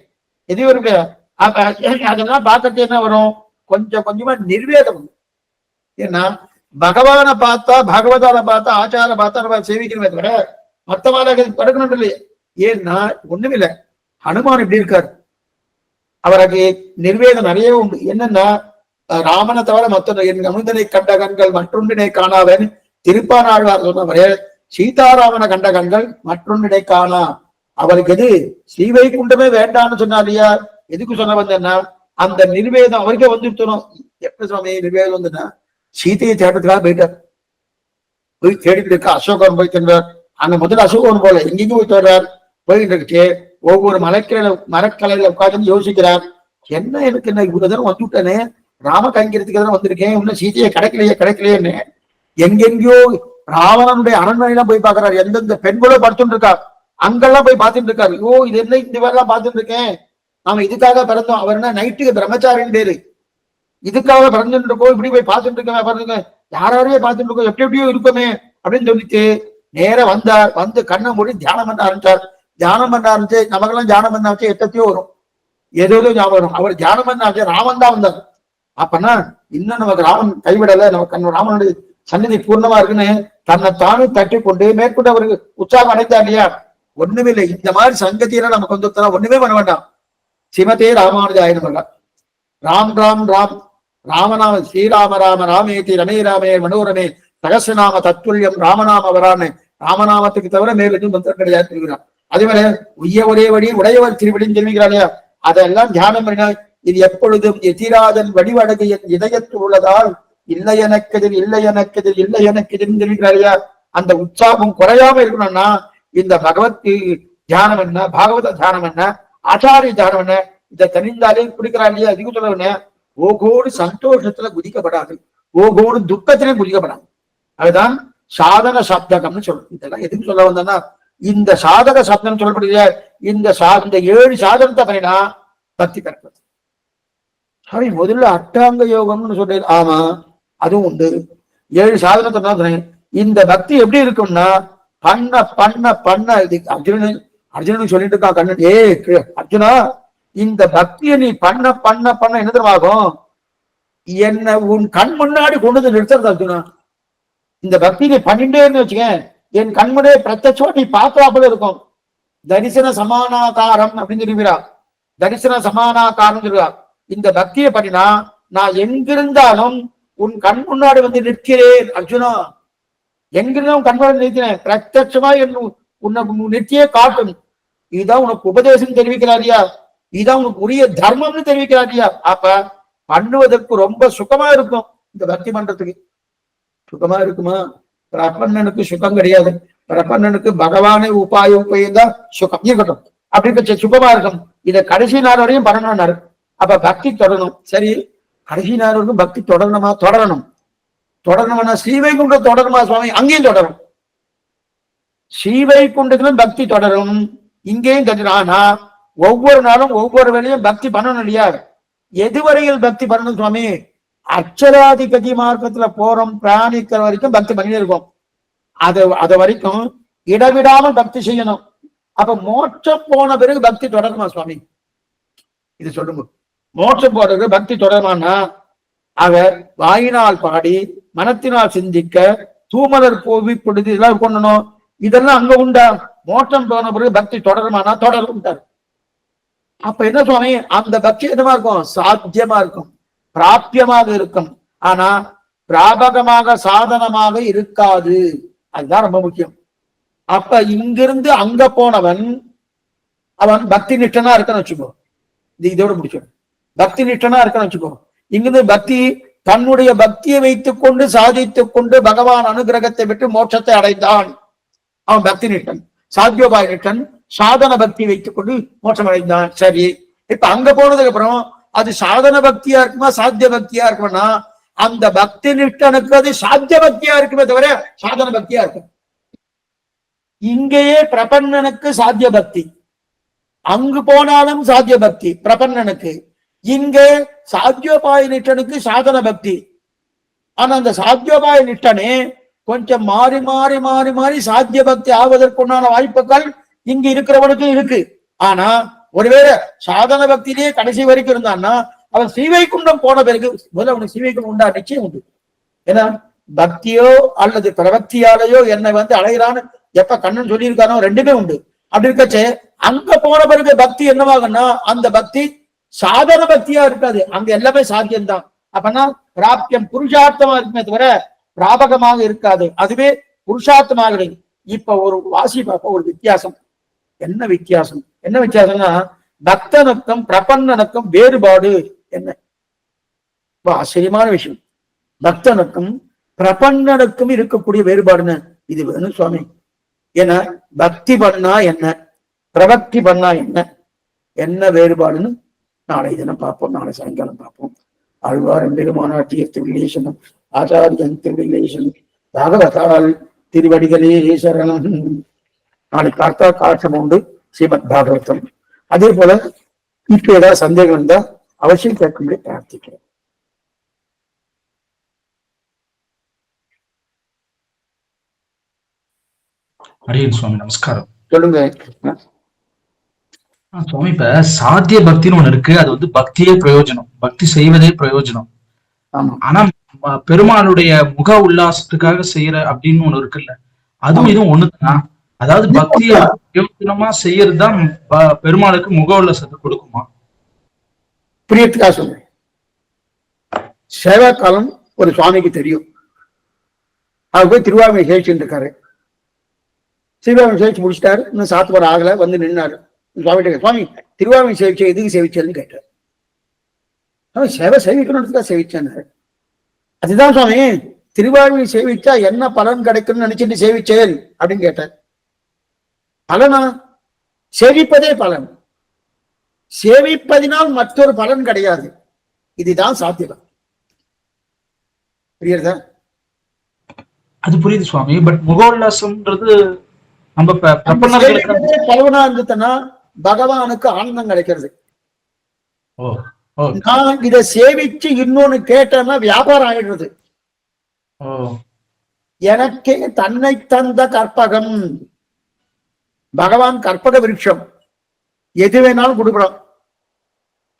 எதுவும் இருக்கு. அதெல்லாம் பார்க்கறது என்ன வரும், கொஞ்சம் கொஞ்சமா நிர்வேதம். ஏன்னா பகவானை பார்த்தா பாகவதால பார்த்தா ஆச்சார பார்த்தா நம்ம சேவிக்கணுமே தவிர மற்றவாத படுக்கணும் இல்லையே. ஏன்னா ஒண்ணுமில்லை, ஹனுமான் இப்படி இருக்காரு, அவருக்கு நிர்வேதம் நிறைய உண்டு. என்னன்னா ராமனை தவிர மற்றொன்று என் அமுதனை கண்ட கண்கள் மற்றொன்றினை காணாவன் திருப்பானாழ்வார் சொன்னவரே, சீதாராமனை கண்ட கண்கள் மற்றொன்றினை காணா. அவருக்கு எது ஸ்ரீவைகுண்டமே வேண்டாம்னு சொன்னா இல்லையா? எதுக்கு சொல்ல வந்தேன்னா அந்த நிர்வேதம் அவருக்கே வந்துட்டோம். எப்படி சுவாமி நிர்வேதம் வந்துன்னா சீதையை தேடுறதுக்காக போயிட்டார். போய் தேடிட்டு இருக்க அசோகன் போய் சென்றார். அங்க முதல்ல அசோகன் போல எங்கேயும் போய் தேடுறார். போயிட்டு இருக்கு ஒவ்வொரு மரக்கலையில உட்காந்து யோசிக்கிறார். என்ன எனக்கு என்ன இவ்வளவு தூரம் வந்து விட்டேனே, ராம கைங்கிறதுக்கு தான் வந்திருக்கேன், இன்னும் சீதையை கிடைக்கலையேன்னு எங்கெங்கயோ ராவணனுடைய அரண்மனையெல்லாம் போய் பாக்குறாரு. எந்தெந்த பெண்களோ படுத்துட்டு இருக்கா அங்கெல்லாம் போய் பார்த்துட்டு இருக்காரு. ஓ இது என்ன இந்த மாதிரிலாம் பார்த்துட்டு இருக்கேன், நாம இதுக்காக பிறந்தோம். அவர் என்ன நைட்டுக்கு பிரம்மச்சாரின் பேரு, இதுக்காக பிறந்துட்டு இருக்கோம், இப்படி போய் பார்த்துட்டு இருக்கேன் பாருங்க, யாரையே பார்த்துட்டு இருக்கோம், எப்படியோ இருக்குமே அப்படின்னு சொல்லிட்டு நேர வந்தார். வந்து கண்ணை மூடி தியானம் பண்ண ஆரம்பிச்சார். தியானம் பண்ண ஆரம்பிச்சு நமக்கெல்லாம் தியானம் பண்ண ஆரம்பிச்சு எத்தத்தையோ வரும், ஏதோ ஞாபகம் வரும். அவர் தியானம் பண்ண ஆரம்பிச்சு ராமன் தான் வந்தார். அப்பனா இன்னும் நமக்கு ராமன் கைவிடல, நமக்கு ராமனுடைய சந்நிதி பூர்ணமா இருக்குன்னு தன்னை தானும் தட்டி கொண்டு மேற்கொண்டு அவருக்கு உற்சாகம் அடைந்தா இல்லையா? ஒண்ணுமே இல்லை. இந்த மாதிரி சங்கத்தியெல்லாம் நமக்கு வந்து ஒண்ணுமே பண்ண வேண்டாம். சிமதே ராமானுஜாய நமக. ராம் ராம் ராம் ராமநாம ஸ்ரீராம ராம ராமேதி ரமே ராமே மனோரமே சகசிரநாம தத்துல்யம் ராமநாம வரான்னு ராமநாமத்துக்கு தவிர மேல் எதுவும் மந்திரம் கிடையாது சொல்கிறார். அதே மாதிரி உய்ய ஒரே வழி உடையவர் திருவடின்னு சொல்லுகிறார் இல்லையா? அதெல்லாம் தியானம் பண்ணினா இது எப்பொழுதும் எதிராதன் வடிவடகு என் இதயத்து உள்ளதால் இல்லை எனக்கதில் இல்லை எனக்கதில் இல்லை எனக்கதில் சொல்லுகிறார் இல்லையா? அந்த உற்சாகம் குறையாம இருக்கணும்னா இந்த பகவத் தியானம் என்ன, பாகவத தியானம் என்ன, ஆச்சாரிய தியானம் என்ன, இதை தனிந்தாலே குடிக்கிறார் இல்லையா? அதிகம் சொல்ல ஓகோடு சந்தோஷத்துல குதிக்கப்படாது, ஓகோடு துக்கத்திலையும் குதிக்கப்படாது. அதுதான் சாதக சப்தகம்னு சொல்றோம். இதெல்லாம் எதுக்கு சொல்ல வந்தேன்னா இந்த சாதக சப்தம் சொல்லப்படுகிற இந்த 7 சாதனத்தை பண்ணினா பக்தி பெறப்பது. சரி, முதல்ல அட்டாங்க யோகம்னு சொல்றது. ஆமா, அதுவும் உண்டு. 7 சாதனத்தை தான். இந்த பக்தி எப்படி இருக்கும்னா பண்ண பண்ண பண்ண இது அர்ஜுனனுக்கு சொல்லிட்டு இருக்கான் கண்ணன், ஏ அர்ஜுனா, இந்த பக்தியை நீ பண்ண பண்ண பண்ண என்ன தெரியுமாகும், என்ன உன் கண் முன்னாடி கொண்டு வந்து நிறுத்துறது அர்ஜுனா. இந்த பக்தி நீ பண்ணிட்டேன்னு வச்சுக்க, என் கண்முனே பிரத்யட்சமா நீ பார்த்தாப்புல இருக்கும். தரிசன சமானாகாரம் அப்படின்னு சொல்லுவீரா, தரிசன சமானாகாரம் சொல்லுவா. இந்த பக்தியை பண்ணினா நான் எங்கிருந்தாலும் உன் கண் முன்னாடி வந்து நிற்கிறேன் அர்ஜுனா. எங்கிருந்தாலும் கண் முன்னாடி நிற்கிறேன், பிரத்யட்சமா உன்னை நிறுத்தியே காட்டும். இதுதான் உனக்கு உபதேசம் தெரிவிக்கிறாரியா, இதுதான் உனக்கு உரிய தர்மம்னு தெரிவிக்கிறாரியா. அப்ப பண்ணுவதற்கு ரொம்ப சுகமா இருக்கும். இந்த பக்தி பண்றதுக்கு சுகமா இருக்குமா? பிரபன்னனுக்கு சுகம் கிடையாது. பிரபன்னனுக்கு பகவானே உபாயம் தான் சுகம் இருக்கட்டும், அப்படி சுகமா இருக்கும். இதை கடைசி நாள் வரையும் பண்ணணும்னாரு. அப்ப பக்தி தொடரணும். சரி, கடைசி நாள் வரைக்கும் பக்தி தொடரணுமா? தொடரணும்னா ஸ்ரீவைகுண்டம் தொடருமா சுவாமி? அங்கேயும் தொடரும். ஸ்ரீவைகுண்டத்திலும் பக்தி தொடரும், இங்கேயும் தொடரும். ஆனா ஒவ்வொரு நாளும் ஒவ்வொரு வேலையும் பக்தி பண்ணணும் இல்லையா? எதுவரையில் பக்தி பண்ணணும் சுவாமி? அச்சராதி கதி மார்க்கத்துல போறோம் பிராணிக்கிற வரைக்கும் பக்தி பண்ணி இருக்கோம். அது வரைக்கும் இடவிடாமல் பக்தி செய்யணும். அப்ப மோட்சம் போன பிறகு பக்தி தொடருமா சுவாமி? இது சொல்லுங்க. மோட்சம் போன பிறகு பக்தி தொடருமானா அவர் வாயினால் பாடி மனத்தினால் சிந்திக்க தூமலர் போவி பொழுது இதெல்லாம் கொண்டணும். இதெல்லாம் அங்க உண்டா? மோட்சம் போன பிறகு பக்தி தொடருமானா தொடரும். அப்ப என்ன சுவாமி, அந்த பக்தி என்னமா இருக்கும்? சாத்தியமா இருக்கும், பிராபியமாக இருக்கும். ஆனா பிராபகமாக சாதனமாக இருக்காது. அதுதான் ரொம்ப முக்கியம். அப்ப இங்கிருந்து அங்க போனவன் அவன் பக்தி நிஷ்டனா இருக்கன்னு வச்சுக்கோ. இதோட முடிச்சோம். பக்தி நிஷ்டனா இருக்கன்னு வச்சுக்கோ. இங்கிருந்து பக்தி தன்னுடைய பக்தியை வைத்துக் கொண்டு சாதித்துக் கொண்டு பகவான் அனுகிரகத்தை விட்டு மோட்சத்தை அடைந்தான். அவன் பக்தி நிஷ்டன். சாத்தியோபாய நிஷ்டன் சாதன பக்தி வைத்துக் கொண்டு மோட்சம் அடைந்தான். சரி, இப்ப அங்க போனதுக்கு அப்புறம் அது சாதன பக்தியா இருக்குமா சாத்திய பக்தியா இருக்கும்னா அந்த பக்தி நிஷ்டனுக்கு அது சாத்திய பக்தியா இருக்குமே தவிர சாதன பக்தியா இருக்கும். இங்கேயே பிரபன்னனுக்கு சாத்திய பக்தி, அங்கு போனாலும் சாத்திய பக்தி பிரபன்னனுக்கு. இங்கே சாத்தியோபாய நிஷ்டனுக்கு சாதன பக்தி. ஆனா அந்த சாத்தியோபாய நிஷ்டனே கொஞ்சம் மாறி மாறி மாறி மாறி சாத்திய பக்தி ஆவதற்குண்டான வாய்ப்புகள் இங்கு இருக்கிறவனுக்கு இருக்கு. ஆனா ஒருவேளை சாதன பக்தியிலேயே கடைசி வரைக்கும் இருந்தான்னா அவன் ஸ்ரீவைகுண்டம் போன பிறகு முதல்ல அவனுக்கு ஸ்ரீவைகுண்டம் உண்டா? நிச்சயம் உண்டு. ஏன்னா பக்தியோ அல்லது பிரபக்தியாலேயோ என்னை அடைகிறான்னு எப்ப கண்ணன் சொல்லியிருக்கானோ ரெண்டுமே உண்டு. அப்படி இருக்கச்சே அங்க போன பிறகு பக்தி என்னவாகன்னா அந்த பக்தி சாதன பக்தியா இருக்காது, அங்க எல்லாமே சாத்தியம்தான். அப்பனா பிராப்தியம் புருஷார்த்தமா இருக்குமே தவிர பிராபகமாக இருக்காது. அதுவே புருஷார்த்தமாக. இப்ப ஒரு வாசி பார்ப்ப ஒரு வித்தியாசம். என்ன வித்தியாசம்? என்ன வித்தியாசம்னா பக்தனுக்கும் பிரபன்னனுக்கும் வேறுபாடு என்ன? ஆச்சரியமான விஷயம். பக்தனுக்கும் பிரபன்னனுக்கும் இருக்கக்கூடிய வேறுபாடுன்னு இது வேணும் சுவாமி. ஏன்னா பக்தி பண்ணா என்ன, பிரபக்தி பண்ணா என்ன, என்ன வேறுபாடுன்னு நாளை தினம் பார்ப்போம். நாளை சாயங்காலம் பார்ப்போம். ஆழ்வார் எம்பெருமானாட்டிய திருவிலேசனம், ஆச்சாரியன் திருவிலேசனம், பாகவதால் திருவடிகளே சரணம். நாளை கார்த்தா காட்சம் உண்டு ஸ்ரீமத் பாகவதம். அதே போல இப்ப ஏதாவது சந்தேகம் இருந்தா அவசியம் கேட்கும்படி பிரார்த்திக்கிறேன். அரியன் சுவாமி நமஸ்காரம். சொல்லுங்க சுவாமி. இப்ப சாத்திய பக்தின்னு ஒண்ணு இருக்கு. அது வந்து பக்தியே பிரயோஜனம், பக்தி செய்வதே பிரயோஜனம். ஆனா பெருமாளுடைய முக உல்லாசத்துக்காக செய்யற அப்படின்னு ஒண்ணு இருக்குல்ல, அதுவும் இதுவும் ஒண்ணுதான். அதாவது பக்தியை பிரயோஜனமா செய்யறதுதான் பெருமாளுக்கு முக உல்லாசத்தை கொடுக்குமா? புரியத்துக்காக சொல்றேன். சேவா காலம் ஒரு சுவாமிக்கு தெரியும். அவர் போய் திருவாரூரை சேவிச்சுட்டு இருக்காரு. திருவாரூரை சேவிச்சு முடிச்சிட்டாரு. இன்னும் சாத்துவர ஆகல. வந்து நின்னாரு. சுவாமி சுவாமி திருவாரூரை சேவிச்ச எதுக்கு சேவிச்சதுன்னு கேட்டார். அவன் சேவை சேவிக்கணும்னு சேவிச்சாரு. அதுதான் சுவாமி, திருவாரூரை சேவிச்சா என்ன பலன் கிடைக்கும்னு நினைச்சிட்டு சேவிச்சேன் அப்படின்னு கேட்டார். பலனா? சேவிப்பதே பலன். சேவிப்பதினால் மற்றொரு பலன் கிடையாது. இதுதான் சாத்தியம். புரியுறதா? அது புரியுது சுவாமி. பட் முக உல்லாசம்ன்றது நம்ம பலவனா இருந்துட்டனா பகவானுக்கு ஆனந்தம் கிடைக்கிறது. நான் இதை சேவிச்சு இன்னொன்னு கேட்டேன்னா வியாபாரம் ஆயிடுறது. எனக்கே தன்னை தந்த கற்பகம், பகவான் கற்பக விருட்சம், எது வேணாலும் கொடுக்குறான்.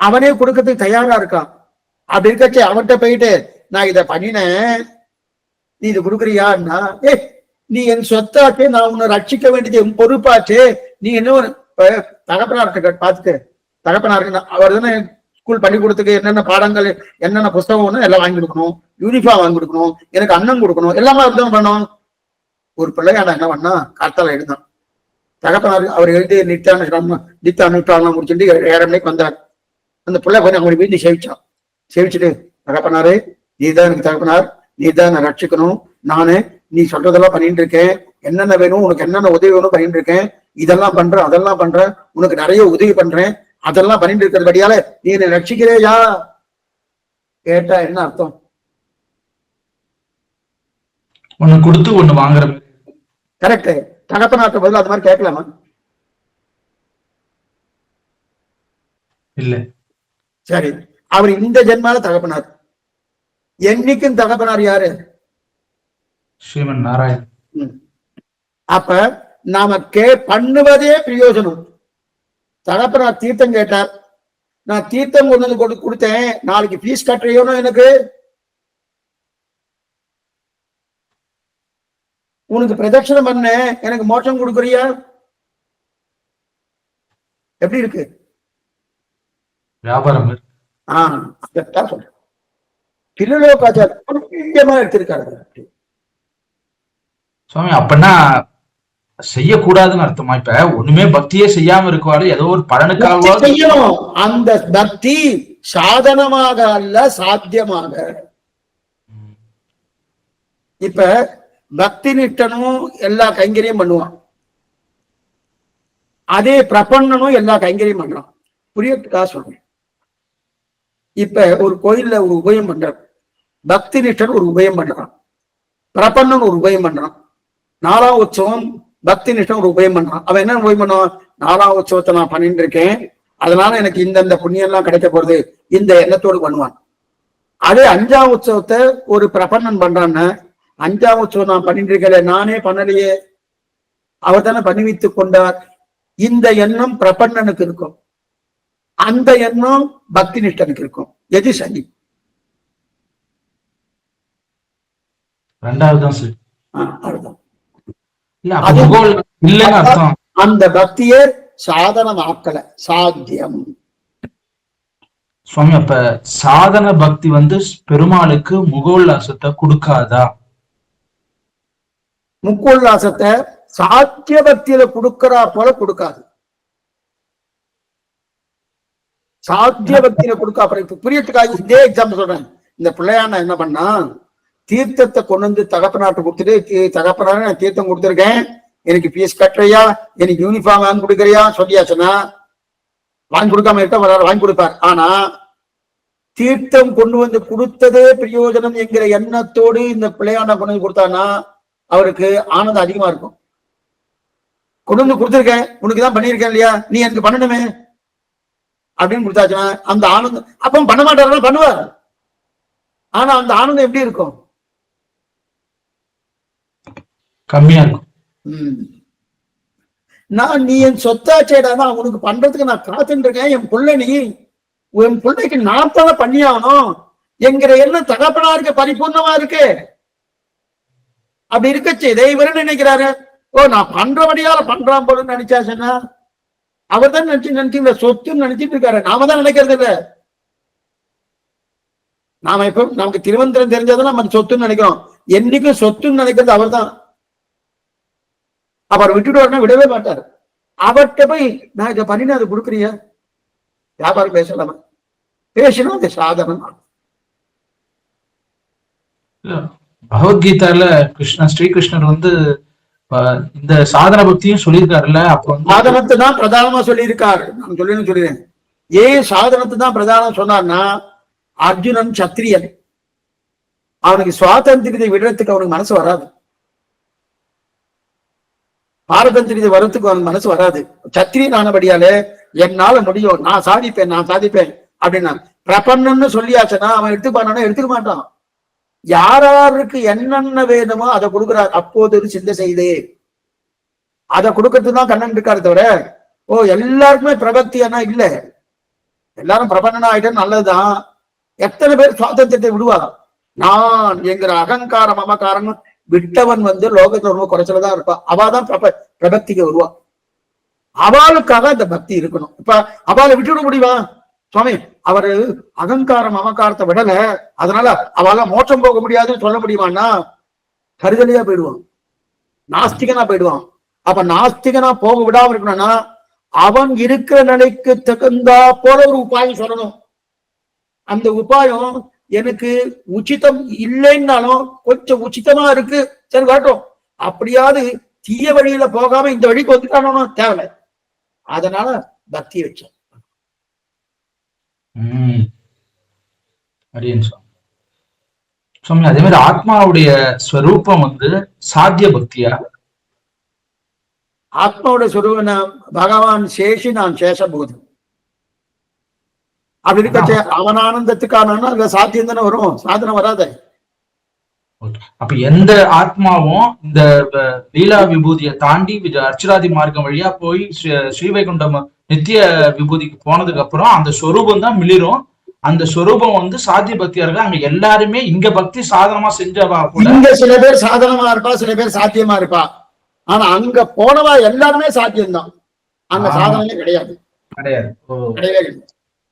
அவனே கொடுக்கறதுக்கு தயாரா இருக்கான். அப்படி இருக்கச்சே அவன்கிட்ட போயிட்டு நான் இதை பண்ணினேன், நீ இதை கொடுக்குறியான்னா, நீ என் சொத்தாச்சே, நான் உன்னை ரட்சிக்க வேண்டியது என் பொறுப்பாச்சே, நீ என்ன தகப்பனார்கிட்ட பார்த்துட்டு, தகப்பனாருக்கு அவர் தானே ஸ்கூல் பள்ளிக்கூடத்துக்கு என்னென்ன பாடங்கள் என்னென்ன புஸ்தகம் எல்லாம் வாங்கி கொடுக்கணும், யூனிஃபார்ம் வாங்கி கொடுக்கணும், எனக்கு அன்னம் கொடுக்கணும், எல்லாமே அப்படிதான் பண்ணணும். ஒரு பிள்ளையாட என்ன பண்ணா, காத்தால எழுந்தான். தகப்பனார் அவர் எழுதி நித்தியானுஷ்டானம் முடிச்சுட்டு 7:30 மணிக்கு வந்தார். அந்த பிள்ளை போய் அவங்க வீட்டு சேவிச்சான். சேவிச்சுட்டு, தகப்பனாரு நீதான் எனக்கு தகப்பனார், நீதான் நான் ரட்சிக்கணும், நானு நீ சொல்றதெல்லாம் பண்ணிட்டு இருக்கேன், என்னென்ன வேணும் உனக்கு, என்னென்ன உதவி வேணும் பண்ணிட்டு இருக்கேன், இதெல்லாம் பண்றேன் அதெல்லாம் பண்றேன், உனக்கு நிறைய உதவி பண்றேன், அதெல்லாம் பண்ணிட்டு இருக்கிறபடியால நீ என்னை ரட்சிக்கிறேயா கேட்டா என்ன அர்த்தம்? ஒண்ணு கொடுத்து ஒண்ணு வாங்குற. கரெக்ட். தகப்பனார்ட்ட பதில் அது மாதிரி கேட்கலாமா? இல்ல. சரி, அவர் இந்த ஜென்மால தகப்பனார். என்னைக்கும் தகப்பனார் யாரு? ஸ்ரீமன் நாராயண். அப்ப நாம பண்ணுவதே பிரயோஜனம். தகப்பனார் தீர்த்தம் கேட்டார், நான் தீர்த்தம் கொண்டு வந்து கொடுத்தேன், நாளைக்கு பீஸ் கட்டுறியோனோ, எனக்கு உனக்கு பிரதட்சணம் பண்ண, எனக்கு மோட்சம் கொடுக்குறியா? எப்படி இருக்கு வியாபாரம்? சொல்றேன். திருலோகாச்சாரியமா எடுத்திருக்காரு சுவாமி. அப்படின்னா செய்யக்கூடாதுன்னு அர்த்தமா? இப்ப ஒண்ணுமே பக்தியே செய்யாம இருக்குவாரு, ஏதோ ஒரு பலனுக்காக செய்யணும். அந்த பக்தி சாதனமாக அல்ல, சாத்தியமாக. இப்ப பக்தி நிஷ்டனும் எல்லா கைங்கரியும் பண்ணுவான், அதே பிரபன்னனும் எல்லா கைங்கரியும் பண்றான். புரியத்துக்காக சொல்றேன். இப்ப ஒரு கோயில்ல ஒரு உபயம் பண்றார், பக்தி நிஷ்டன் ஒரு உபயம் பண்றான், பிரபன்னன் ஒரு உபயம் பண்றான். 4ஆம் உற்சவம் பக்தி நிஷ்டன் ஒரு உபயம் பண்றான். அவன் என்ன உபயம் பண்ணுவான்? 4ஆம் உற்சவத்தை நான் பண்ணிட்டு இருக்கேன், அதனால எனக்கு இந்த புண்ணியம் எல்லாம் கிடைக்க போறது, இந்த எண்ணத்தோடு பண்ணுவான். அதே 5ஆம் உற்சவத்தை ஒரு பிரபன்னன் பண்றான்னு, 5ஆம் உற்சவம் நான் பண்ணிட்டு இருக்கல, நானே பண்ணலையே, அவர் தானே பண்ணி வைத்துக் கொண்டார், இந்த எண்ணம் பிரபன்னனுக்கு இருக்கும், அந்த எண்ணம் பக்தி நிஷ்டனுக்கு இருக்கும். எது சரி? அந்த பக்தியே சாதனம் ஆக்கல, சாத்தியம். சுவாமி, அப்ப சாதன பக்தி வந்து பெருமாளுக்கு முகோல்லாசத்தை கொடுக்காதா? முகோல்லாசத்தை சாத்திய பக்தியில கொடுக்கறா போல கொடுக்காது. சாத்திய பக்தியில கொடுக்க. அப்புறம் இப்ப புரியத்துக்காக இதே எக்ஸாம்பிள் சொல்றேன். இந்த பிள்ளையான என்ன பண்ணா, தீர்த்தத்தை கொண்டு வந்து தகப்பனாட்டு கொடுத்துட்டு, தகப்பனாரு நான் தீர்த்தம் கொடுத்துருக்கேன், எனக்கு பீஸ் கட்டுறியா, எனக்கு யூனிஃபார்ம் வாங்கி கொடுக்குறியா சொல்லியாச்சுன்னா வாங்கி கொடுக்காம இருக்க வர வாங்கி கொடுப்பார். ஆனா தீர்த்தம் கொண்டு வந்து கொடுத்ததே பிரயோஜனம் என்கிற எண்ணத்தோடு இந்த பிள்ளையான கொண்டு வந்து கொடுத்தான்னா அவருக்கு ஆனந்தம் அதிகமா இருக்கும். கொண்டு வந்து கொடுத்துருக்கேன், உனக்குதான் பண்ணியிருக்கேன் இல்லையா, நீ எனக்கு பண்ணணுமே அப்படின்னு கொடுத்தாச்சுன்னா அந்த ஆனந்தம். அப்ப பண்ண மாட்டாரு, பண்ணுவார். ஆனா அந்த ஆனந்தம் எப்படி இருக்கும்? கம்மியா இருக்கும். நான் நீ என் சொத்தாச்சேடானா உனக்கு பண்றதுக்கு நான் காத்துட்டு இருக்கேன், என் பிள்ளை நீ, என் பிள்ளைக்கு நான் தானே பண்ணியாகணும் என்கிற எண்ணம் தகப்பனாருக்கு பரிபூர்ணமா இருக்கு. அப்படி இருக்கச்சு இவரு நினைக்கிறாரு, ஓ நான் பண்றபடியால பண்றான் போல நினைச்சாச்சுன்னா அவர் தான் நினைச்சு இந்த சொத்துன்னு நினைச்சிட்டு இருக்காரு. நாம தான் நினைக்கிறது இல்ல. நாம இப்ப நமக்கு திருவந்திரம் தெரிஞ்சாதான் நம்ம சொத்துன்னு நினைக்கிறோம். என்னைக்கும் சொத்துன்னு நினைக்கிறது அவர் தான். அவர் விட்டுட்டு விடவே மாட்டார். அவர்கிட்ட போய் நான் இதை பண்ணினா அதை கொடுக்குறிய, வியாபாரம் பேசலாமா, பேசினா அது சாதனம். பகவத்கீதால ஸ்ரீகிருஷ்ணர் வந்து இந்த சாதன பக்தியும் சொல்லியிருக்காருல்ல. அப்போ சாதனத்தை தான் பிரதானமா சொல்லியிருக்காரு. நான் சொல்லிடுறேன். ஏன் சாதனத்தை தான் பிரதானம் சொன்னார்னா, அர்ஜுனன் சத்திரியன், அவனுக்கு சுவாதந்திரத்தை விடுறதுக்கு அவனுக்கு மனசு வராது. பாரதந்திரத்தை வர்றதுக்கு அவனுக்கு மனசு வராது. சத்திரியன் ஆனபடியாலே என்னால முடியும், நான் சாதிப்பேன் அப்படின்னா பிரபன்னன்னு சொல்லியாச்சுன்னா அவன் எடுத்துப்பானா, எடுத்துக்க மாட்டான். யாராருக்கு என்னென்ன வேணுமோ அதை கொடுக்குறார். அப்போது ஒரு சிந்தை செய்தே அதை கொடுக்கறதுக்கு தான் கண்ணன் இருக்காரு தவிர, ஓ எல்லாருக்குமே பிரபக்தியானா இல்ல. எல்லாரும் பிரபன்னனா ஆயிட்டா நல்லதுதான். எத்தனை பேர் சுவாதந்திரத்தை விடுவா? நான் என்கிற அகங்காரம் மமகாரம் விட்டவன் லோகத்துல ரொம்ப குறைச்சலதான் இருப்பான். அவாதான் பிரபக்திக்கு வருவா. அவளுக்காக அந்த பக்தி இருக்கணும். இப்ப அவளை விட்டுவிட முடியுமா? சுவாமி அவரு அகங்காரம் மமகாரத்தை விடல, அதனால அவள மோட்சம் போக முடியாதுன்னு சொல்ல முடியுமான்னா கருதலையா போயிடுவான், நாஸ்திகனா போயிடுவான். அப்ப நாஸ்திகனா போக விடாம இருக்கணும்னா அவன் இருக்கிற நிலைக்கு தகுந்தா போல ஒரு உபாயம் சொல்லணும். அந்த உபாயம் எனக்கு உச்சிதம் இல்லைன்னாலும் கொஞ்சம் உச்சிதமா இருக்கு, சரி காட்டும். அப்படியாவது தீய வழியில போகாம இந்த வழிக்கு வந்துட்டானோ தேவை. அதனால பக்தி வச்சோம். சுவாமி அதே மாதிரி ஆத்மாவுடைய ஸ்வரூபம் சாத்திய பக்தியா? ஆத்மாவுடைய ஸ்வரூபம் பகவான் சேஷி, நான் சேஷபூதன். அப்படி இருக்க அவன் ஆனந்தத்துக்கான அங்க சாத்தியம் தானே வரும், சாதனம் வராத. அப்ப எந்த ஆத்மாவும் இந்த லீலா விபூதியை தாண்டி அர்ச்சராதி மார்க்கம் வழியா போய் ஸ்ரீவைகுண்டம் நித்திய விபூதிக்கு போனதுக்கு அப்புறம் அந்த ஸ்வரூபம் தான் மிளிரும். அந்த ஸ்வரூபம் சாத்திய பக்தியா இருக்கு. அங்க எல்லாருமே இங்க பக்தி சாதனமா செஞ்சவா கூட, இங்க சில பேர் சாதனமா இருப்பா, சில பேர் சாத்தியமா இருப்பா. ஆனா அங்க போனவா எல்லாருமே சாத்தியம்தான், அங்க சாதனமே கிடையாது. கிடையாது.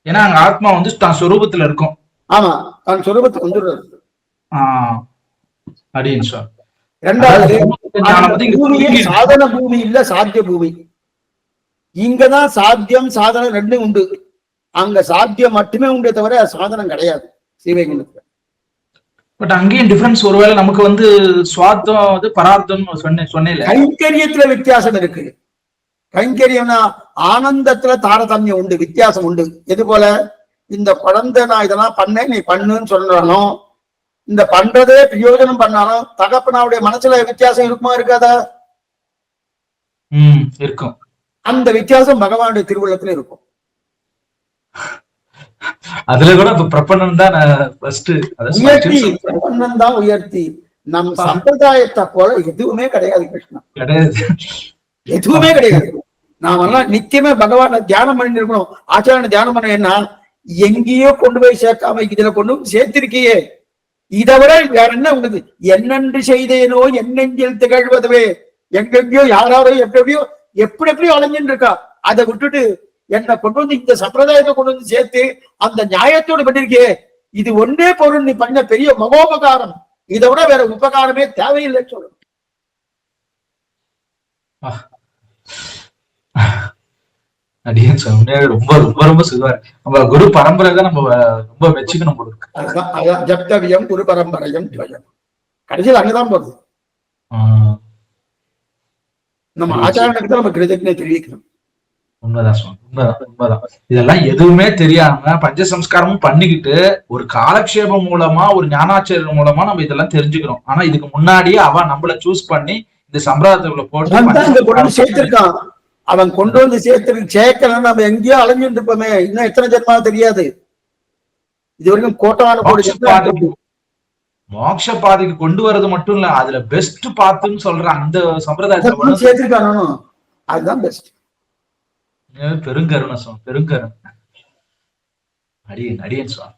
ஏன்னா அங்க ஆத்மா தான் சொரூபத்துல இருக்கும். ஆமா, தன் சொரூபத்துக்கு வந்துடுறது. ரெண்டாவது சாதன பூமி இல்ல, சாத்திய பூமி. இங்கதான் சாத்தியம் சாதனம் ரெண்டும் உண்டு. அங்க சாத்தியம் மட்டுமே உண்டே தவிர சாதனம் கிடையாது ஸ்ரீவைகுண்டத்துல. பட் அங்கேயும் டிஃபரன்ஸ். ஒருவேளை நமக்கு சுவார்த்தம் பரார்த்தம் சொன்னேன். கைங்கரியத்துல வித்தியாசம் இருக்கு. கைங்கரியம்னா ஆனந்தத்துல தாரதமியம் உண்டு, வித்தியாசம் உண்டு. எது போல இந்த குழந்தை நான் இதெல்லாம் பண்ணேன் நீ பண்ணுன்னு சொல்றாலும், இந்த பண்றதே பிரயோஜனம் பண்ணாலும் தகப்பனாவுடைய மனசுல வித்தியாசம் இருக்குமா இருக்காதா? இருக்கும். அந்த வித்தியாசம் பகவானுடைய திருவுள்ளத்துல இருக்கும். அதுல கூட பிரபன்னன் தான் உயர்த்தி, பிரபன்னன் தான் உயர்த்தி. நம் சம்பிரதாயத்தை போல எதுவுமே கிடையாது கிருஷ்ணா, கிடையாது, எதுவுமே கிடையாது. நாம எல்லாம் நித்தியமே பகவான தியானம் பண்ணி இருக்கணும். ஆச்சாரிய தியானம் பண்ண என்ன, எங்கேயோ கொண்டு போய் சேர்க்காம இதுல கொண்டு சேர்த்திருக்கியே, இதை விட வேற என்ன உங்களுக்கு? என்னென்று செய்தேனோ என்னெஞ்சில் திகழ்வதுவே. எங்கெங்கயோ யாராரோ எப்படியோ எப்படியோ அலைஞ்சின்னு இருக்கா. அதை விட்டுட்டு என்னை கொண்டு வந்து இந்த சம்பிரதாயத்தை கொண்டு வந்து சேர்த்து அந்த நியாயத்தோடு பண்ணிருக்கே, இது ஒன்றே பொருள், நீ பண்ண பெரிய மகோபகாரம், இதை விட வேற உபகாரமே தேவையில்லைன்னு சொல்லணும். அடியேன் சுவாமி ரொம்ப ரொம்ப ரொம்ப சொல்லுவாரு. நம்ம குரு பரம்பரை தான் நம்ம ரொம்ப வச்சுக்கணும் போல இருக்கு. அதான் ஜப்தவியம் குரு பரம்பரையும் துவயம். கடைசியில் அங்கதான் போகுது. நம்ம ஆச்சாரனுக்கு தான் நம்ம கிருதஜ்ஞை தெரிவிக்கணும். உண்மைதான் சுவாமி, உண்மைதான் உண்மைதான். இதெல்லாம் எதுவுமே தெரியாம பஞ்சசம்ஸ்காரமும் பண்ணிக்கிட்டு ஒரு காலக்ஷேபம் மூலமா ஒரு ஞானாச்சாரியர் மூலமா நம்ம இதெல்லாம் தெரிஞ்சுக்கிறோம். ஆனா இதுக்கு முன்னாடியே அவன் நம்மள சூஸ் பண்ணி இந்த சம்பிரதாயத்துக்குள்ள போட்டு சேர்த்திருக்கான். அவன் கொண்டு வந்து சேர்க்கணும். நம்ம எங்கேயோ அலைஞ்சுட்டு இருப்போமே, இன்னும் எத்தனை ஜென்மா தெரியாது. இது வரைக்கும் கோட்டான மோட்ச பாதைக்கு கொண்டு வர்றது மட்டும் இல்ல, அதுல பெஸ்ட் பாத்துன்னு சொல்ற அந்த சம்பிரதாயத்தை சேர்த்திருக்கானோ அதுதான் பெஸ்ட். பெருங்கருணை சுவாமி, பெருங்கருணை. அடியேன் அடியேன் சுவாமி.